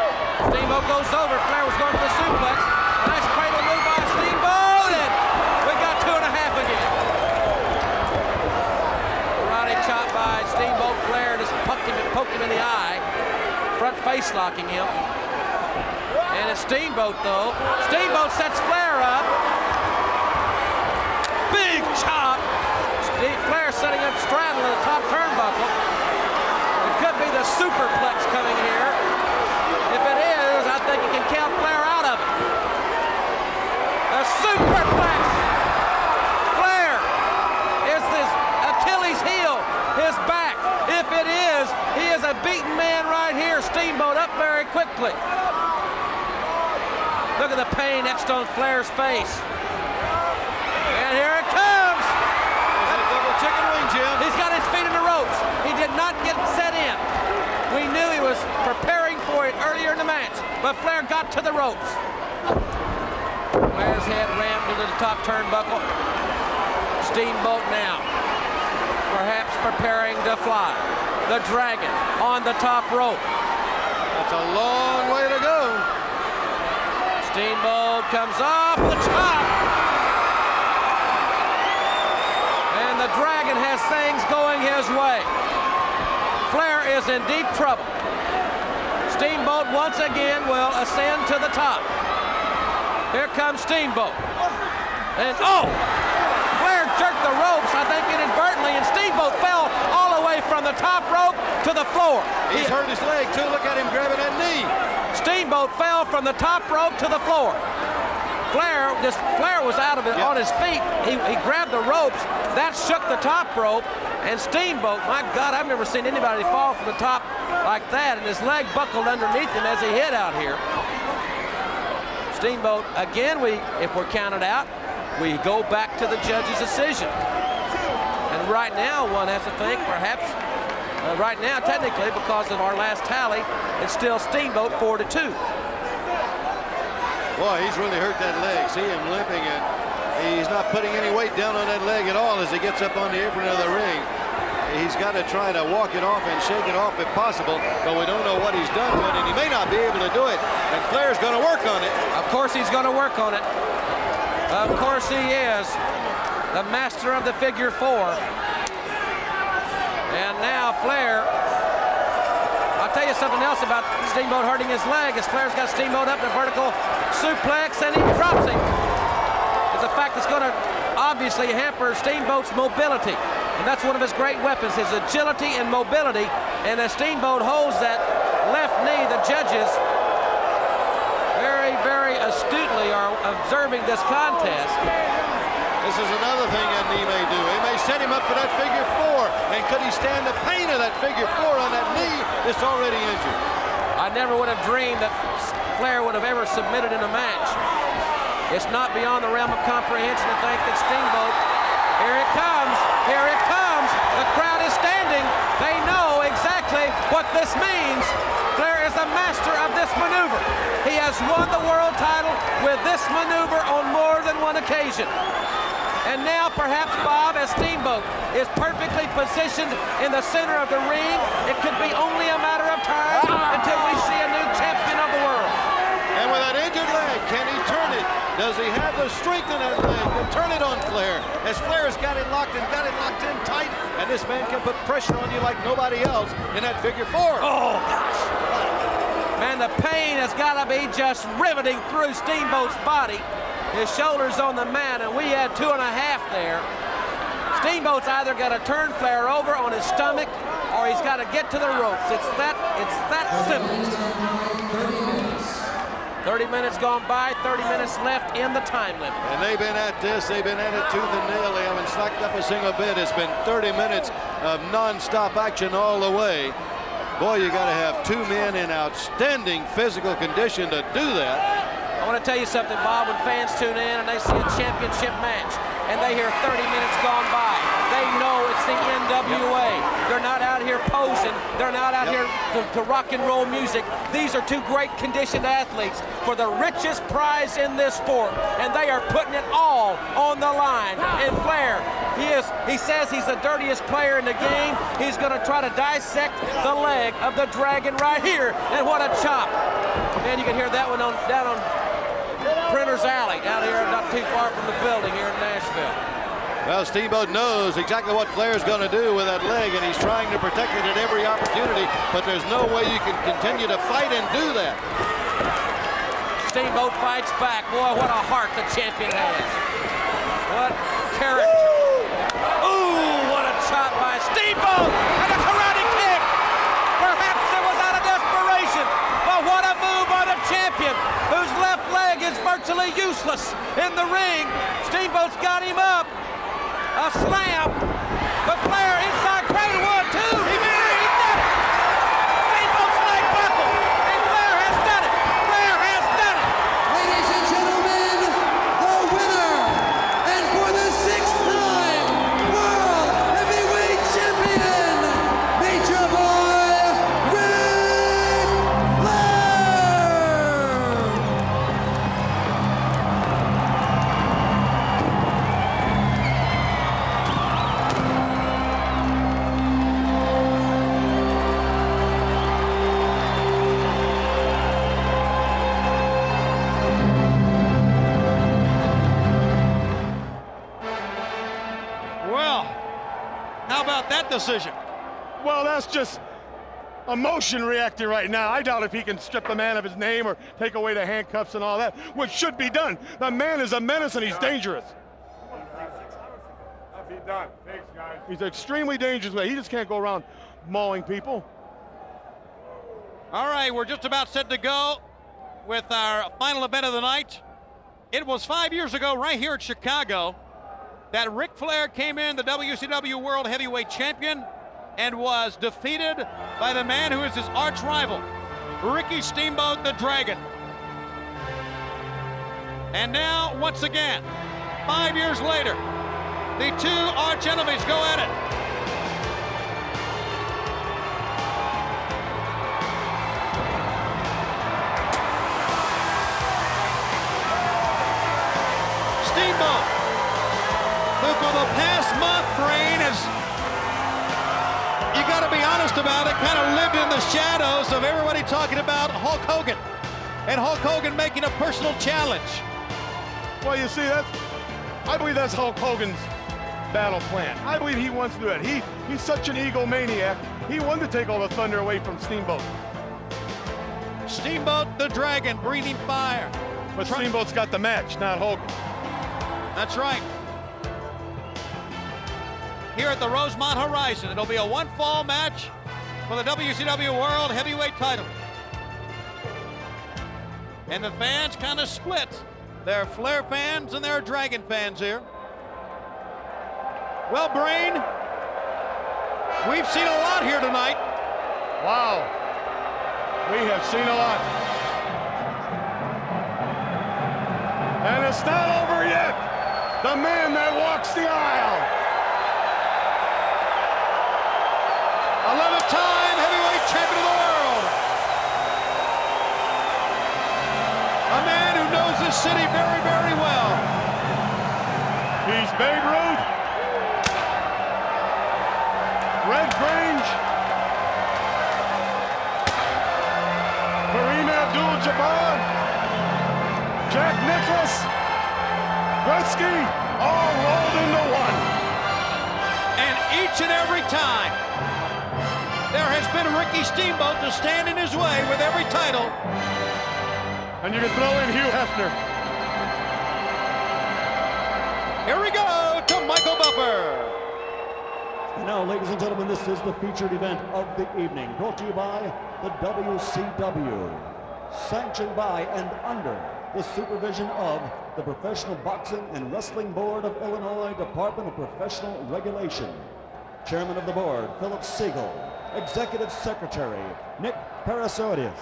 Steamboat goes over. Flair was going for the suplex. Nice cradle move by Steamboat, and we got 2.5 again. Karate chop by Steamboat. Flair just poked him in the eye. Front face locking him. And it's Steamboat though. Steamboat sets Flair up. Big chop. Flair setting up straddle in the top turnbuckle. It could be the superplex coming here. If it is, I think he can count Flair out of it. The superplex. Flair is his Achilles heel, his back. If it is, he is a beaten man right here. Steamboat up very quickly. Look at the pain etched on Flair's face. And here it comes. There's a double chicken wing, Jim. He's got his feet in the ropes. He did not get set in. We knew he was preparing for it earlier in the match, but Flair got to the ropes. Flair's head rammed into the top turnbuckle. Steamboat now, perhaps preparing to fly. The Dragon on the top rope. That's a long way to go. Steamboat comes off the top. And the Dragon has things going his way. Flair is in deep trouble. Steamboat once again will ascend to the top. Here comes Steamboat. And oh! Flair jerked the ropes, I think inadvertently, and Steamboat fell all the way from the top rope to the floor. He's hurt his leg too. Look at him grabbing that knee. Steamboat fell from the top rope to the floor. Flair was out of it on his feet. He grabbed the ropes. That shook the top rope. And Steamboat, my God, I've never seen anybody fall from the top like that. And his leg buckled underneath him as he hit out here. Steamboat, again, if we're counted out, we go back to the judge's decision. And right now, one has to think, perhaps, right now, technically, because of our last tally, it's still Steamboat 4-2. Boy, he's really hurt that leg. See him limping, and he's not putting any weight down on that leg at all as he gets up on the apron of the ring. He's got to try to walk it off and shake it off if possible, but we don't know what he's done to it, and he may not be able to do it. And Flair's going to work on it. Of course he's going to work on it. Of course he is. The master of the figure four. And now Flair. I'll tell you something else about Steamboat hurting his leg. As Flair's got Steamboat up in a vertical suplex and he drops him. It's a fact that's going to obviously hamper Steamboat's mobility. And that's one of his great weapons, his agility and mobility. And as Steamboat holds that left knee, the judges very, very astutely are observing this contest. This is another thing that knee may do. It may set him up for that figure four. And could he stand the pain of that figure four on that knee that's already injured? I never would have dreamed that Flair would have ever submitted in a match. It's not beyond the realm of comprehension to think that Steamboat, here it comes, here it comes. The crowd is standing. They know exactly what this means. Flair is the master of this maneuver. He has won the world title with this maneuver on more than one occasion. And now perhaps, Bob, as Steamboat is perfectly positioned in the center of the ring, it could be only a matter of time until we see a new champion of the world. And with that injured leg, can he turn it? Does he have the strength in that leg to turn it on Flair? As Flair's got it locked in tight, and this man can put pressure on you like nobody else in that figure four. Oh, gosh. Man, the pain has got to be just riveting through Steamboat's body. His shoulder's on the mat, and we had 2.5 there. Steamboat's either got to turn Flair over on his stomach, or he's got to get to the ropes. It's that simple. 30 minutes gone by, 30 minutes left in the time limit. And they've been at this, they've been at it tooth and nail. They haven't slacked up a single bit. It's been 30 minutes of non-stop action all the way. Boy, you got to have two men in outstanding physical condition to do that. I want to tell you something, Bob. When fans tune in and they see a championship match and they hear 30 minutes gone by, they know it's the NWA. They're not out here posing. They're not out here to rock and roll music. These are two great conditioned athletes for the richest prize in this sport, and they are putting it all on the line. And Flair, he says he's the dirtiest player in the game. He's going to try to dissect the leg of the Dragon right here, and what a chop. Man, you can hear that one down on Printer's Alley, down here not too far from the building here in Nashville. Well, Steamboat knows exactly what Flair's going to do with that leg, and he's trying to protect it at every opportunity, but there's no way you can continue to fight and do that. Steamboat fights back. Boy, what a heart the champion has. What character. Ooh, what a chop by Steamboat, and a karate kick. Perhaps it was out of desperation, but what a move by the champion, whose left leg is virtually useless in the ring. Steamboat's got him up. A slam, but Flair inside cradle, 1, 2, 3, he did it! Steamboat's leg buckled, and Flair has done it! Flair has done it! Ladies and gentlemen, the winner, and for the 6th time, World Heavyweight Champion, Nature Boy, Ric Flair! Well, how about that decision? Well, that's just emotion reacting right now. I doubt if he can strip the man of his name or take away the handcuffs and all that, which should be done. The man is a menace and he's dangerous. I'll be done. Thanks, guys. He's extremely dangerous. He just can't go around mauling people. All right, we're just about set to go with our final event of the night. It was 5 years ago right here at Chicago that Ric Flair came in, the WCW World Heavyweight Champion, and was defeated by the man who is his arch rival, Ricky Steamboat the Dragon. And now, once again, 5 years later, the two arch enemies go at it. Steamboat, who for the past month, Brain, has, you got to be honest about it, kind of lived in the shadows of everybody talking about Hulk Hogan, and Hulk Hogan making a personal challenge. Well, you see, I believe that's Hulk Hogan's battle plan. I believe he wants to do it. He's such an egomaniac. He wanted to take all the thunder away from Steamboat. Steamboat the Dragon, breathing fire. But Steamboat's got the match, not Hogan. That's right. Here at the Rosemont Horizon, it'll be a one-fall match for the WCW World Heavyweight title. And the fans kind of split. There are Flair fans and there are Dragon fans here. Well, Brain, we've seen a lot here tonight. Wow. We have seen a lot. And it's not over yet. The man that walks the aisle. 11th time heavyweight champion of the world. A man who knows this city very, very well. He He's Babe Ruth. Red Grange. Kareem Abdul-Jabbar. Jack Nicklaus. Gretzky, all rolled into one. And each and every time, there has been Ricky Steamboat to stand in his way with every title. And you can throw in Hugh Hefner. Here we go to Michael Buffer. And now, ladies and gentlemen, this is the featured event of the evening, brought to you by the WCW, sanctioned by and under the supervision of the Professional Boxing and Wrestling Board of Illinois Department of Professional Regulation. Chairman of the board, Philip Siegel. Executive Secretary, Nick Parasotis.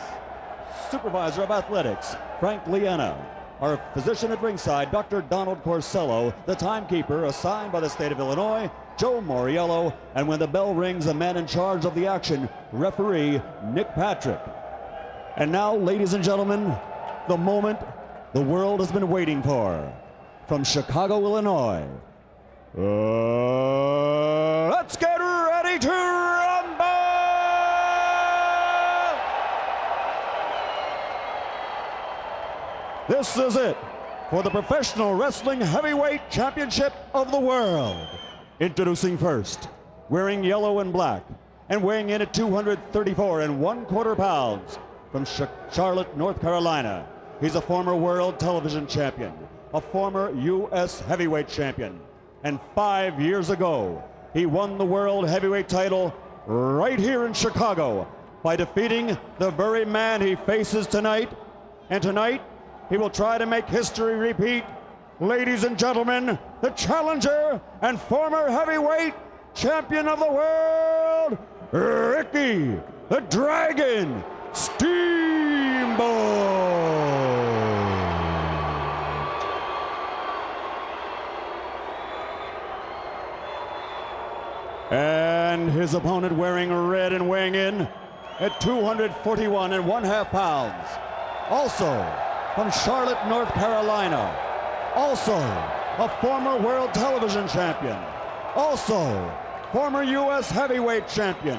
Supervisor of Athletics, Frank Liana. Our physician at ringside, Dr. Donald Corsello. The timekeeper, assigned by the state of Illinois, Joe Moriello. And when the bell rings, the man in charge of the action, referee Nick Patrick. And now, ladies and gentlemen, the moment the world has been waiting for. From Chicago, Illinois, let's get ready to rumble! This is it for the Professional Wrestling Heavyweight Championship of the World. Introducing first, wearing yellow and black, and weighing in at 234 1/4 pounds, from Charlotte, North Carolina. He's a former world television champion, a former U.S. heavyweight champion, and 5 years ago, he won the world heavyweight title right here in Chicago by defeating the very man he faces tonight. And tonight, he will try to make history repeat. Ladies and gentlemen, the challenger and former heavyweight champion of the world, Ricky the Dragon Steamboat. And his opponent, wearing red and weighing in at 241 1/2 pounds. Also from Charlotte, North Carolina. Also a former world television champion. Also former U.S. heavyweight champion.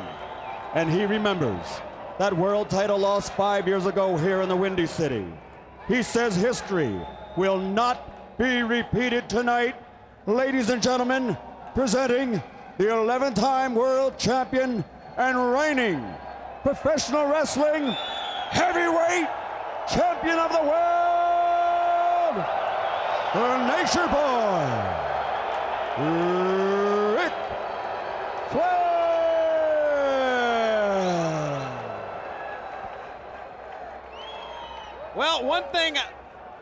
And he remembers that world title loss 5 years ago here in the Windy City. He says history will not be repeated tonight. Ladies and gentlemen, presenting the 11th-time world champion and reigning professional wrestling heavyweight champion of the world, the Nature Boy, Ric Flair. Well, one thing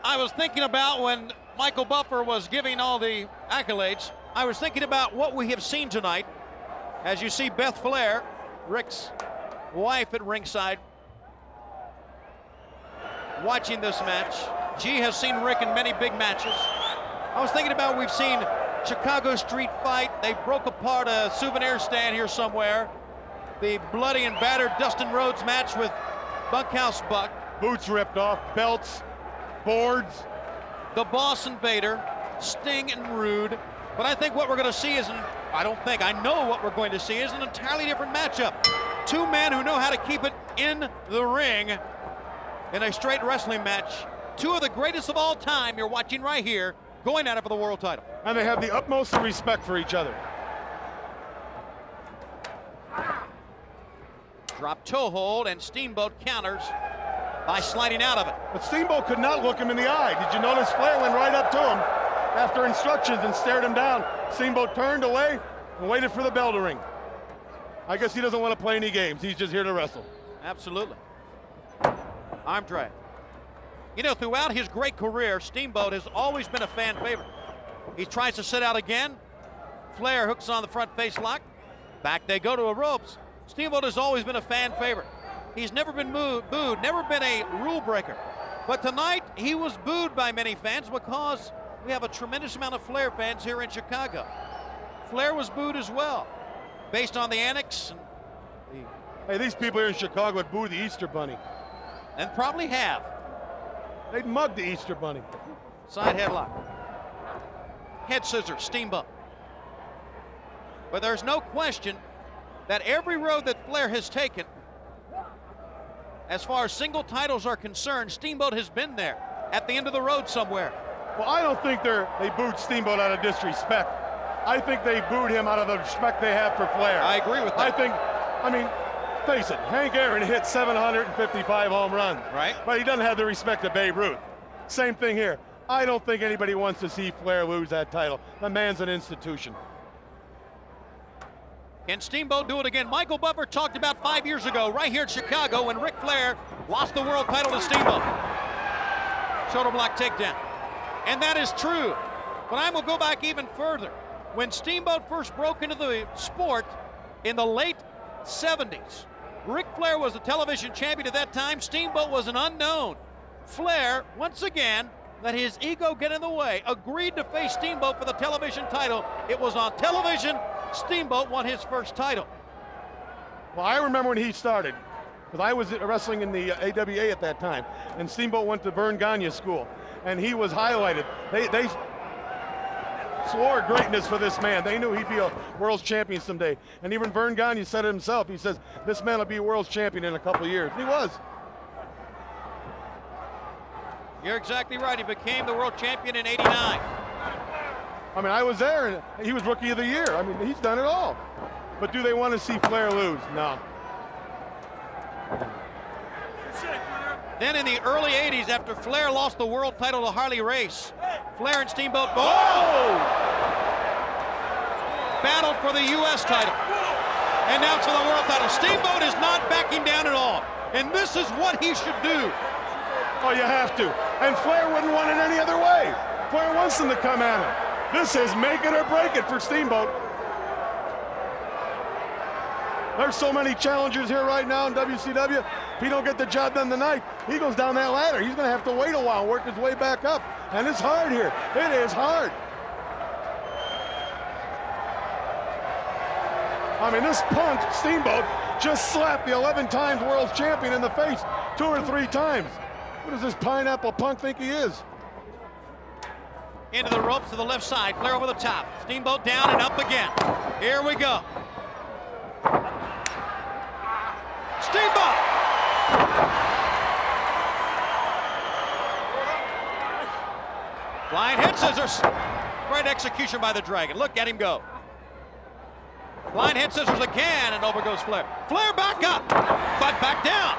I was thinking about when Michael Buffer was giving all the accolades, I was thinking about what we have seen tonight. As you see Beth Flair, Rick's wife, at ringside, watching this match. She has seen Rick in many big matches. I was thinking about, we've seen Chicago Street Fight. They broke apart a souvenir stand here somewhere. The bloody and battered Dustin Rhodes match with Bunkhouse Buck. Boots ripped off, belts, boards. The Boss Invader, Sting and Rude. But I think what we're going to see is, I know what we're going to see is an entirely different matchup. Two men who know how to keep it in the ring in a straight wrestling match. Two of the greatest of all time you're watching right here, going at it for the world title. And they have the utmost respect for each other. Drop toe hold, and Steamboat counters by sliding out of it. But Steamboat could not look him in the eye. Did you notice Flair went right up to him after instructions and stared him down? Steamboat turned away and waited for the bell to ring. I guess he doesn't want to play any games. He's just here to wrestle. Absolutely. Arm drag. You know, throughout his great career, Steamboat has always been a fan favorite. He tries to sit out again. Flair hooks on the front face lock. Back they go to a ropes. Steamboat has always been a fan favorite. He's never been booed, never been a rule breaker. But tonight, he was booed by many fans because we have a tremendous amount of Flair fans here in Chicago. Flair was booed as well, based on the annex. Hey, these people here in Chicago would boo the Easter Bunny. And probably have. They'd mug the Easter Bunny. Side headlock. head scissors, Steamboat. But there's no question that every road that Flair has taken, as far as single titles are concerned, Steamboat has been there at the end of the road somewhere. Well, I don't think they booed Steamboat out of disrespect. I think they booed him out of the respect they have for Flair. I agree with that. I mean, face it, Hank Aaron hit 755 home runs. Right. But he doesn't have the respect of Babe Ruth. Same thing here. I don't think anybody wants to see Flair lose that title. The man's an institution. Can Steamboat do it again? Michael Buffer talked about 5 years ago, right here in Chicago, when Ric Flair lost the world title to Steamboat. Shoulder block takedown. And that is true. But I will go back even further. When Steamboat first broke into the sport in the late 70s, Ric Flair was the television champion at that time. Steamboat was an unknown. Flair, once again, let his ego get in the way, agreed to face Steamboat for the television title. It was on television. Steamboat won his first title. Well, I remember when he started, because I was wrestling in the AWA at that time, and Steamboat went to Vern Gagne school, and he was highlighted. They swore greatness for this man. They knew he'd be a world's champion someday. And even Vern Gagne said it himself. He says, this man will be a world's champion in a couple of years. And he was. You're exactly right. He became the world champion in '89. I mean, I was there, and he was Rookie of the Year. I mean, he's done it all. But do they want to see Flair lose? No. Then in the early 80s, after Flair lost the world title to Harley Race, Flair and Steamboat both battled for the U.S. title. And now it's for the world title. Steamboat is not backing down at all. And this is what he should do. Oh, you have to. And Flair wouldn't want it any other way. Flair wants them to come at him. This is make it or break it for Steamboat. There's so many challengers here right now in WCW. If he don't get the job done tonight, he goes down that ladder. He's going to have to wait a while and work his way back up. And it's hard here. It is hard. I mean, this punk, Steamboat, just slapped the 11 times world champion in the face 2 or 3 times. What does this pineapple punk think he is? Into the ropes to the left side. Flair over the top. Steamboat down and up again. Here we go. Steamboat! Flying head scissors. Great execution by the Dragon. Look at him go. Flying head scissors again, and over goes Flair. Flair back up, but back down.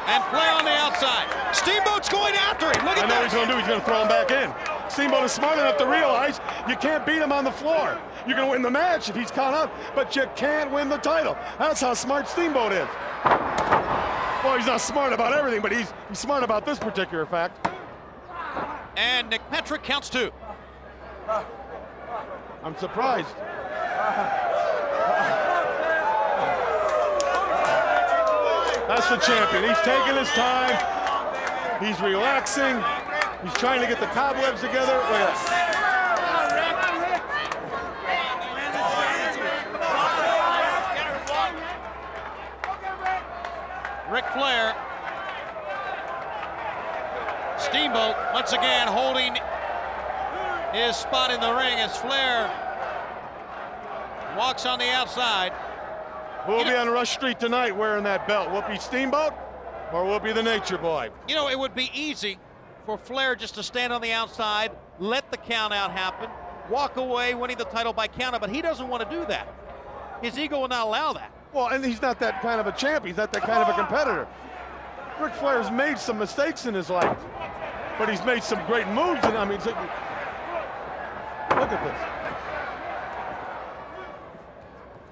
And Flair on the outside. Steamboat's going after him. Look at that. I know what he's going to do. He's going to throw him back in. Steamboat is smart enough to realize you can't beat him on the floor. You can win the match if he's caught out, but you can't win the title. That's how smart Steamboat is. Well, he's not smart about everything, but he's smart about this particular fact. And Nick Patrick counts 2. I'm surprised. That's the champion. He's taking his time. He's relaxing. He's trying to get the cobwebs together. Look at that. Ric Flair. Steamboat once again holding his spot in the ring as Flair walks on the outside. Who will be on Rush Street tonight wearing that belt? Will it be Steamboat or will it be the Nature Boy? You know, it would be easy for Flair just to stand on the outside, let the count out happen, walk away winning the title by countout, but he doesn't want to do that. His ego will not allow that. Well, and he's not that kind of a champ. He's not that kind of a competitor. Ric Flair's made some mistakes in his life, but he's made some great moves. And I mean, look at this.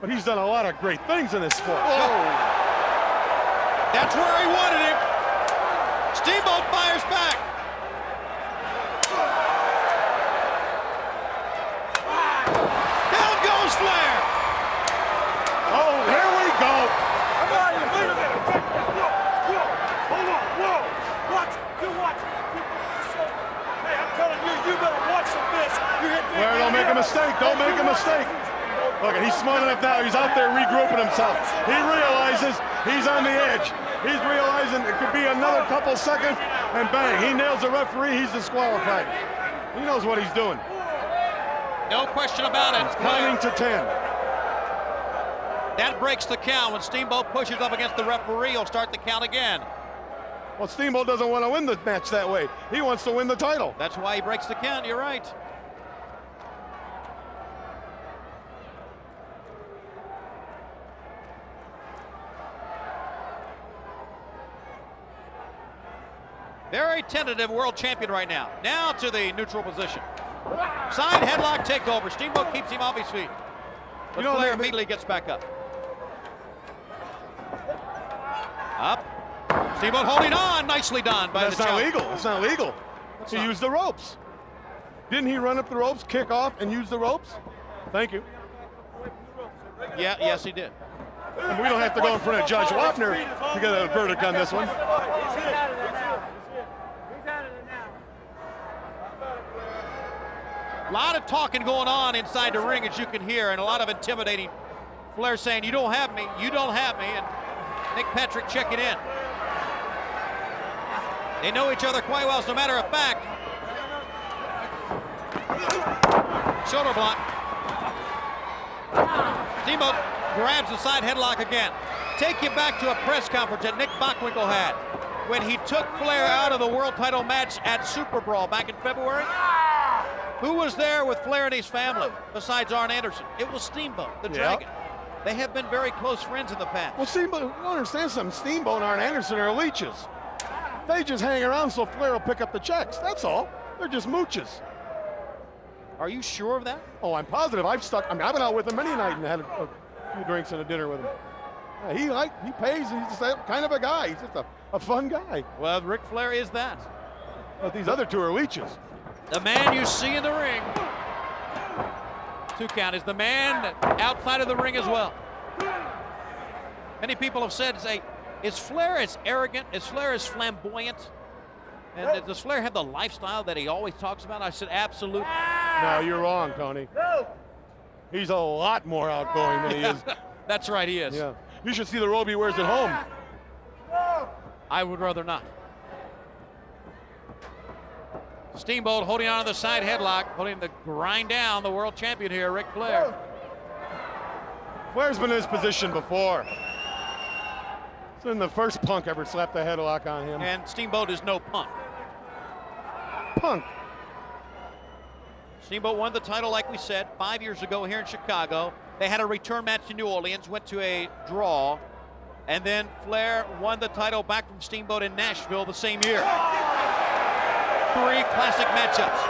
But he's done a lot of great things in this sport. Whoa. That's where he wanted him. Steamboat fires back. Down goes Flair. Oh, here we go. Come on, you leave it. Whoa, hold on, whoa. Watch it, you watch it. Hey, I'm telling you, you better watch this. You hit me. Flair, don't make a mistake. Don't make a mistake. Look, he's smart enough now. He's out there regrouping himself. He realizes he's on the edge. He's realizing it could be another couple seconds and bang, he nails the referee, he's disqualified. He knows what he's doing. No question about it. Counting to 10. That breaks the count. When Steamboat pushes up against the referee, he'll start the count again. Well, Steamboat doesn't want to win the match that way. He wants to win the title. That's why he breaks the count, you're right. Very tentative world champion right now. Now to the neutral position. Side headlock takeover. Steamboat keeps him off his feet. But Flair immediately gets back up. Up. Steamboat holding on. Nicely done by the challenger. That's not legal. That's not legal. He used the ropes. Didn't he run up the ropes, kick off, and use the ropes? Thank you. Yeah, yes, he did. And we don't have to go in front of Judge Wapner to get a verdict on this one. A lot of talking going on inside the ring, as you can hear, and a lot of intimidating. Flair saying, you don't have me, you don't have me, and Nick Patrick checking in. They know each other quite well, as a matter of fact. Shoulder block. Steamboat grabs the side headlock again. Take you back to a press conference that Nick Bockwinkel had when he took Flair out of the world title match at Super Brawl back in February. Who was there with Flair and his family besides Arn Anderson? It was Steamboat, the Dragon. They have been very close friends in the past. Well, Steamboat, you don't understand something. Steamboat and Arn Anderson are leeches. They just hang around so Flair will pick up the checks. That's all. They're just mooches. Are you sure of that? Oh, I'm positive. I've been out with him many nights and had a few drinks and a dinner with him. Yeah, he pays. He's just that kind of a guy. He's just a fun guy. Well, Ric Flair is that. But these other two are leeches. The man you see in the ring, 2 count, is the man outside of the ring as well. Many people have said, is Flair as arrogant? Is Flair as flamboyant? And does Flair have the lifestyle that he always talks about? I said, absolutely. No, you're wrong, Tony. He's a lot more outgoing than he is. That's right, he is. Yeah. You should see the robe he wears at home. I would rather not. Steamboat holding on to the side headlock, holding the grind down the world champion here, Ric Flair. Flair's been in this position before. It's been the first Punk ever slapped a headlock on him. And Steamboat is no punk. Punk. Steamboat won the title, like we said, 5 years ago here in Chicago. They had a return match in New Orleans, went to a draw, and then Flair won the title back from Steamboat in Nashville the same year. 3 classic matchups.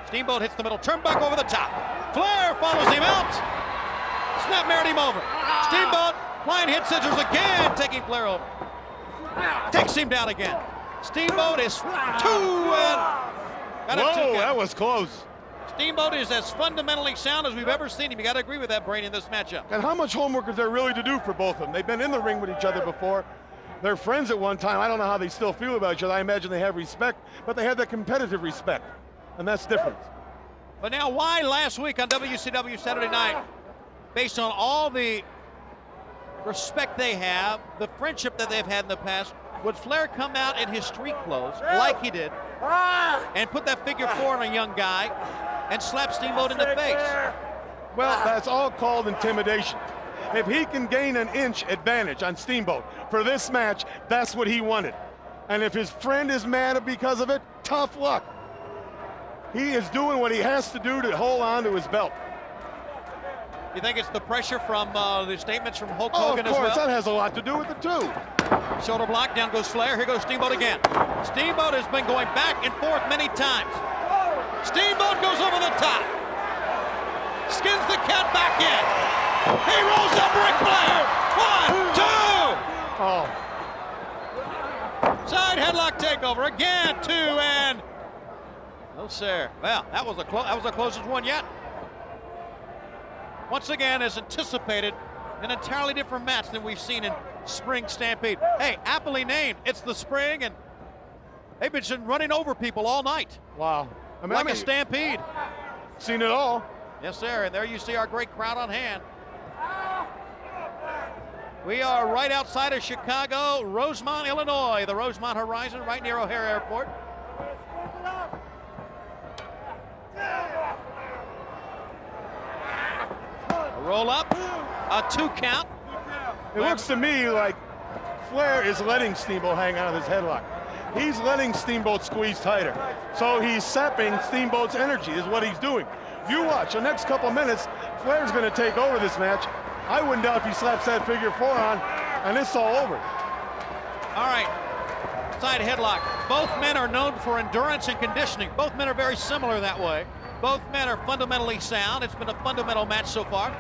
Steamboat hits the middle turnbuckle over the top. Flair follows him out. Snap married him over. Steamboat flying hit scissors again, taking Flair over. Takes him down again. Steamboat is 2 and got a 2 count. That was close. Steamboat is as fundamentally sound as we've ever seen him. You got to agree with that, Brain, in this matchup. And how much homework is there really to do for both of them? They've been in the ring with each other before. They're friends at one time. I don't know how they still feel about each other. I imagine they have respect, but they have that competitive respect, and that's different. But now, why last week on WCW Saturday Night, based on all the respect they have, the friendship that they've had in the past, would Flair come out in his street clothes, like he did, and put that figure 4 on a young guy and slap Steamboat in the face? Well, that's all called intimidation. If he can gain an inch advantage on Steamboat for this match, that's what he wanted. And if his friend is mad because of it, tough luck. He is doing what he has to do to hold on to his belt. You think it's the pressure from the statements from Hulk Hogan as well? Of course, that has a lot to do with it too. Shoulder block, down goes Flair, here goes Steamboat again. Steamboat has been going back and forth many times. Steamboat goes over the top. Skins the cat back in. He rolls up Ric Flair. 1, 2. Side headlock takeover again. 2 and no sir. Well, that was the closest one yet. Once again, as anticipated, an entirely different match than we've seen in Spring Stampede. Hey, aptly named. It's the spring, and they've been running over people all night. Wow. Like a stampede. Seen it all. Yes, sir. And there you see our great crowd on hand. We are right outside of Chicago, Rosemont, Illinois, the Rosemont Horizon, right near O'Hare Airport. A roll up, a 2 count. It looks to me like Flair is letting Steamboat hang out of his headlock. He's letting Steamboat squeeze tighter. So he's sapping Steamboat's energy is what he's doing. You watch, the next couple minutes, Flair's gonna take over this match. I wouldn't doubt if he slaps that figure 4 on, and it's all over. All right, side headlock. Both men are known for endurance and conditioning. Both men are very similar that way. Both men are fundamentally sound. It's been a fundamental match so far.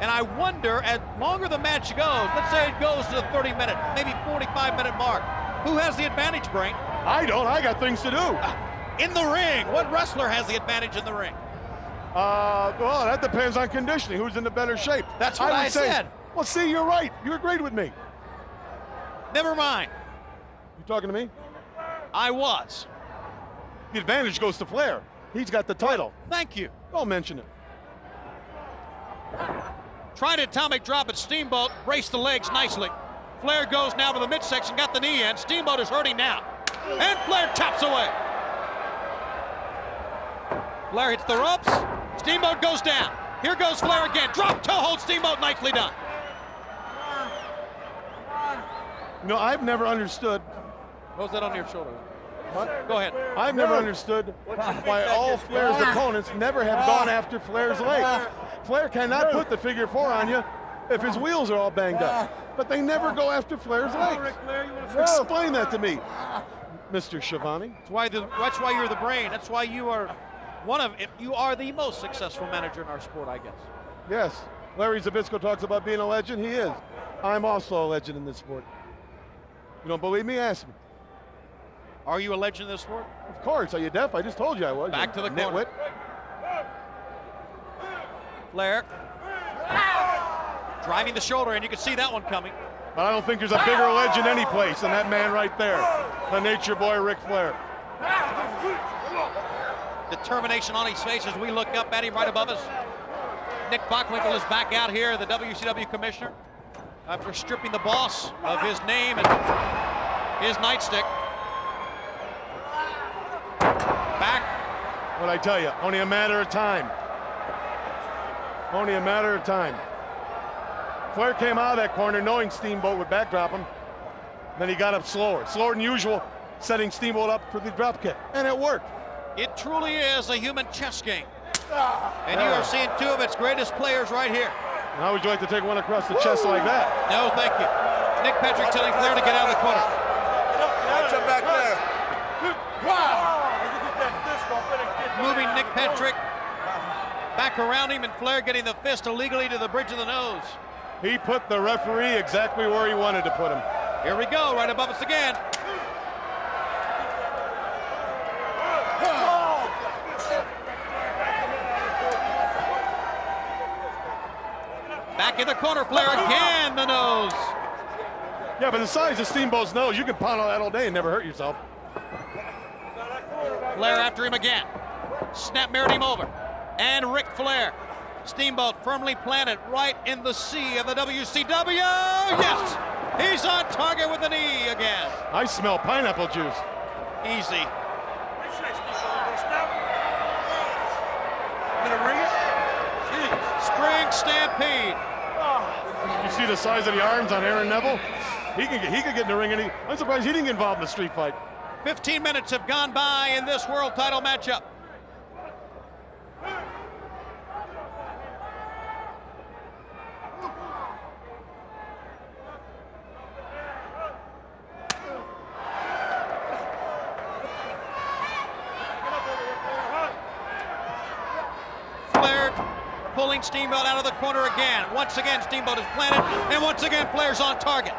And I wonder, as longer the match goes, let's say it goes to the 30-minute, maybe 45-minute mark, who has the advantage, Brain? I don't, I got things to do. In the ring, what wrestler has the advantage in the ring? Well, that depends on conditioning. Who's in the better shape? That's what I said. Well, see, you're right. You agreed with me. Never mind. You talking to me? I was. The advantage goes to Flair. He's got the title. Thank you. Don't mention it. Tried an atomic drop at Steamboat, braced the legs nicely. Flair goes now to the midsection, got the knee in. Steamboat is hurting now. And Flair chops away. Flair hits the ropes. Steamboat goes down. Here goes Flair again. Drop toe hold Steamboat, nicely done. You know, I've never understood. What was that on your shoulder? What? Go ahead. I've never understood why all Flair's opponents never have gone after Flair's legs. Flair cannot put the figure 4 on you if his wheels are all banged up. But they never go after Flair's legs. Explain that to me, Mr. Schiavone. That's why you're the brain. That's why you are you are the most successful manager in our sport, I guess. Yes. Larry Zbyszko talks about being a legend. He is. I'm also a legend in this sport. You don't believe me? Ask me. Are you a legend in this sport? Of course. Are you deaf? I just told you I was. Back to the corner. Nitwit. Flair driving the shoulder, and you can see that one coming. But I don't think there's a bigger legend any place than that man right there, the Nature Boy Ric Flair. Determination on his face as we look up at him right above us. Nick Bockwinkel is back out here, the WCW commissioner, after stripping the boss of his name and his nightstick. Back. What I tell you, only a matter of time. Only a matter of time. Flair came out of that corner knowing Steamboat would backdrop him. Then he got up slower than usual, setting Steamboat up for the drop kick, and it worked. It truly is a human chess game. And you are seeing 2 of its greatest players right here. How would you like to take one across the chest like that? No, thank you. Nick Patrick telling Flair to get out of the corner. Watch him back there. Moving Nick Patrick back around him, and Flair getting the fist illegally to the bridge of the nose. He put the referee exactly where he wanted to put him. Here we go, right above us again. Back in the corner, Flair again, the nose. Yeah, but the size of Steamboat's nose, you can pound on that all day and never hurt yourself. Flair after him again. Snap mirrored him over. And Ric Flair. Steamboat firmly planted right in the sea of the WCW. Yes! He's on target with the knee again. I smell pineapple juice. Easy. Spring Stampede. You see the size of the arms on Aaron Neville? He could get in the ring, and I'm surprised he didn't get involved in the street fight. 15 minutes have gone by in this world title matchup. Flair pulling Steamboat out of the corner again. Once again, Steamboat is planted, and once again, Flair's on target.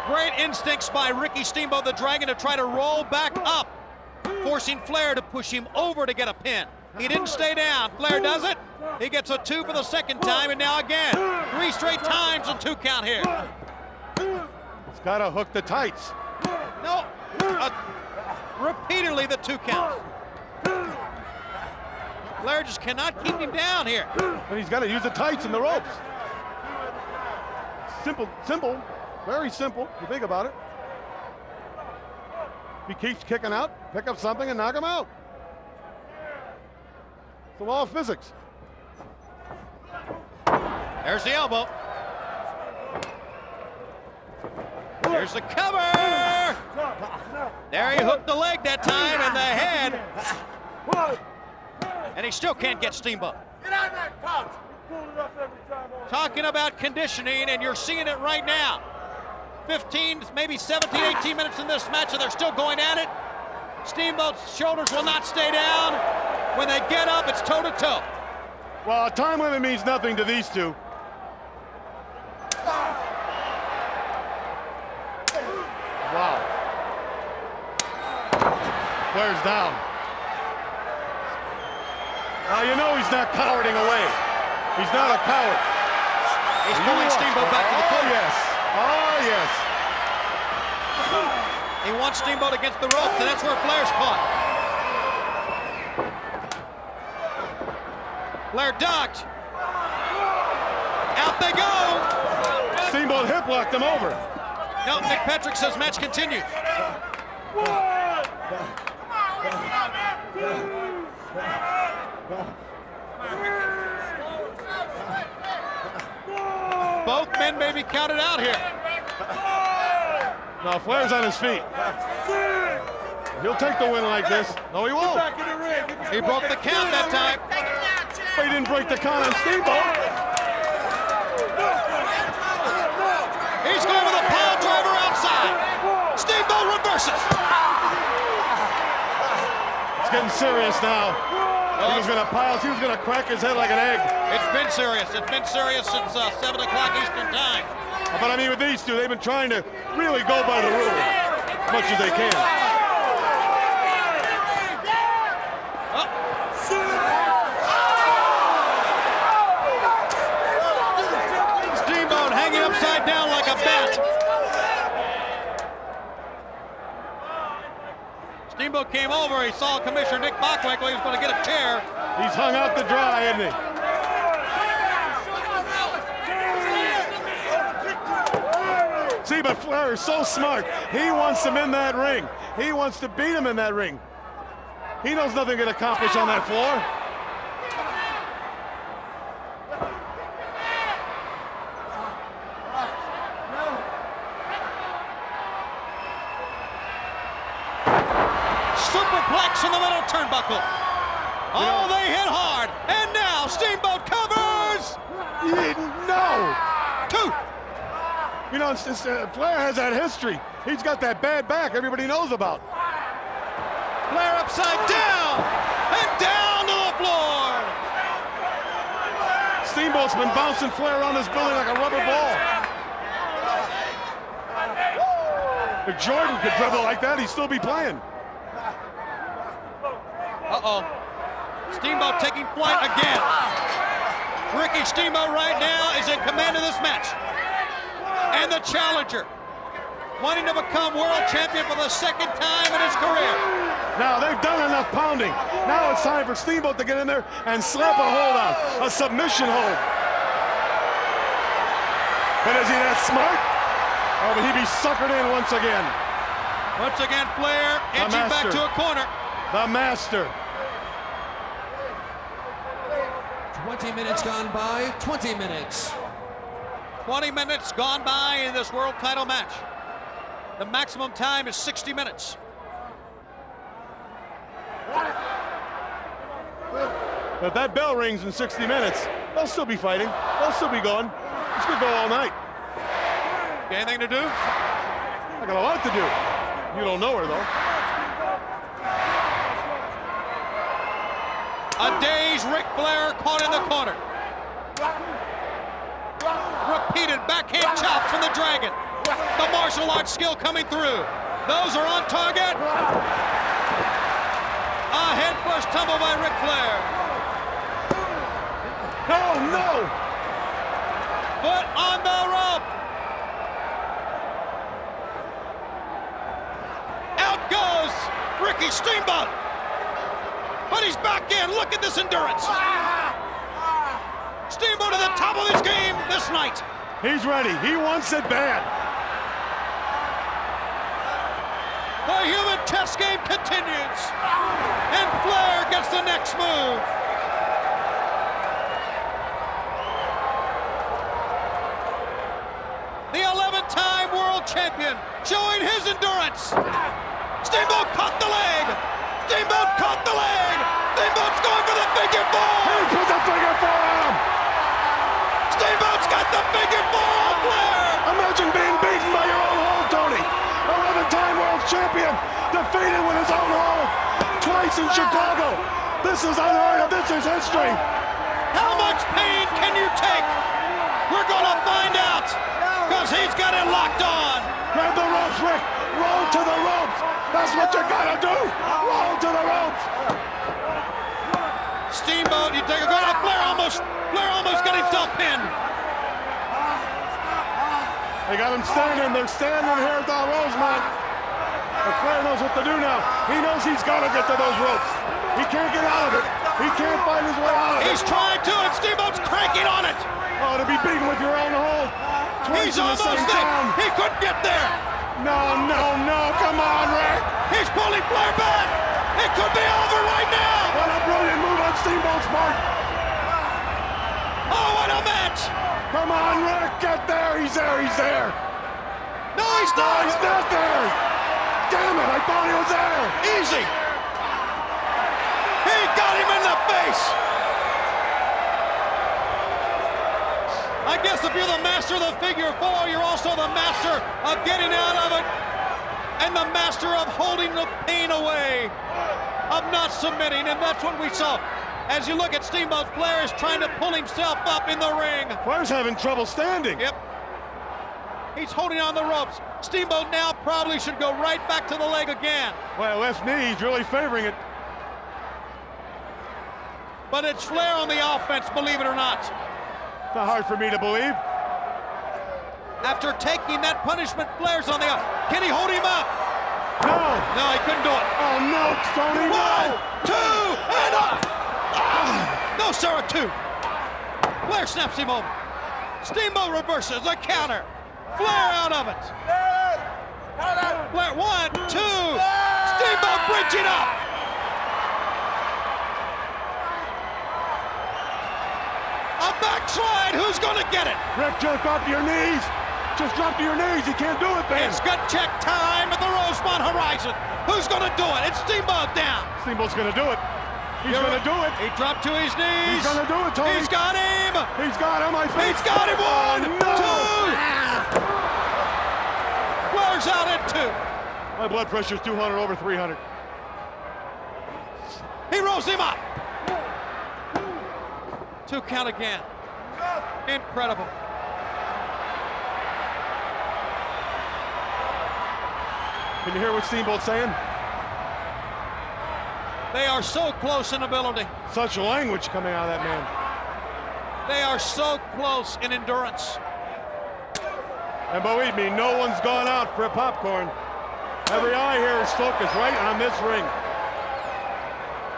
Great instincts by Ricky Steamboat, the Dragon, to try to roll back up, forcing Flair to push him over to get a pin. He didn't stay down. Flair does it. He gets a 2 for the second time, and now again, 3 straight times a 2 count here. It's got to hook the tights. No, repeatedly the 2 counts. Flair just cannot keep him down here. And he's got to use the tights and the ropes. Simple, very simple, if you think about it. If he keeps kicking out, pick up something and knock him out. It's the law of physics. There's the elbow. Here's the cover. There he hooked the leg that time and the head. And he still can't get Steamboat. Get out of that couch. Pull it up every time. Talking about conditioning, and you're seeing it right now. 15, maybe 17, 18 minutes in this match, and they're still going at it. Steamboat's shoulders will not stay down. When they get up, it's toe-to-toe. Well, a time limit means nothing to these two. Wow. Flair's down. Now you know he's not cowarding away. He's not a coward. He's pulling Steamboat back to the corner. Oh, yes. He wants Steamboat against the ropes, and that's where Flair's caught. Flair ducked. Out they go. Steamboat hip locked him over. No, Nick Patrick says match continues. Both men may be counted out here. Now Flair's on his feet. He'll take the win like this. No, he won't. He broke the count that time. But he didn't break the count on Steamboat. He's going with a pile driver outside. Steamboat reverses. It's getting serious now. He was gonna crack his head like an egg. It's been serious. It's been serious since 7 o'clock Eastern time. But I mean, with these two, they've been trying to really go by the rules as much as they can. Steamboat hanging upside down like a bat. Steamboat came over. He saw Commissioner Nick Bockwinkel. He was going to get a chair. He's hung out to dry, isn't he? See, but Flair is so smart. He wants him in that ring. He wants to beat him in that ring. He knows nothing can accomplish on that floor. Superplex in the middle turnbuckle. Oh, they hit hard. And now Steamboat covers. No. 2. You know, Flair has that history. He's got that bad back everybody knows about. Flair upside down and down to the floor. Steamboat's been bouncing Flair around this building like a rubber ball. If Jordan could dribble like that, he'd still be playing. Uh-oh. Steamboat taking flight again. Ricky Steamboat right now is in command of this match. And the challenger, wanting to become world champion for the second time in his career. Now they've done enough pounding. Now it's time for Steamboat to get in there and slap a hold on, a submission hold. But is he that smart? Oh, but he'd be suckered in once again. Once again, Flair inching back to a corner. The master. 20 minutes gone by, 20 minutes. 20 minutes gone by in this world title match. The maximum time is 60 minutes. If that bell rings in 60 minutes, they'll still be fighting. They'll still be going. This could go all night. Got anything to do? I got a lot to do. You don't know her, though. A dazed Ric Flair caught in the corner. Repeated backhand chops from the Dragon. The martial arts skill coming through. Those are on target. A head first tumble by Ric Flair. Oh, no! Foot on the rope. Out goes Ricky Steamboat. But he's back in. Look at this endurance. Steamboat at the top of his game this night. He's ready. He wants it bad. The human chess game continues. And Flair gets the next move. The 11-time world champion showing his endurance. Steamboat caught the leg. Steamboat caught the leg. Steamboat's going for the figure four. He put the figure four on him. Steamboat's got the figure four on Flair. Imagine being beaten by your own hole, Tony. 11-time world champion, defeated with his own hole twice in Chicago. This is unheard of. This is history. How much pain can you take? We're gonna find out, because he's got it locked on. Grab the ropes, Rick. Roll to the ropes. That's what you gotta do. Roll to the ropes. Steamboat, you take a go. Flair almost got himself pinned. They got him standing. They're standing here at the Rosemont. But Flair knows what to do now. He knows he's got to get to those ropes. He can't get out of it. He can't find his way out of it. He's trying to, and Steamboat's cranking on it. Oh, to be beaten with your own hole. Twice He's in the almost same there. town. He couldn't get there. No, no, no. Come on, Rick. He's pulling Flair back. It could be over right now. What a brilliant move on Steamboat's part. Oh, what a match. Come on, Rick. Get there. He's there. He's there. No, he's No, not. he's not there. Damn it. I thought he was there. Easy. He got him in the face. I guess if you're the master of the figure four, you're also the master of getting out of it and the master of holding the pain away, of not submitting, and that's what we saw. As you look at Steamboat, Flair is trying to pull himself up in the ring. Flair's having trouble standing. Yep. He's holding on the ropes. Steamboat now probably should go right back to the leg again. Well, left knee, he's really favoring it. But it's Flair on the offense, believe it or not. It's not hard for me to believe. After taking that punishment, Flair's on the up. Can he hold him up? No. No, he couldn't do it. Oh, no, Tony, One, no. two, and up. No, Sarah, two. Flair snaps him over. Steamboat reverses the counter. Flair out of it. Flair, one, two. Steamboat bridging up. A backslide. Who's going to get it? Rick, just drop to your knees. Just drop to your knees. He can't do it, Ben. It's gut check time at the Rosemont Horizon. Who's going to do it? It's Steamboat down. Steamboat's going to do it. He's going to do it. He dropped to his knees. He's going to do it, Tony. He's got him. He's got him, I think. He's got him. One, no. two. Flair's out at two. My blood pressure's 200 over 300. He rolls him up. Two count again. Incredible. Can you hear what Steamboat's saying? They are so close in ability. Such language coming out of that man. They are so close in endurance. And believe me, no one's gone out for a popcorn. Every eye here is focused right on this ring.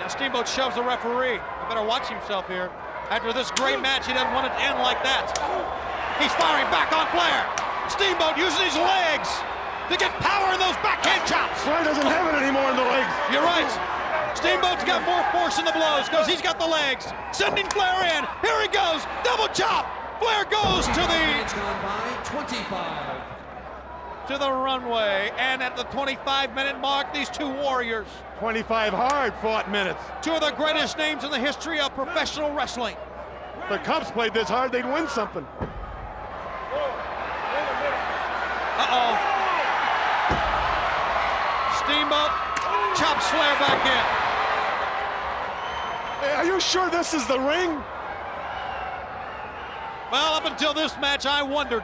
Now Steamboat shoves the referee. He better watch himself here. After this great match, he doesn't want it to end like that. He's firing back on Flair. Steamboat using his legs to get power in those backhand chops. Flair doesn't have it anymore in the legs. You're right. Steamboat's got more force in the blows because he's got the legs. Sending Flair in. Here he goes. Double chop. Flair goes to It's gone by 25. the runway. And at the 25-minute mark, these two warriors, 25 hard-fought minutes. two of the greatest names in the history of professional wrestling. If the Cubs played this hard, they'd win something. Uh-oh. Steamboat chops Flair back in. Hey, are you sure this is the ring? Well, up until this match, I wondered.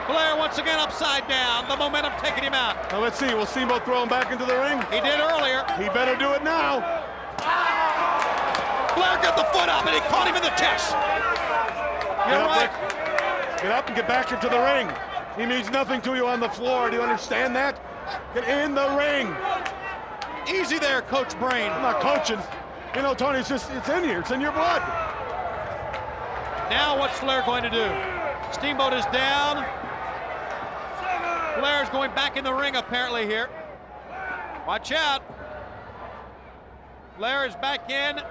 Flair once again upside down. The momentum taking him out. Now let's see. Will Steamboat throw him back into the ring? He did earlier. He better do it now. Flair got the foot up and he caught him in the chest. You're right. Rick. Get up and get back into the ring. He means nothing to you on the floor. Do you understand that? Get in the ring. Easy there, Coach Brain. I'm not coaching. You know, Tony, it's in you. It's in your blood. Now what's Flair going to do? Steamboat is down. Flair's going back in the ring apparently here. Watch out. Flair is back in.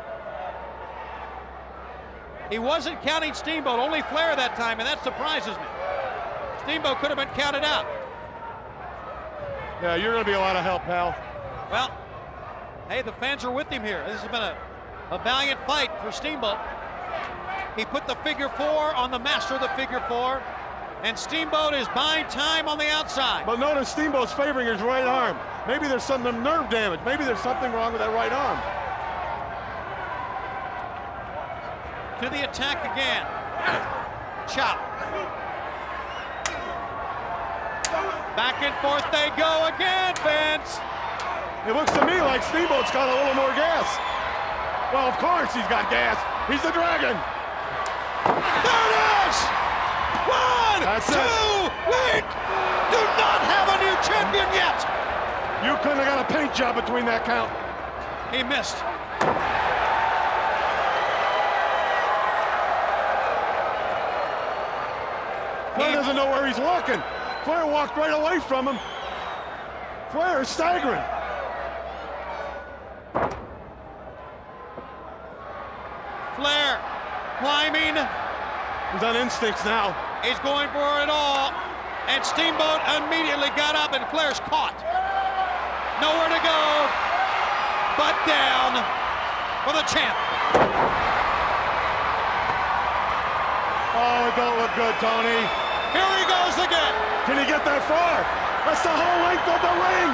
He wasn't counting Steamboat, only Flair that time, and that surprises me. Steamboat could have been counted out. Yeah, you're going to be a lot of help, pal. Well, hey, the fans are with him here. This has been a valiant fight for Steamboat. He put the figure 4 on the master of the figure 4, and Steamboat is buying time on the outside. But notice Steamboat's favoring his right arm. Maybe there's some nerve damage. Maybe there's something wrong with that right arm. To the attack again. Chop. Back and forth they go again, Vince. It looks to me like Steamboat's got a little more gas. Well, of course he's got gas. He's the Dragon. There it is! 1, That's 2, we do not have a new champion yet. You couldn't have got a paint job between that count. He missed. Flair doesn't know where he's looking. Flair walked right away from him. Flair is staggering. Flair climbing. He's on instincts now. He's going for it all. And Steamboat immediately got up and Flair's caught. Nowhere to go but down for the champ. Oh, it don't look good, Tony. Here he goes again. Can he get that far? That's the whole length of the ring.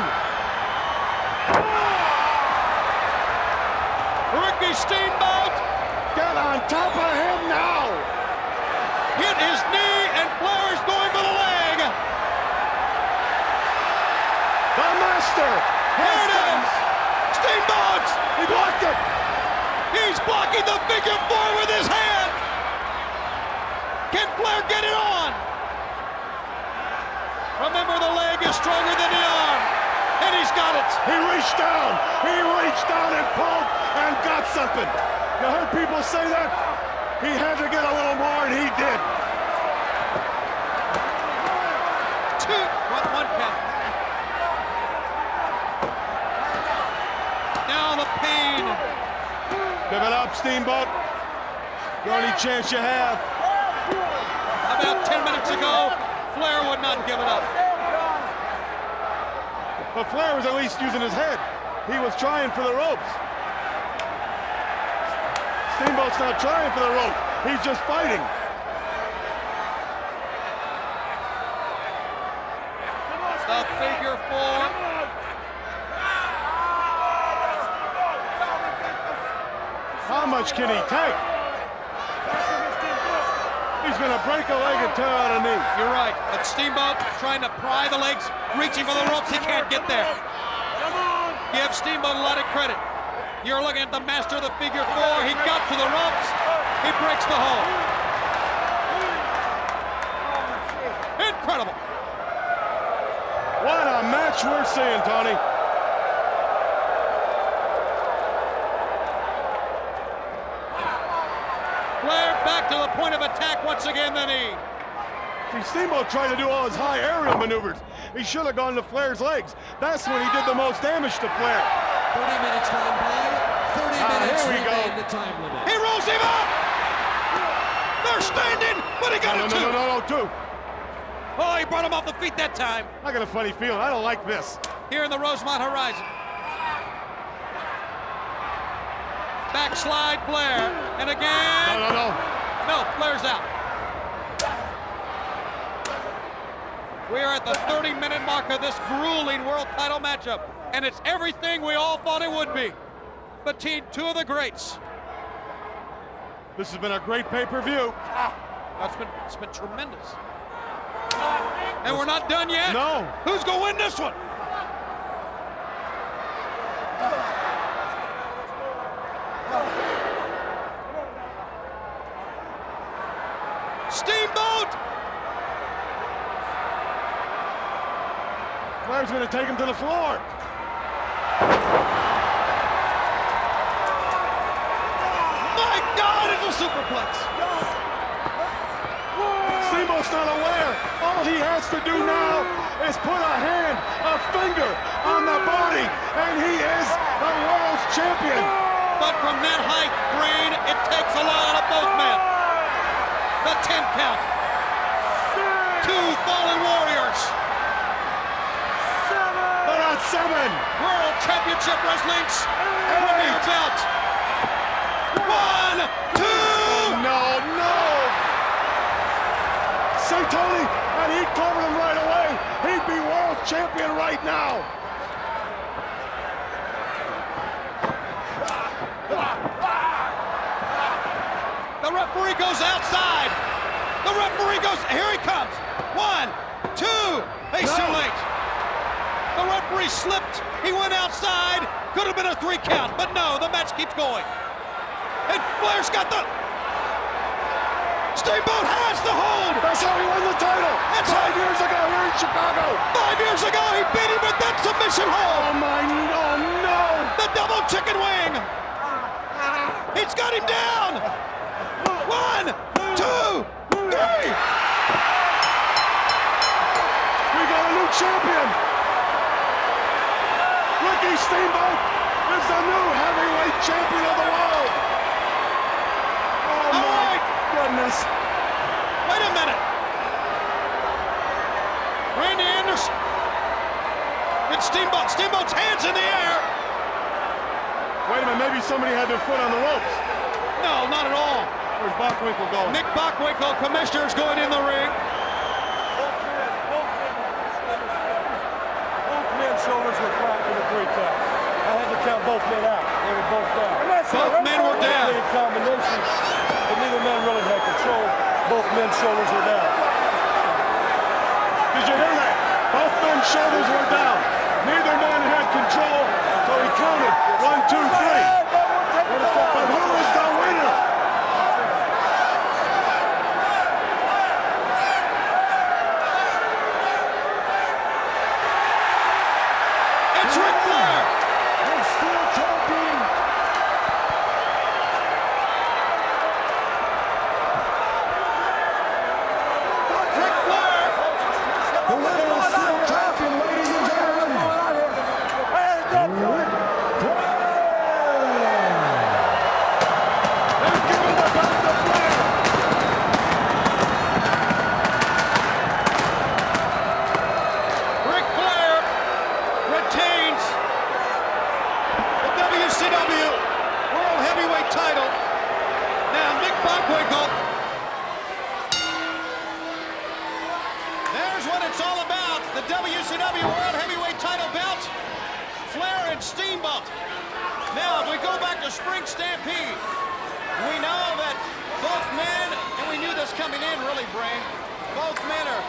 Ricky Steamboat. Get on top of him now. Hit his knee and Flair's going for the leg. The master. Here it is. Steamboat. He blocked it. He's blocking the figure 4 with his hand. Can Flair get it on? Remember, the leg is stronger than the arm. And he's got it. He reached down. He reached down and pulled and got something. You heard people say that? He had to get a little more, and he did. 1 count. Now the pain. Give it up, Steamboat. The only chance you have. About 10 minutes ago, Flair would not give it up. But Flair was at least using his head. He was trying for the ropes. Steamboat's not trying for the rope. He's just fighting. The figure 4. How much can he take? He's gonna break a leg and tear out a knee. You're right. But Steamboat trying to pry the legs, reaching for the ropes. He can't get there. Give Steamboat a lot of credit. You're looking at the master of the figure 4. He got to the ropes. He breaks the hold. Incredible. What a match we're seeing, Tony. Flair back to the point of attack once again, the knee. See, Steamboat tried to do all his high aerial maneuvers. He should have gone to Flair's legs. That's when he did the most damage to Flair. 30 minutes gone by. 30 minutes here we go. remain the time limit. He rolls him up. They're standing, but he got it too. No, two. Oh, he brought him off the feet that time. I got a funny feeling. I don't like this. Here in the Rosemont Horizon. Backslide Flair, and again. No, Flair's out. We are at the 30-minute mark of this grueling world title matchup, and it's everything we all thought it would be. Between two of the greats. This has been a great pay-per-view. It's been tremendous. And we're not done yet. No. Who's gonna win this one? Steamboat! Flair's gonna take him to the floor. My God, it's a superplex. to do now is put a finger on the body, and he is the world's champion. But from that height, Brain, it takes a lot out of both men. The 10 count. Two fallen warriors. But on 7. World Championship Wrestling's premier belt. 1, 2. No. See, Tony, and he'd cover him right away. He'd be world champion right now. The referee goes outside. The referee goes, here he comes. 1, 2. He's too late. The referee slipped. He went outside. Could have been a 3 count, but no, the match keeps going. And Flair's got the... Steamboat has the hold. That's how he won the title. That's 5 years ago here in Chicago. 5 years ago, he beat him with that submission hold. Oh no. The double chicken wing. He's got him down. 1, 2, 3. We got a new champion. Ricky Steamboat is the new heavyweight champion of the world. Oh my goodness. Wait a minute. Randy Anderson. It's Steamboat. Steamboat's hands in the air. Wait a minute, maybe somebody had their foot on the ropes. No, not at all. Where's Bockwinkel going? Nick Bockwinkel, commissioner's going in the ring. Both men's shoulders were flat in the 3 count. I had to count both men out. They were both down. Both men were down. Combination, but neither man really had control. Both men's shoulders were down. Did you hear that? Both men's shoulders were down. Neither man had control, so he counted 1, 2, 3. But who is the winner? It's Ric Flair. And still champion. Ric Flair. The winner is still champion, ladies and gentlemen. Ric Flair. They're giving the belt to Flair. Ric Flair retains the WCW World Heavyweight title. Now Nick Bockwinkel. There's what it's all about. The WCW World Heavyweight title belt. Flair and Steamboat. Now, if we go back to Spring Stampede, we know that both men, and we knew this coming in really, Brain, both men are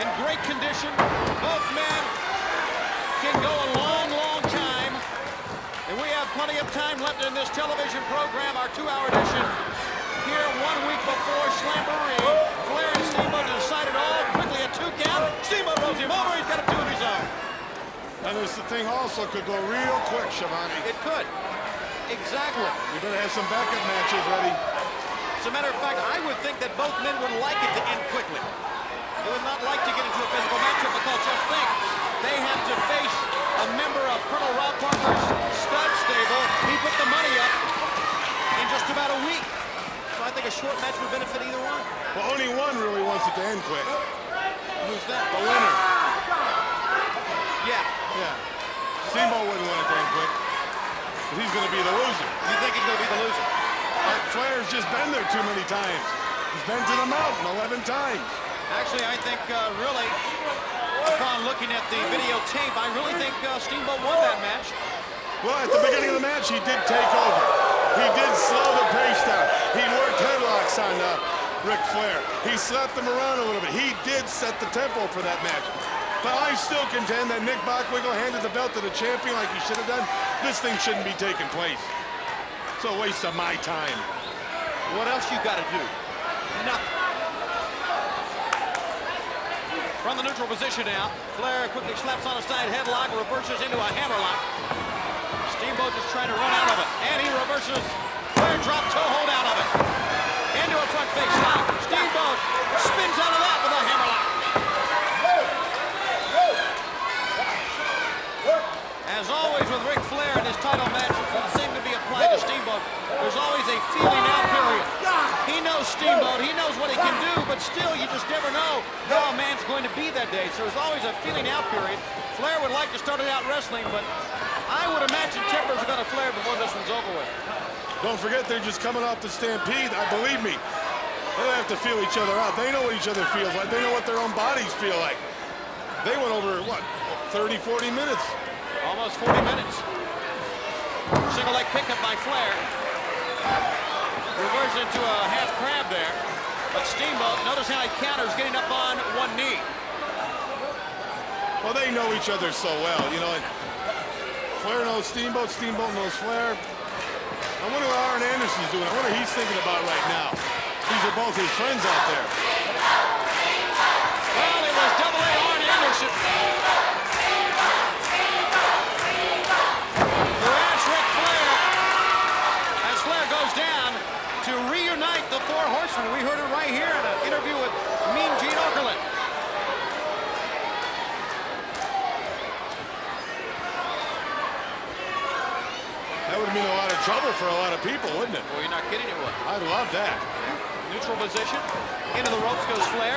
in great condition. Both men can go a long, long time. And we have plenty of time left in this television program, our 2-hour edition. Here 1 week before Slamboree, Flair and Steamboat decided all quickly a 2 count. Steamboat rolls him over, he's got a 2 of his own. And this thing also could go real quick, Schiavone. It could. Exactly. You better have some backup matches ready. As a matter of fact, I would think that both men would like it to end quickly. They would not like to get into a physical matchup because just think, they have to face a member of Colonel Rob Parker's stud stable. He put the money up in just about a week. So I think a short match would benefit either one. Well, only one really wants it to end quick. Who's that? The winner. Yeah. Yeah. Steamboat wouldn't want it to end quick. But he's going to be the loser. You think he's going to be the loser? Flair's just been there too many times. He's been to the mountain 11 times. Actually, I think really, upon looking at the videotape, I really think Steamboat won that match. Well, at the beginning of the match, he did take over. He did slow the pace down. He worked headlocks on Ric Flair. He slapped him around a little bit. He did set the tempo for that match. But I still contend that Nick Bockwinkel handed the belt to the champion like he should have done. This thing shouldn't be taking place. It's a waste of my time. What else you got to do? Nothing. From the neutral position now, Flair quickly slaps on a side headlock, reverses into a hammerlock. Steamboat just trying to run out of it, and he reverses. Flair drop toe hold out of it. Into a front face lock. Steamboat spins out of that with a hammerlock. a feeling out period. He knows Steamboat, he knows what he can do, but still, you just never know how a man's going to be that day. So there's always a feeling out period. Flair would like to start it out wrestling, but I would imagine tempers are going to flare before this one's over with. Don't forget, they're just coming off the Stampede. Believe me, they don't have to feel each other out. They know what each other feels like. They know what their own bodies feel like. They went over, what, 30, 40 minutes? Almost 40 minutes. Single leg pickup by Flair. Reverses into a half crab there. But Steamboat, notice how he counters, getting up on one knee. Well, they know each other so well, you know. And Flair knows Steamboat, Steamboat knows Flair. I wonder what Arn Anderson's doing. I wonder what he's thinking about right now. These are both his friends out there. Well, it was Double A Arn Anderson. Harass Ric Flair as Flair goes down to reunite the Four Horsemen. We heard it right here in an interview with Mean Gene Okerlund. That would mean a lot of trouble for a lot of people, wouldn't it? Well, you're not kidding, it would. I'd love that. Neutral position. Into the ropes goes Flair.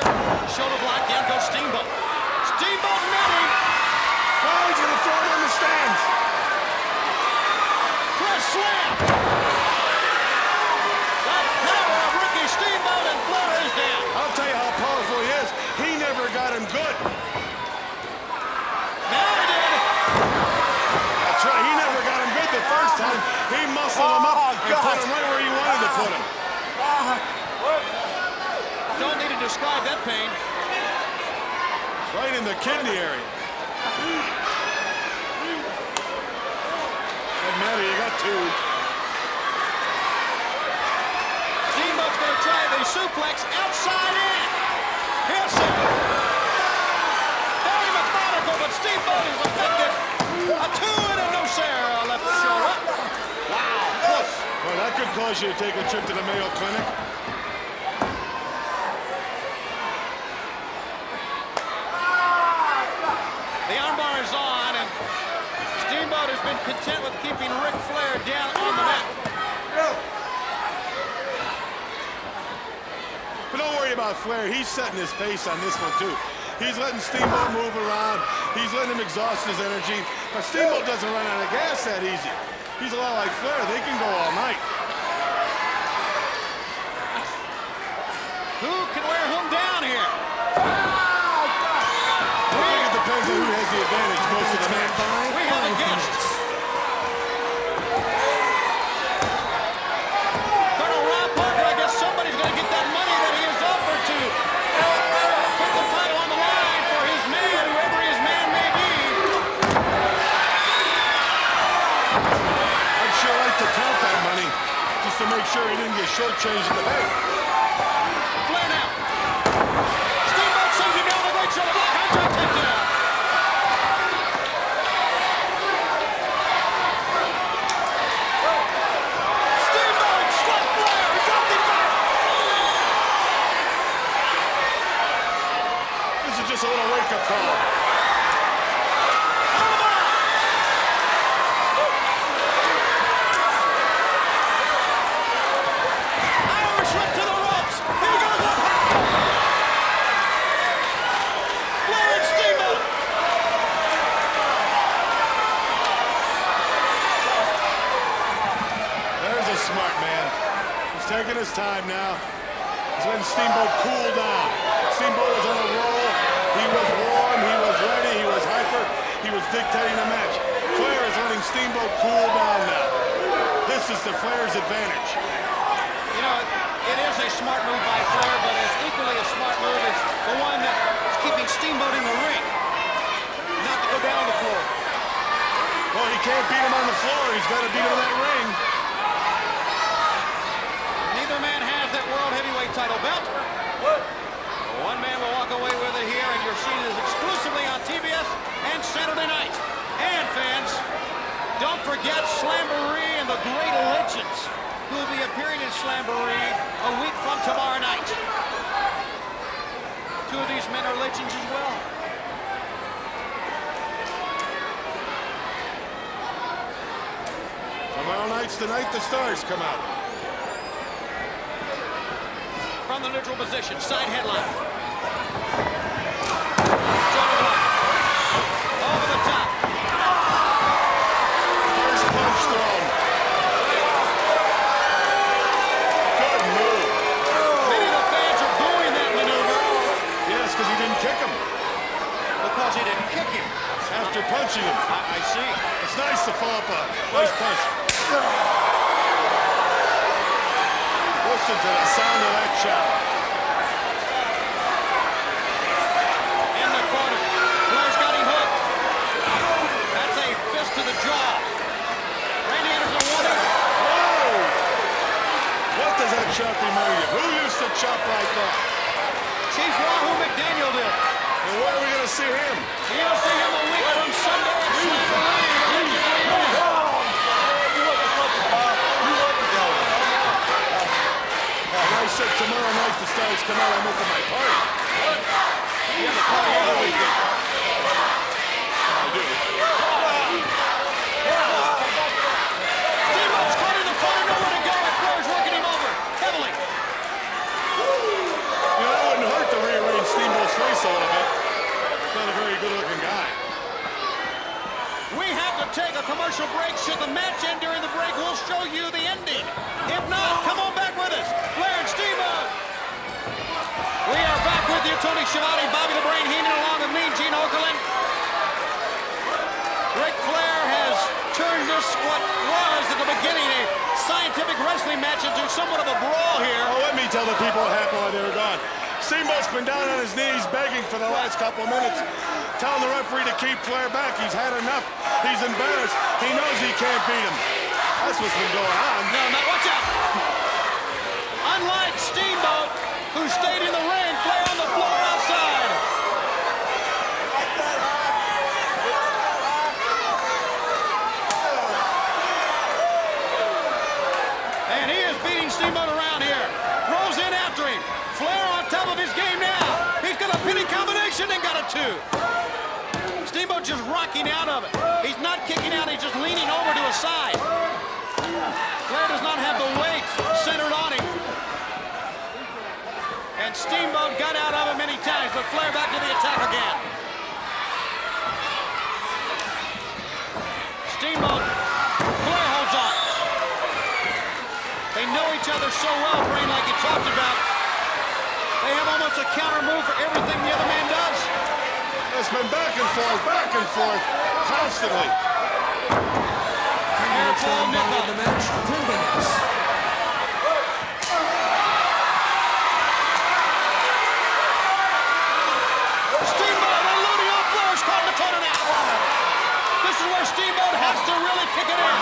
Shoulder block, down goes Steamboat. Steamboat netting. Oh, he's going to throw him on the stands. Press slam. The power of Ricky Steamboat, and Flair is down. I'll tell you how powerful he is. He never got him good. Now he did. That's right. He never got him good the first time. He muscled him up and put him right where he wanted to put him. Don't need to describe that pain. Right in the kidney area. Doesn't matter, you got two. Steamboat's going to try the suplex outside in. Here's it. Very methodical, but Steamboat is effective. A two and a no Sarah left the shoulder. Wow, close. Well, that could cause you to take a trip to the Mayo Clinic. The armbar is on, and Steamboat has been content with keeping Ric Flair down on the mat. But don't worry about Flair. He's setting his pace on this one, too. He's letting Steamboat move around. He's letting him exhaust his energy. But Steamboat doesn't run out of gas that easy. He's a lot like Flair. They can go all night. Who can wear whom down here? I think it depends on who has the advantage most of the match. We have a guest. Colonel Rob Parker, I guess somebody's going to get that money that he has offered to put the title on the line for his man, whoever his man may be. I'd sure like to count that money just to make sure he didn't get shortchanged at the bank. Flair now. Steamboat sends him down the right shoulder block. Andre takedown. Steamboat struck Flair. He's up the back. This is just a little wake-up call. Irish whip to the ropes. Here goes up. Flair and Steamboat. There's a smart man. He's taking his time now. He's letting Steamboat cool down. Steamboat was on a roll. He was warm. He was ready. He was hyper. He was dictating the match. Flair is letting Steamboat cool down now. This is to Flair's advantage. You know, it is a smart move by Flair, but it's equally a smart move is the one that is keeping Steamboat in the ring, not to go down on the floor. Well, he can't beat him on the floor. He's got to beat him in that ring. Neither man has that World Heavyweight title belt. One man will walk away with it here, and you're seeing this exclusively on TBS and Saturday night. And fans, don't forget Slamboree and the Great Legends, who will be appearing in Slamboree a week from tomorrow night. Two of these men are legends as well. Tomorrow night's the night the stars come out. from the neutral position. Side headlock. Over the top. First punch thrown. Good move. Many of the fans are booing that maneuver. Yes, because he didn't kick him. Because he didn't kick him. After punching him. I see. It's nice to follow up a nice punch. Listen to the sound of that shot. In the corner. Flair's got him hooked. That's a fist to the jaw. Randy Anderson warning. Whoa! What does that shot remind you? Who used to chop like that? Chief Wahoo McDaniel did. And where are we going to see him? You'll see him a week from Sunday at I said tomorrow night the Stars come out, I'm open my party. You have a party every weekend. I do. Steamboat's caught in the corner, nowhere to go, and Flair's working him over heavily. You know, that wouldn't hurt to rearrange Steamboat's face a little bit. Not a very good-looking guy. We have to take a commercial break. Should the match end during the break, we'll show you the ending. If not, come on back with us. Flair and Steamboat. We are back with you, Tony Schiavone, Bobby the Brain Heenan, along with me, Gene Okerlund. Ric Flair has turned this, what was at the beginning, a scientific wrestling match into somewhat of a brawl here. Oh, let me tell the people what happened while they were gone. Steamboat's been down on his knees begging for the last couple minutes, telling the referee to keep Flair back. He's had enough. He's embarrassed. He knows he can't beat him. That's what's been going on. No, watch out. Unlike Steamboat, who stayed in the ring, Flair on the floor outside. And he is beating Steamboat around here. Throws in after him. Flair on top of his game now. He's got a pinning combination and got a 2. Steamboat just rocking out of it. He's not kicking out, he's just leaning over to his side. Flair does not have the weight centered on him. And Steamboat got out of it many times, but Flair back to the attack again. Steamboat, Flair holds on. They know each other so well, Brain, like you talked about. They have almost a counter move for everything the other man does. It's been back and forth, constantly. Here's Paul Nickel. The match, 10 minutes. Steamboat unloading on Flair's caught in the corner now. This is where Steamboat has to really kick it in.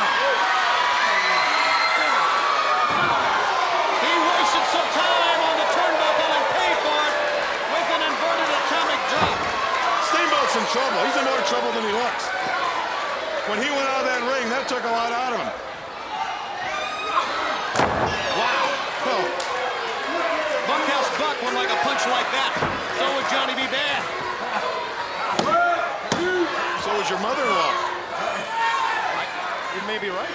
He wasted some time on the turnbuckle and paid for it with an inverted atomic drop. Steamboat's in trouble. He's in more trouble than he looks. When he went out of that ring, that took a lot out of him. Wow. Oh. Bunkhouse Buck would like a punch like that. So would Johnny B. Bad. So was your mother-in-law. You may be right.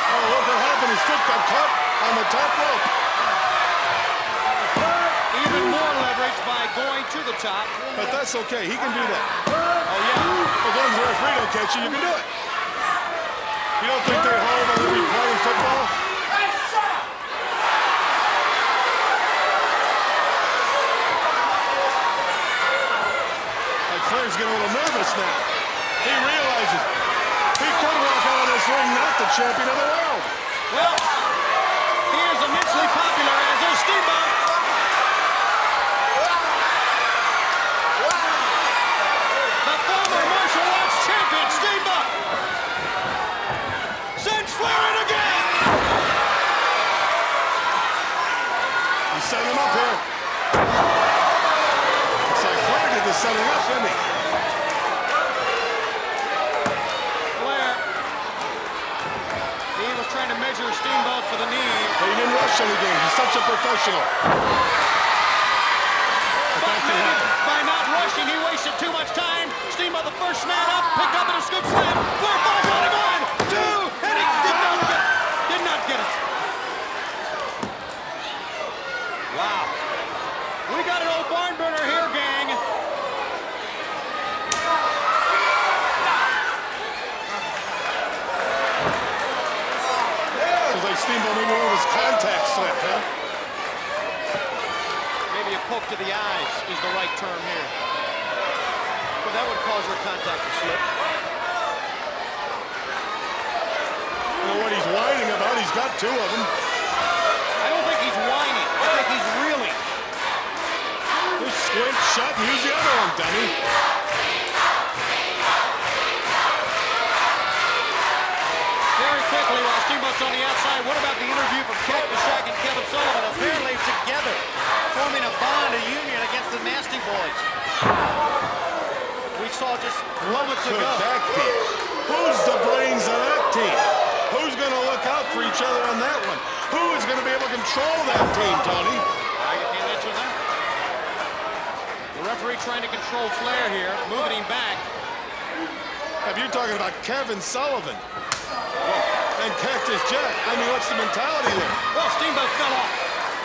Oh, look what happened. His foot got caught on the top rope. Even more leverage by going to the top. But that's okay. He can do that. Oh, yeah. As long as the referee don't catch you, you can do it. You don't think they hold on every play in football? Like Flair's getting a little nervous now. He realizes he could walk out of this ring not the champion of the world. Well, he is immensely popular, as is Steamboat. The former martial arts champion, Steamboat. Sends Flair in again. He's setting him up here. It's like Flair did the setting up, didn't he? Flair, he was trying to measure Steamboat for the knee. But he didn't rush anything. He's such a professional. But that can happen. By not rushing, he wasted too much time. Steamboat Steamboat, the first man up, picked up in a scoop slam. Flair falls on him, 1, 2, and he did not get it. Wow. We got an old barn burner here, gang. Feels like Steamboat maybe one of his contacts slipped, huh? Maybe a poke to the eyes is the right term here. But that would cause your contact to slip. You know what he's whining about? He's got 2 of them. I don't think he's whining. I think he's reeling. Just squint, shut, and use the other one, dummy. Very quickly, while Steamboat's on the outside, what about the interview from Cactus Jack and Kevin Sullivan? Apparently together, forming a bond, a union against the Nasty Boys. We saw just moments Could ago. that be? Who's the brains of that team? Who's going to look out for each other on that one? Who is going to be able to control that team, Tony? I can't answer that. The referee trying to control Flair here, moving him back. If you're talking about Kevin Sullivan and Cactus Jack, I mean, what's the mentality there? Well, Steamboat fell off.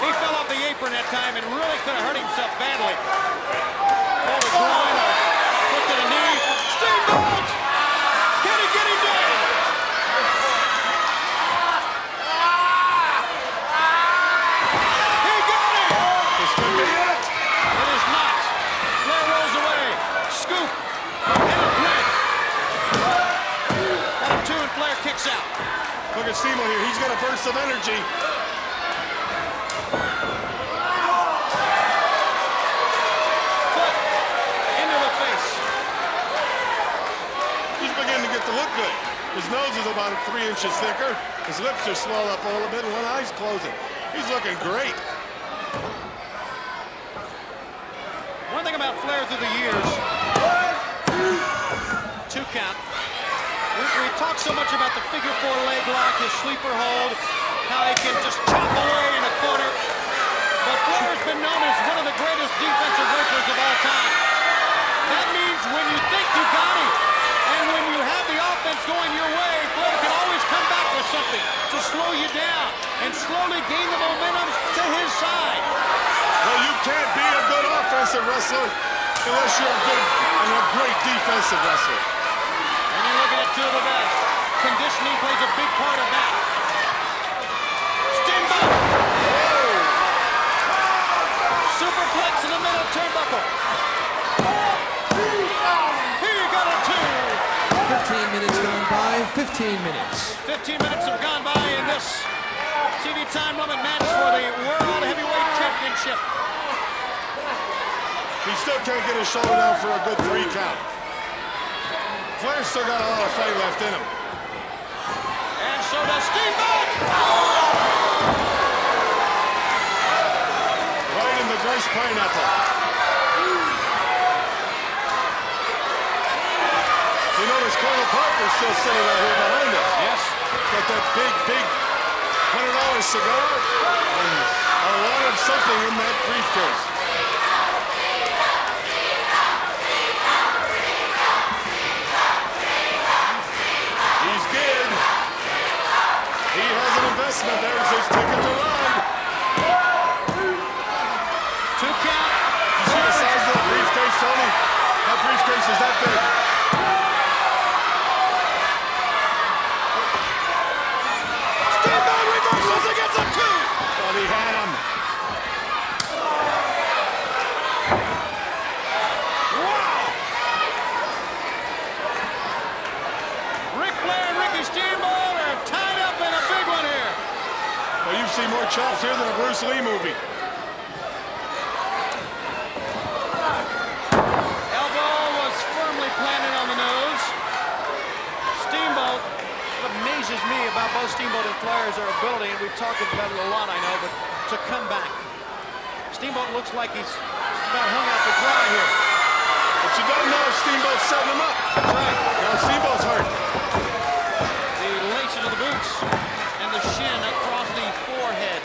He fell off the apron that time and really could have hurt himself badly. Oh, the groin, foot to the knee. Steamboat! Can he get him down? He got him! This could be it. It is not. Flair rolls away. Scoop. And a plant. Got him 2 and Flair kicks out. Look at Steamboat here. He's got a burst of energy. Foot into the face. He's beginning to get to look good. His nose is about 3 inches thicker. His lips are swelled up a little bit and one eye's closing. He's looking great. One thing about Flair through the years, 2 count. We talk so much about the figure 4 leg lock, his sleeper hold, how he can just chop away in a corner. But Flair's been known as one of the greatest defensive workers of all time. That means when you think you got him, and when you have the offense going your way, Flair can always come back with something to slow you down and slowly gain the momentum to his side. Well, you can't be a good offensive wrestler unless you're a good and a great defensive wrestler. And you're looking at 2 of the best. Conditioning plays a big part of that. Steamboat! Superplex in the middle turnbuckle. He got a 2. 15 minutes gone by, 15 minutes. 15 minutes have gone by in this TV time limit match for the World Heavyweight Championship. He still can't get his shoulder down for a good 3 count. Flair's still got a lot of fight left in him. And so does Steamboat! Right in the Grace Pineapple. You notice Colonel Parker's still sitting right here behind us. Yes. Got that big $100 cigar and a lot of something in that briefcase. He's good. He has an investment. There's his ticket to ride. 2 count. You see the size of that briefcase, Tony? That briefcase is that big. Steamboat reversals against a 2. Thought he had him. Wow! Ric Flair and Ricky Steamboat are tied up in a big one here. Well, you've seen more chops here than a Bruce Lee movie. Elbow was firmly planted on the nose. Steamboat, what amazes me about both Steamboat and Flair is their ability, and we've talked about it a lot, I know, but to come back. Steamboat looks like he's about hung out to dry here. But you don't know if Steamboat's setting him up. That's right. Now Steamboat's hurt. The laces of the boots and the shin across the forehead.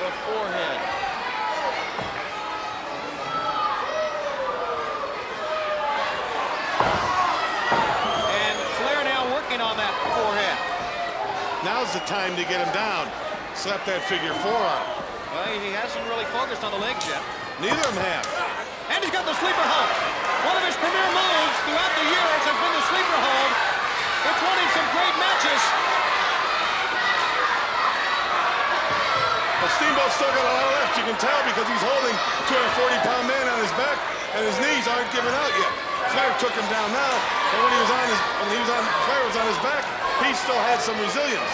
The forehead. Now's the time to get him down. Slap that figure forearm. Well, he hasn't really focused on the legs yet. Neither of them have. And he's got the sleeper hold. One of his premier moves throughout the years has been the sleeper hold. It's won him some great matches. But Steamboat's still got a lot left. You can tell because he's holding 240-pound man on his back, and his knees aren't giving out yet. Flair took him down now, but when Flair was on his back, he still had some resilience.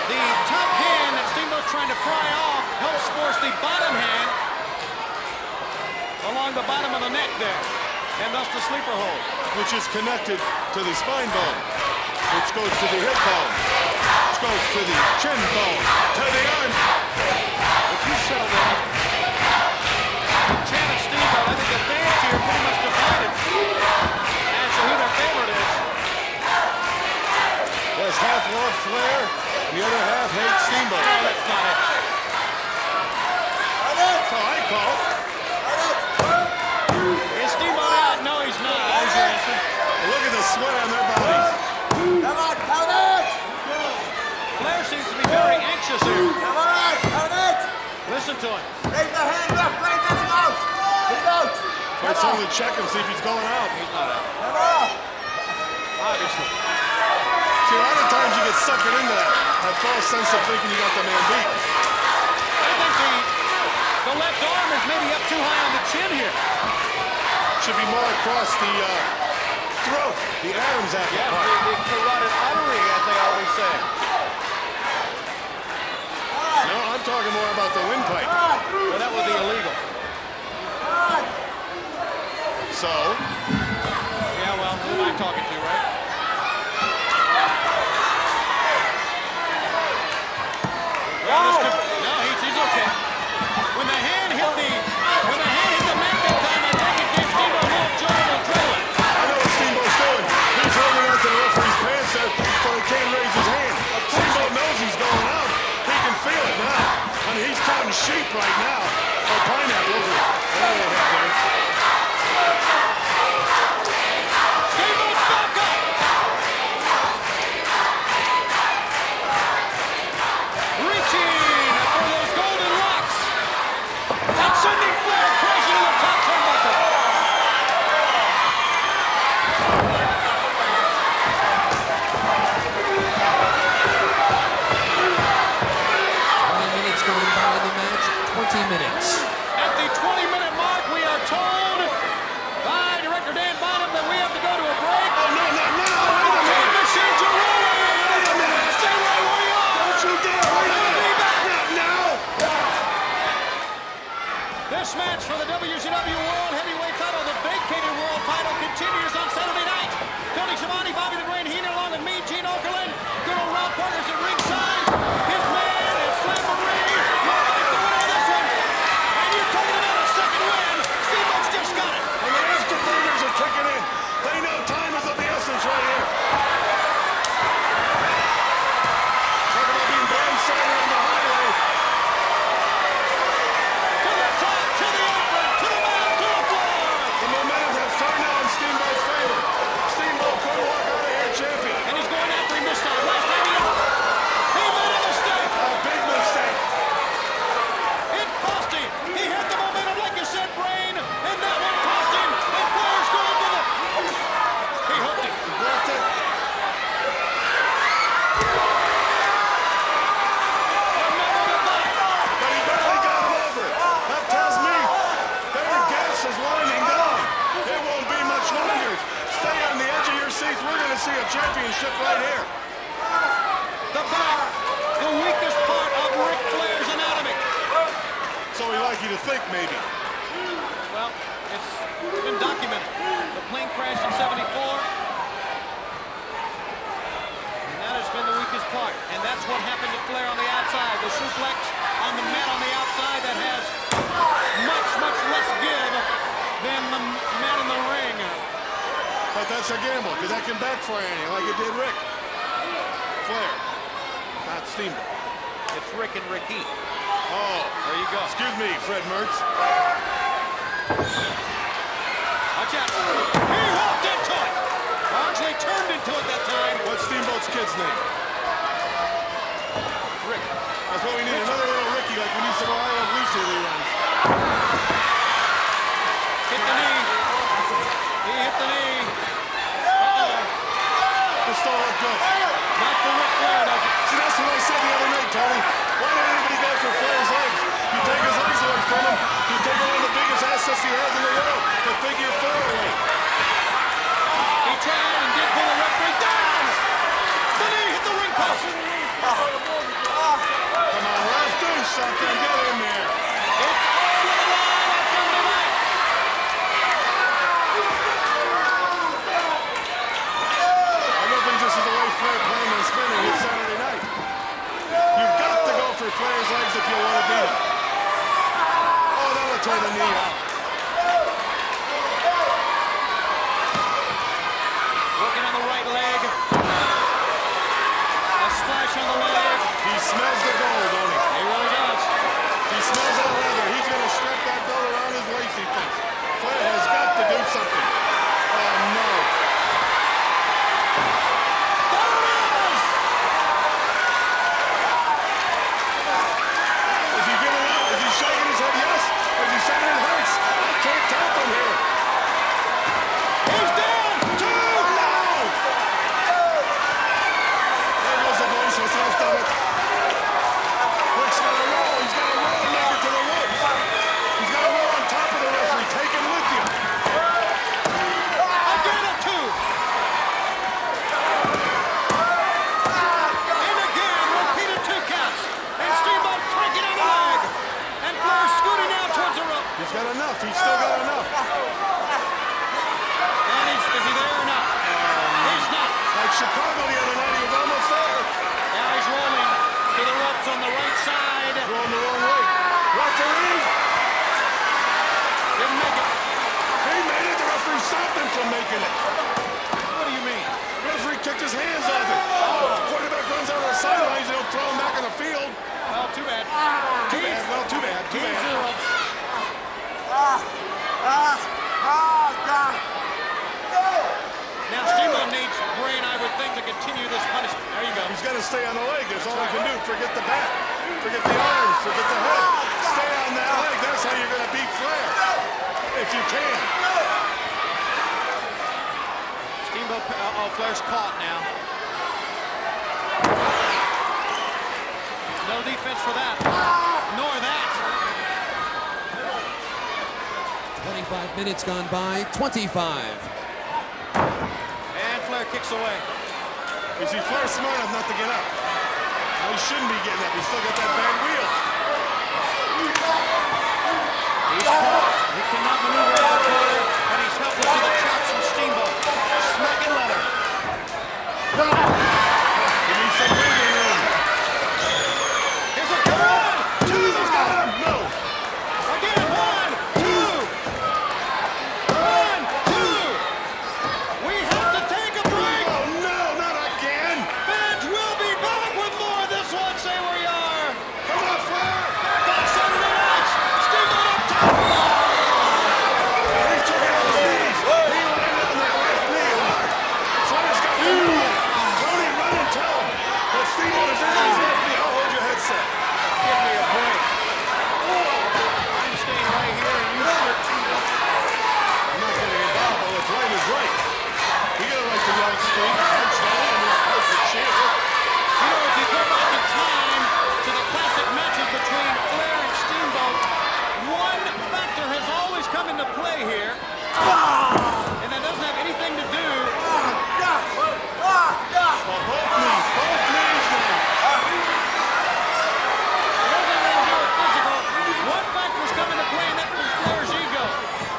The top hand that Steamboat's trying to pry off helps force the bottom hand along the bottom of the neck there, and thus the sleeper hold. Which is connected to the spine bone, which goes to the hip bone, which goes to the chin bone, to the arm. If you settle down, Chan and Steamboat, I think the fans here pretty much divided as to who their favorite is. There's half love Flair, the other half hates Steamboat. No, that's not it. That's how I call it. Is Steamboat out? No, he's not. There's your answer. Look at the sweat on their bodies. Come on, count it! Flair seems to be very anxious here. Come on, count it! Listen to him. Raise the hand up, raise it out! Get it out! Try someone to check him, see if he's going out. He's not out. Come on! Obviously. See, a lot of times you get suckered into that false sense of thinking you got the man beat. I think the left arm is maybe up too high on the chin here. Should be more across the throat, the Adam's apple. Yes, part. the carotid artery, as they always say. No, I'm talking more about the windpipe. Well, that would be illegal. So, Yeah, well, who am I talking to, right? No, he's okay. When the hand hit the mat that time, I think it gave Steamboat a little jolt of adrenaline. I know what Steamboat's doing. He's holding on to the referee's pants there so he can't raise his hand. Steamboat knows he's going out. He can feel it now. I mean, he's counting sheep right now. Or pineapples. Steamboat's back up. Reaching for those golden locks. And sending Flair crashing to the top turnbuckle. Minutes going by in the match, 20 minutes. At the 20-minute mark, we are told by Director Dan Bonham that we have to go to a break. Oh, no, no, no, The wait a time minute. machines are rolling. Wait a minute. Stay right where you are. Don't you dare. Wait a minute. Not now. This match for the WCW World Heavyweight title, the vacated world title, continues on Saturday night. Tony Schiavone, Bobby the Brain Heenan, along with me, Gene Okerlund. Good old Rob Parker's at ringside. His man is Slamboree. Nobody's the winner of this one. And you're talking about a second win. Steamboat's just got it. And the afterburners are kicking in. They know time is of the essence right here. Talk about being blindsided on the highway. To the top, to the apron, to the mat, to the floor. The momentum has turned now in Steamboat's favor. Steamboat could walk out of here champion. And he's going after him this time. Last time he made a mistake. A big mistake. It cost him. He had the momentum, like you said, Brain, and that one cost him. And Flair's going to the... He hooked him. That's it. Another back. But he barely got him over. That tells me their gas is winding down. It won't be much longer. Stay on the edge of your seats. We're going to see a championship right here. The back, the weakest part of Ric Flair's anatomy. So we like you to think, maybe. Well, it's been documented. The plane crashed in '74. And that has been the weakest part. And that's what happened to Flair on the outside. The suplex on the mat on the outside that has much, much less give than the mat in the ring. But that's a gamble, because that can backfire on you like it did Rick. Flair, not Steamboat. It's Rick and Ricky. Oh, There you go. excuse me, Fred Mertz. Watch out. He walked into it. Or actually turned into it that time. What's Steamboat's kid's name? That's what we need, another little Ricky, like we need some I Love Lucy reruns. Hit the knee. He hit the knee. Uh-oh. This don't look good. Not for Ric Flair, does it? See, that's what I said the other night, Tony. Why did anybody go for Flair's legs? You take his legs away from him, you take one of the biggest assets he has in the world, the figure 4 away. He tried and did pull the referee down. The knee hit the ring post. Come on, ref, do something. Get in there. It's over the line on Sunday night. I don't think this is the way Flair planned on spinning his Saturday night. You've got to go for Flair's legs if you want to beat him. Oh, that'll turn the knee out. Working on the right leg. A splash on the leg. He smells the gold, don't he? He really does. He smells that leather. He's going to strap that belt around his waist, he thinks. Flair has got to do something. Oh, no. There it is! Is he giving up? Is he shaking his head yes? Or is he saying it hurts? I can't tell from here. He's down! 2! No! There goes the voice. What's left of it? Rick's got to roll. He's got to roll and make it to the ropes. He's got to roll on top of the referee. Take him with you. Again a 2. And again, repeated 2 counts. And Steamboat cranking on the leg. And Flair scooting out towards the rope. He's got enough. He's still got enough. And is he there or not? He's not. Like Chicago the other night, he was almost there. Now he's rolling to the ropes on the right side. Going the wrong way. Referee! Didn't make it. He made it. The referee stopped him from making it. What do you mean? The referee kicked his hands off it. Quarterback runs out of the sidelines. They'll throw him back on the field. Well, too bad. Too bad. Well, too bad. Too He's bad. the ropes. Now Steamboat needs Brain, I would think, to continue this punishment. There you go. He's got to stay on the leg. That's all he can do. Forget the bat. Forget the arms. Forget the head. Stay on that leg. That's how you're going to beat Flair. If you can. Steamboat, Flair's caught now. No defense for that. Nor that. 25 minutes gone by, 25. And Flair kicks away. You see, Flair's smart enough not to get up. Well, he shouldn't be getting up. He's still got that bad wheel. He's caught. He cannot maneuver out of the corner, and he's helpless to the chops from Steamboat. Smacking leather. He needs some breathing room. Here's a count. 2. He's got him. No. Again, 1, 2. 1, 2. We have to take a break. Oh, no, not again. Fans will be back with more of this one. Say where you are. Come on, Flair. Back Saturday nights. Steamboat up top. He took it on his knees. He landed on that left knee hard. Flair's got the knee. Tony, run and tell him that Steamboat is in his left knee. I'll hold your headset. Give me a break. I'm staying right here, and you should. I'm not getting involved, but what's right is right. You got a right to yell at Steve. Punch that in and punch the chair. You know, if you go back in time to the classic matches between Flair and Steamboat, one factor has always come into play here, and that doesn't have anything to do. Well, both knees then. It doesn't have anything to do with physical. One factor has come into play, and that's been Flair's ego.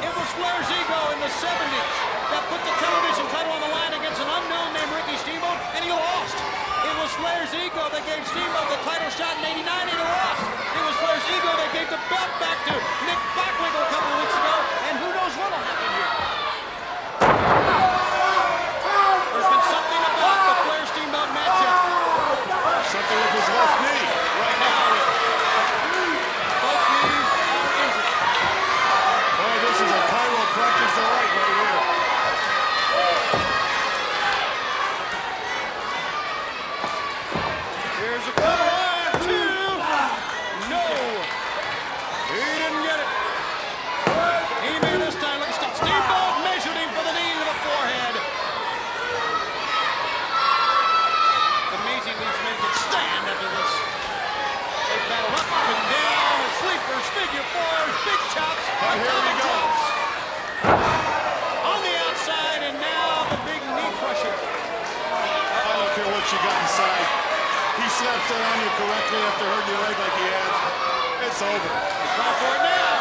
It was Flair's ego in the 70s that put the television title on the line against an unknown named Ricky Steamboat, and he lost. It was Flair's ego that gave Steamboat the title shot in '89, and he lost. It was Flair's ego that gave the belt back to Nick Bockwinkel a couple of weeks ago, and who knows what will happen here. There's been something about the Flair-Steamboat matchup. Something with his left knee. Right now, both knees are injured. Boy, this is a chiropractor's delight right here. Here's a cover. 1, 2. got inside. He slaps that on you correctly after hurting your leg like he has. It's over. Try for it now.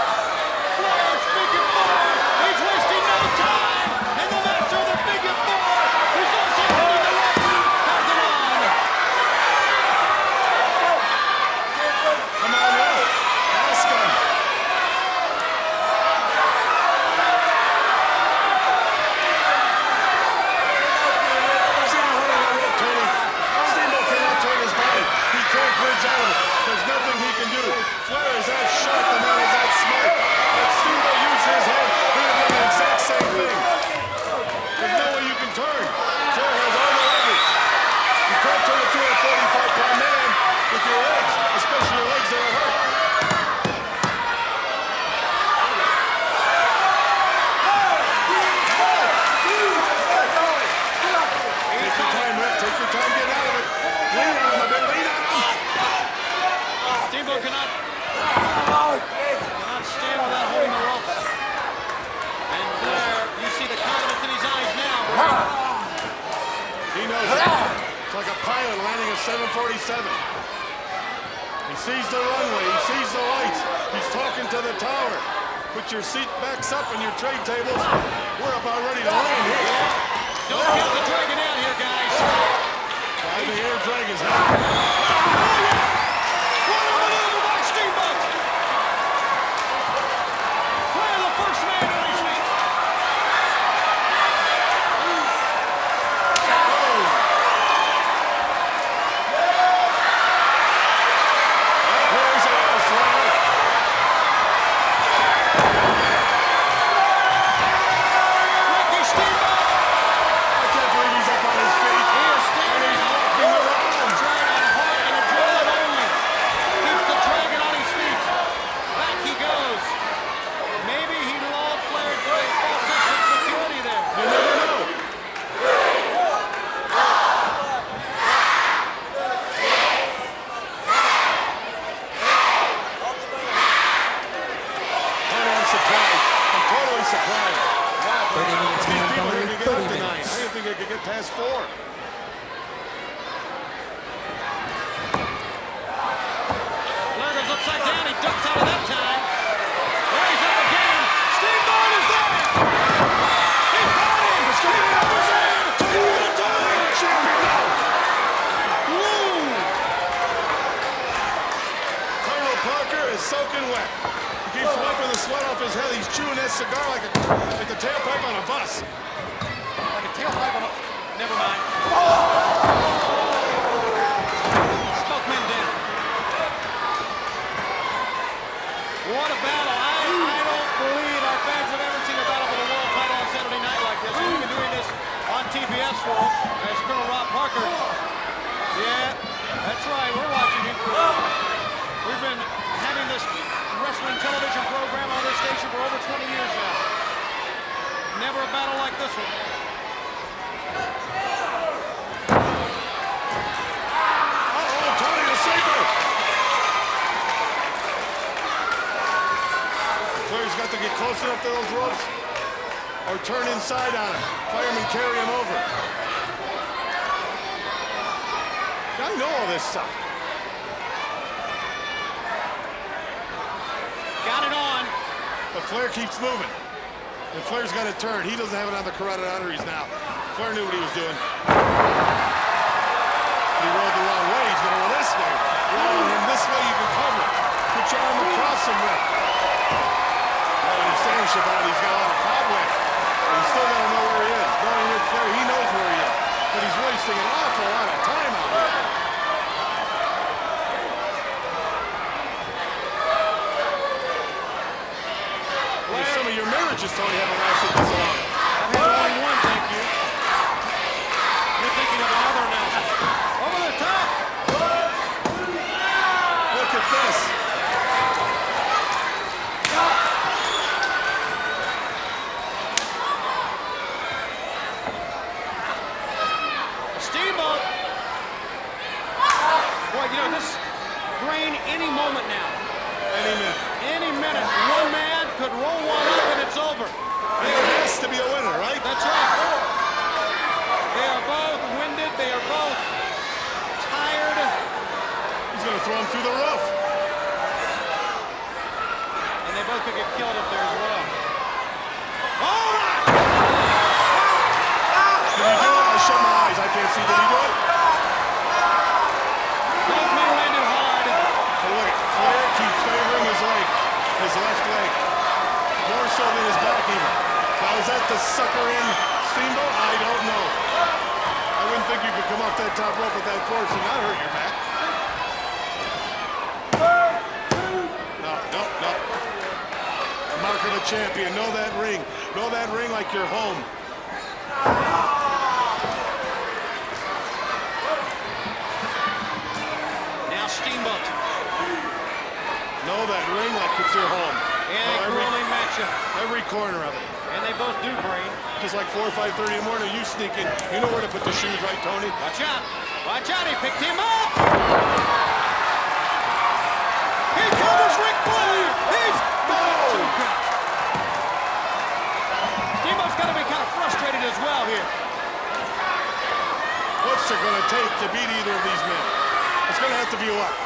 Flair figure four. He's wasting no time. And the master of the figure four, who's also winning the race, has it on. Come on, ref. Ask him. See how hard I wrote, Tony? Steamboat cannot turn his body. He can't bridge out of it. There's nothing he can do. Flair is that sharp, the man is that smart. If Steamboat used his head, he would do the exact same thing. There's no way you can turn. Flair has all the leverage. You can't turn a 245-pound man with your legs, especially your legs that are hurt. Take your time, Rick. Take your time, get out of it. Lean on him a bit. Lean on him. Steamboat cannot stand without holding the ropes. And Flair, you see the confidence in his eyes now. He knows it. It's like a pilot landing a 747. He sees the runway. He sees the lights. He's talking to the tower. Put your seat backs up and your tray tables. We're about ready to land here. Don't count the dragon out here, guys. The air dragon's out. What a maneuver by Steamboat. Flair, the first man on his feet. There's our Flair. Ricky Steamboat. I can't believe he's up on his feet. He is standing And he's up. walking around. Trying on heart and adrenaline only. Keeps the dragon on his feet. Back he goes. Maybe he lulled Flair to a false sense of security there. You never know. I'm surprised. I'm totally surprised. 30 minutes These gone people by. here can get up 30 to 9. I minutes. didn't think they could get past 4. Flair goes upside down. He ducks out of that time. There he's up again. Steamboat is there. He caught him. Steamboat is in. Woo. Colonel Parker is soaking wet. He keeps wiping the sweat off his head. He's chewing that cigar like the tailpipe on a bus. Like a tailpipe on a... Never mind. Smoke men down. What a battle. I don't believe our fans have ever seen a battle for the world title on Saturday night like this. We've been doing this on TBS for as Colonel Rob Parker. Yeah, that's right. We're watching him. We've been having this wrestling television program on this station for over 20 years now. Never a battle like this one. Uh-oh, Tony the Sleeper. Flair's got to get close enough to those ropes or turn inside on him. Firemen carry him over. I know all this stuff. Got it on. But Flair keeps moving. And Flair's got to turn. He doesn't have it on the carotid arteries now. Flair knew what he was doing. He rolled the wrong way. He's going to roll this way. Rolling him this way, you can cover it. Put your arm across him, Rick. Well, he's saying Shabbat, he's got a lot of cobweb. But he's still got to know where he is. Knowing Ric Flair, he knows where he is. But he's wasting an awful lot of time out there. Some of your marriages, Tony, haven't lasted this long. I've had only one, thank you. You're thinking of another announcement. Over the top. Look at this. Steamboat. Boy, you know, this rain any moment now. Any minute. Any minute. One man could roll one up and it's over. There has to be a winner, right? That's right. They are both winded. They are both both could get killed up there as well. Oh my! Did he do it? I shut my eyes. I can't see. Did he do it? Both men landed hard. Hey, look, Flair keeps favoring his leg, his left leg, more so than his back even. Now, is that the sucker in Steamboat? I don't know. I wouldn't think you could come off that top rope with that force and not hurt your back. No. The mark of a champion. Know that ring. Know that ring like you're home. Now Steamboat. Know that ring like it's your home. And a grueling matchup. Every corner of it. And they both do brain. Just like 4 or 5:30 in the morning, you sneak in. You know where to put the shoes, right, Tony? Watch out. Watch out. He picked him up. Here comes Ric Flair. He's two count. Steamboat's got to be kind of frustrated as well here. What's it going to take to beat either of these men? It's going to have to be luck.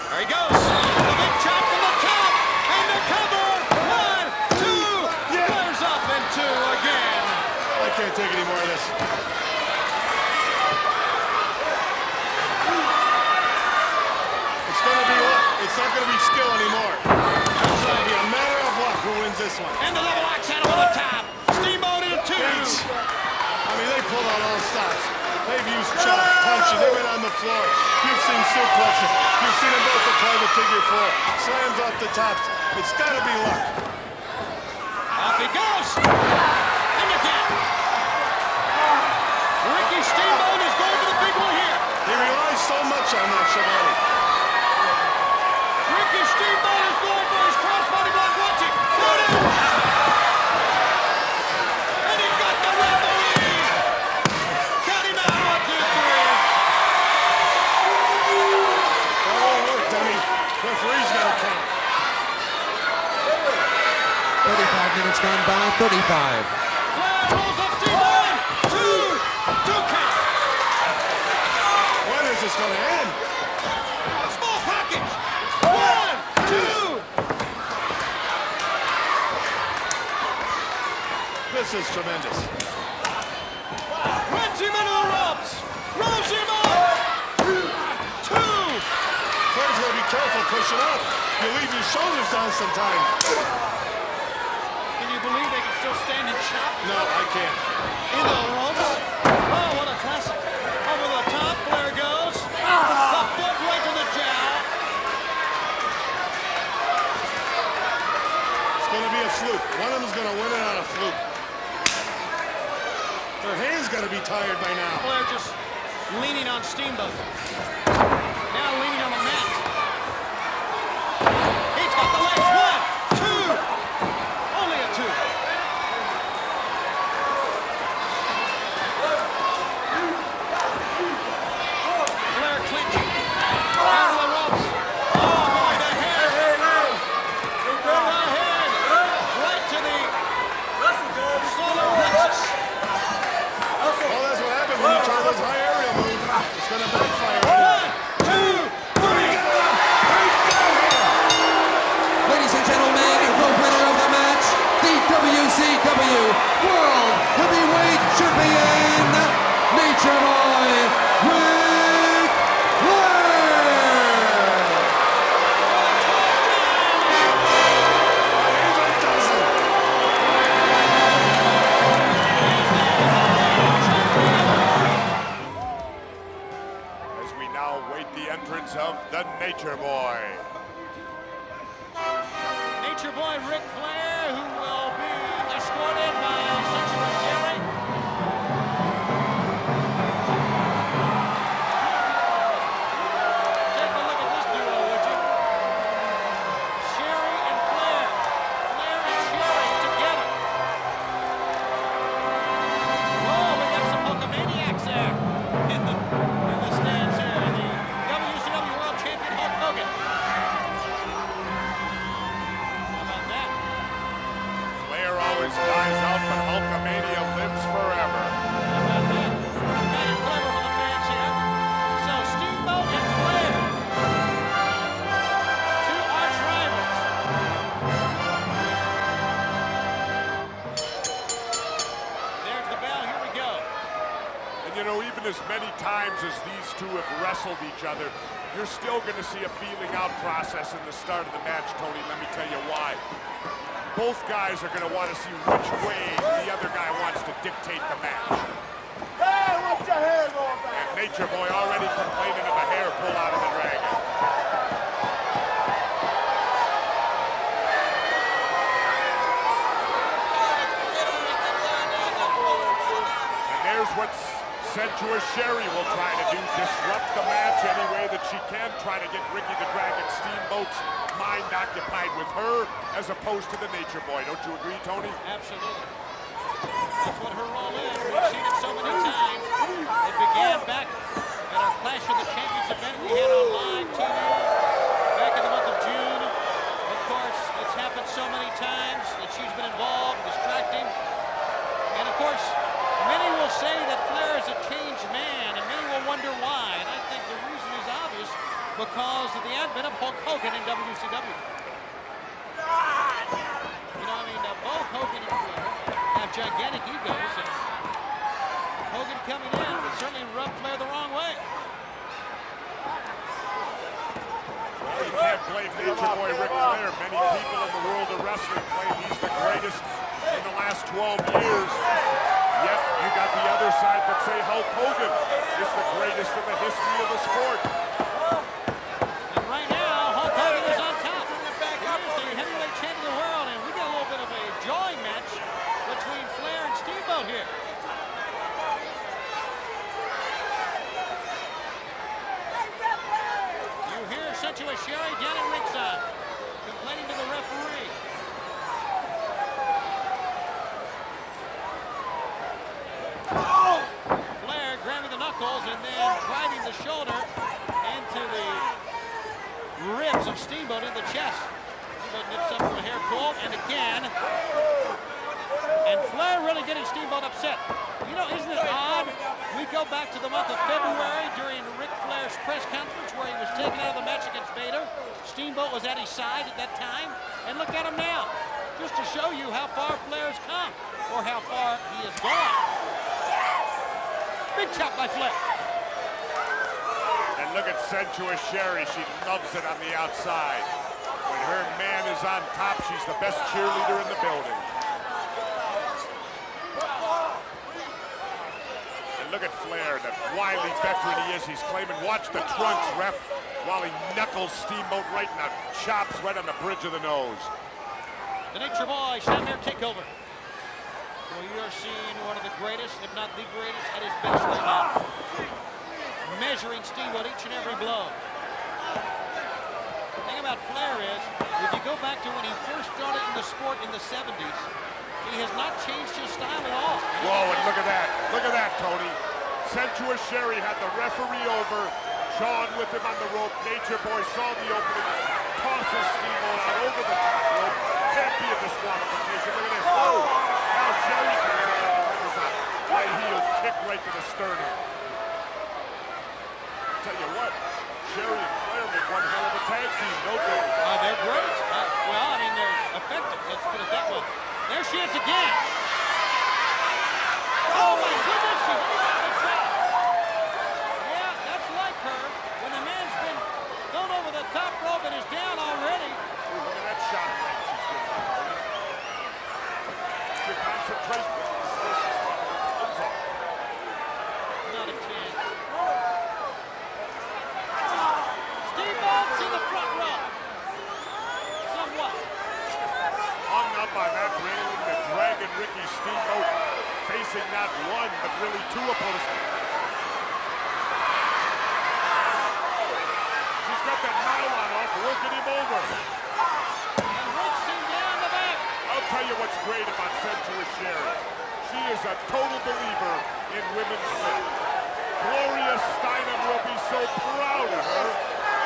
There he goes. The big chop from the top. And the cover. 1, 2. Yeah. Flair's up and 2 again. I can't take any more of this. It's going to be luck. It's not going to be skill anymore. It's going to be a matter of luck who wins this one. And the double axe handle on the top. Steamboat in 2. I mean, they pulled out all stops. They've used chops, punches. They've been on the floor. You've seen suplexes. You've seen them both apply the figure 4. Slams off the tops. It's got to be luck. Off he goes. And again. Ricky Steamboat is going for the big one here. He relies so much on that, Schiavone. Ricky Steamboat is going for his crossbody block. Watch it. Got it. And he got the referee. Got him out. 1, 2, 3. That won't work, dummy. Referee's got to count. 35 minutes gone by, 35. Flair rolls up Steamboat. 2 count. When is this going to end? Small package. 1, 2. This is tremendous. Runs him into the ropes. Rolls him up. 2. Flair's got to be careful pushing up. You leave your shoulders down sometimes. Can you believe they can still stand and chop? No, I can't. Into the ropes. Oh, what a classic. Over the top, Flair goes. The foot right to the jowl. It's going to be a fluke. One of them's going to win it on a fluke. Their hands got to be tired by now. Flair just leaning on Steamboat. Now leaning on the mat. He's got the legs. 1, 2. Only a 2. Flair clinching. Out of the ropes. Oh boy, the head. The head. Right to the solar plexus. Well, that's what happens when you try those high aerial moves. It's going to backfire. 1, 2, 3. Ladies and gentlemen, the winner of the match, the WCW World Heavyweight Champion, Nature Boy, Ric Flair! As we now wait the entrance of the Nature Boy. Nature Boy Ric Flair, who will be escorted by Sensual Sherry. Take a look at this duo, would you? Sherry and Flair. Flair and Sherry together. Oh, we got some Hulkamaniacs there in the stands here. The WCW World Champion Hulk Hogan. How about that? Flair always dies out, but Hulkamania lives forever. How about that? Got it clever for the fans here. So Steamboat and Flair, 2 arch rivals. as many times as these two have wrestled each other, you're still going to see a feeling out process in the start of the match, Tony. Let me tell you why. Both guys are going to want to see which way the other guy wants to dictate the match. Hey, watch your hair going back. And Nature Boy already complaining of a hair pull out of the dragon. And there's what Sensuous Sherri will try to do, disrupt the match any way that she can, try to get Ricky the Dragon Steamboat's mind occupied with her as opposed to the Nature Boy. Don't you agree, Tony? Absolutely. That's what her role is. We've seen it so many times. It began back at our Clash of the Champions event we had on live TV back in the month of June. Of course, it's happened so many times that she's been involved, distracting. And of course, many will say that Flair is a changed man, and many will wonder why. And I think the reason is obvious, because of the advent of Hulk Hogan in WCW. You know, I mean, both Hogan and Flair have gigantic egos, and Hogan coming in would certainly rub Flair the wrong way. Well, you can't blame Nature Boy Ric Flair. Many people in the world of wrestling claim he's the greatest in the last 12 years. Yet, you got the other side that say Hulk Hogan is the greatest in the history of the sport. And right now, Hulk Hogan is on top. He is the heavyweight champion of the world, and we got a little bit of a jawing match between Flair and Steamboat here. You hear Sensuous Sherri down at ringside, complaining to the referee. Flair grabbing the knuckles and then driving the shoulder into the ribs of Steamboat in the chest. Steamboat nips up from a hair pull, and again. And Flair really getting Steamboat upset. You know, isn't it odd? We go back to the month of February during Ric Flair's press conference where he was taken out of the match against Vader. Steamboat was at his side at that time. And look at him now. Just to show you how far Flair's come, or how far he has gone. Big chop by Flair. And look at Sensuous Sherri. She loves it on the outside. When her man is on top, she's the best cheerleader in the building. And look at Flair, the wily veteran he is. He's claiming, watch the trunks, ref, while he knuckles Steamboat right in the chops right on the bridge of the nose. The Nature Boy, Shatner takeover. Well, you are seeing one of the greatest, if not the greatest, at his best right now. Measuring Steamboat each and every blow. The thing about Flair is, if you go back to when he first started in the sport in the 70s, he has not changed his style at all. Whoa, and look at that. Look at that, Tony. Sensuous Sherri had the referee over, jawing with him on the rope. Nature Boy saw the opening, tosses Steamboat out over the top rope. Can't be a disqualification. Look at this. Oh! Now Sherri comes out and delivers a high heel kick right to the sternum. Tell you what, Sherri and Flair make one hell of a tag team, don't they? They're great. Well, I mean, they're effective. Let's put it that way. There she is again. Oh, my goodness. She hit the top. Yeah, that's like her. When the man's been thrown over the top rope and is down already. Ooh, look at that shot right she's getting. Your concentration. Not a chance. Steamboat's in the front row. Somewhat. Hung up on that railing, the Dragon Ricky Steamboat facing not one, but really two opponents. She's got that nylon off, working him over. And Rick's him down the back. I'll tell you what's great about Sensuous Sherri. She is a total believer in women's lip. Gloria Steinem will be so proud of her.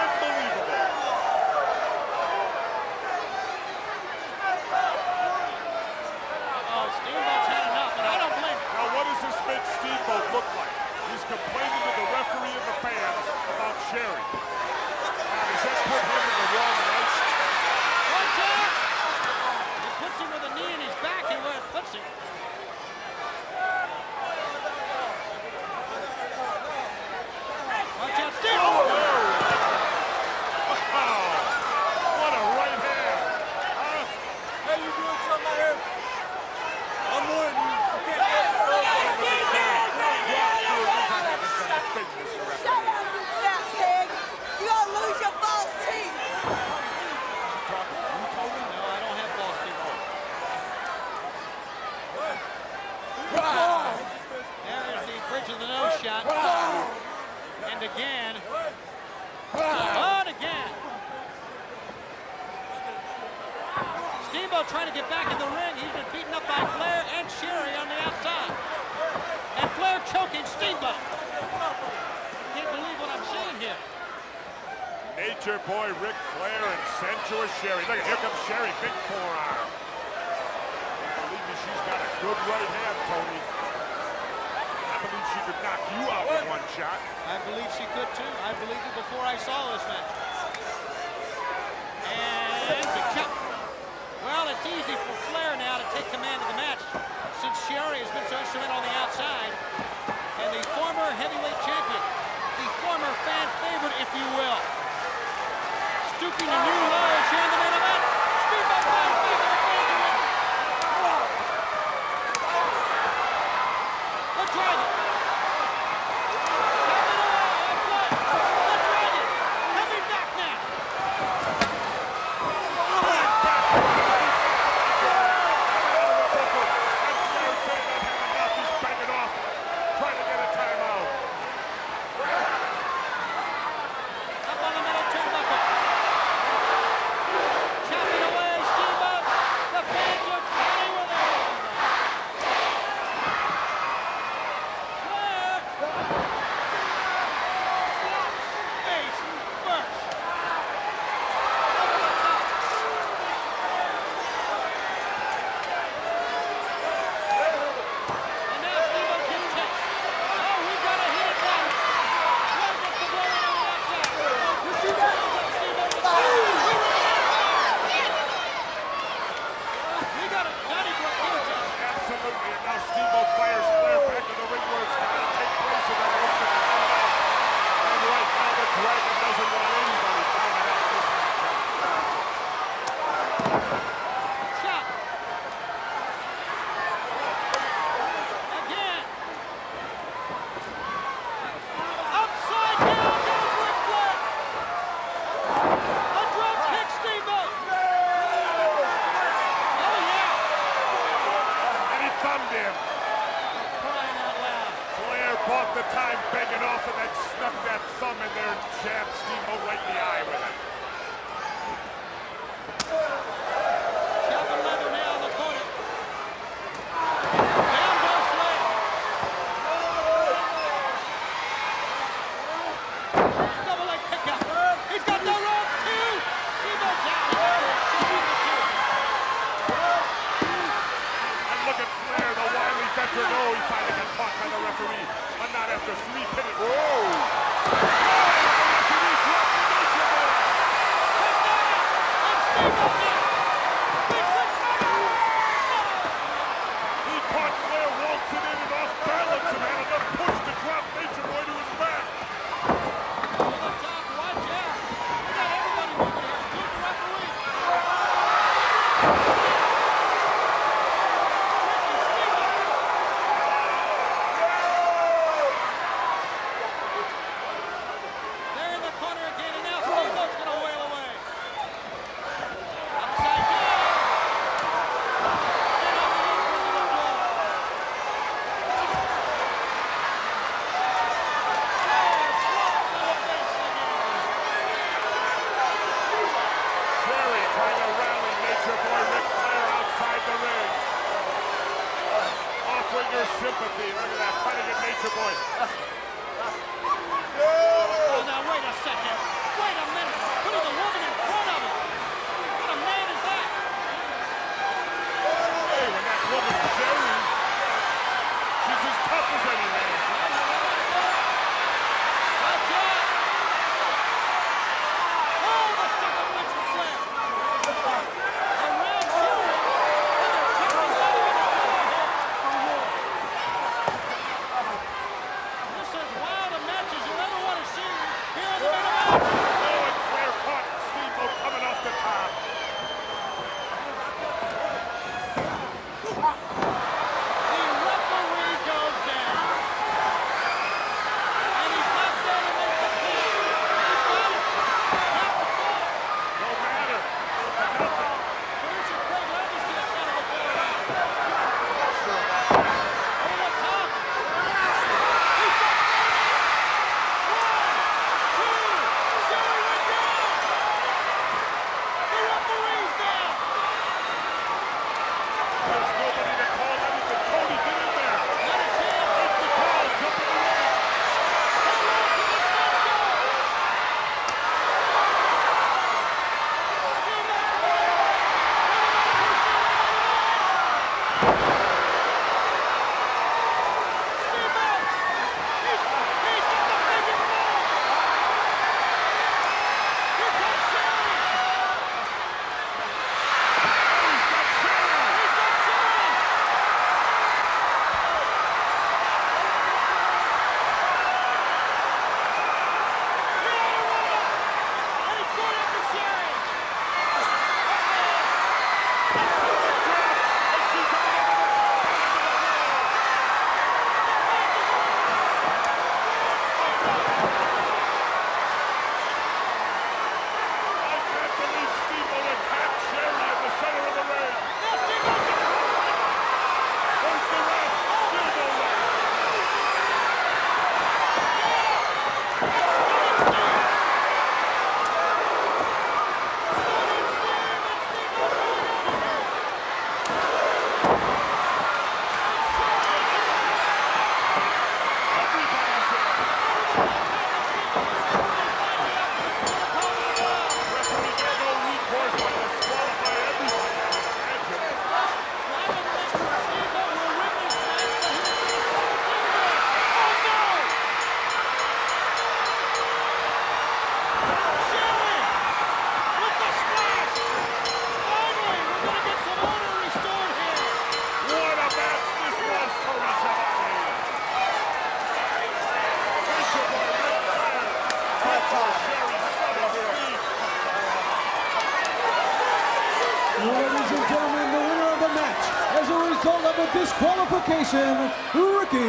Unbelievable. Steamboat's had enough, and I don't blame him. Now, what does this make Steamboat look like? He's complaining to the referee and the fans about Sherri. Now, does that put him in the wrong light? Watch out! He puts him with a knee in his back, and where it puts him. Steamboat trying to get back in the ring. He's been beaten up by Flair and Sherry on the outside. And Flair choking Steamboat. Can't believe what I'm seeing here. Nature Boy Ric Flair and Sensuous Sherry. Look, here comes Sherry, big forearm. Believe me, she's got a good right hand, Tony. I believe she could knock you out with one shot. I believe she could too. I believed it before I saw this match. And the count. Well, it's easy for Flair now to take command of the match since Sherry has been so instrumental on the outside. And the former heavyweight champion, the former fan favorite, if you will, stooping to new lows here in the main event. Steamboat finds back in the fans. The Dragon. Bought the time begging off and then snuck that thumb in there and jabbed Steamboat right in the eye with it. Shelton Leather now on the corner. Down goes Flair. Double leg kick out. He's got no ropes too. Steamboat's out. And look at Flair, the wily veteran. Oh, he finally got caught by the referee. But not after 3 pinning. Whoa! He caught Flair waltzing in and off balance and had enough push to drop Nature Boy to his back. Watch out. We got everybody moving here, including the referee. They're in the corner again, and now Steamboat's going to wail away. Upside down. And on the apron to the floor. Flair drops to the face again. Sherry trying to rally Nature Boy Ric Flair outside the ring. Offering your sympathy. Look at that. Trying to get Nature Boy. Oh, now wait a second. Wait a minute. Putting the woman in front of him. What a man is that? Hey, when that woman Sherry, she's as tough as any man. Watch out. Oh, the second punch from Flair. Around Sherry. And they're kicking out of the floor here. This There's nobody to call anything. Cody, get in there. Make the call. Jump in the ring. Ladies and gentlemen, the winner of the match as a result of a disqualification, Ricky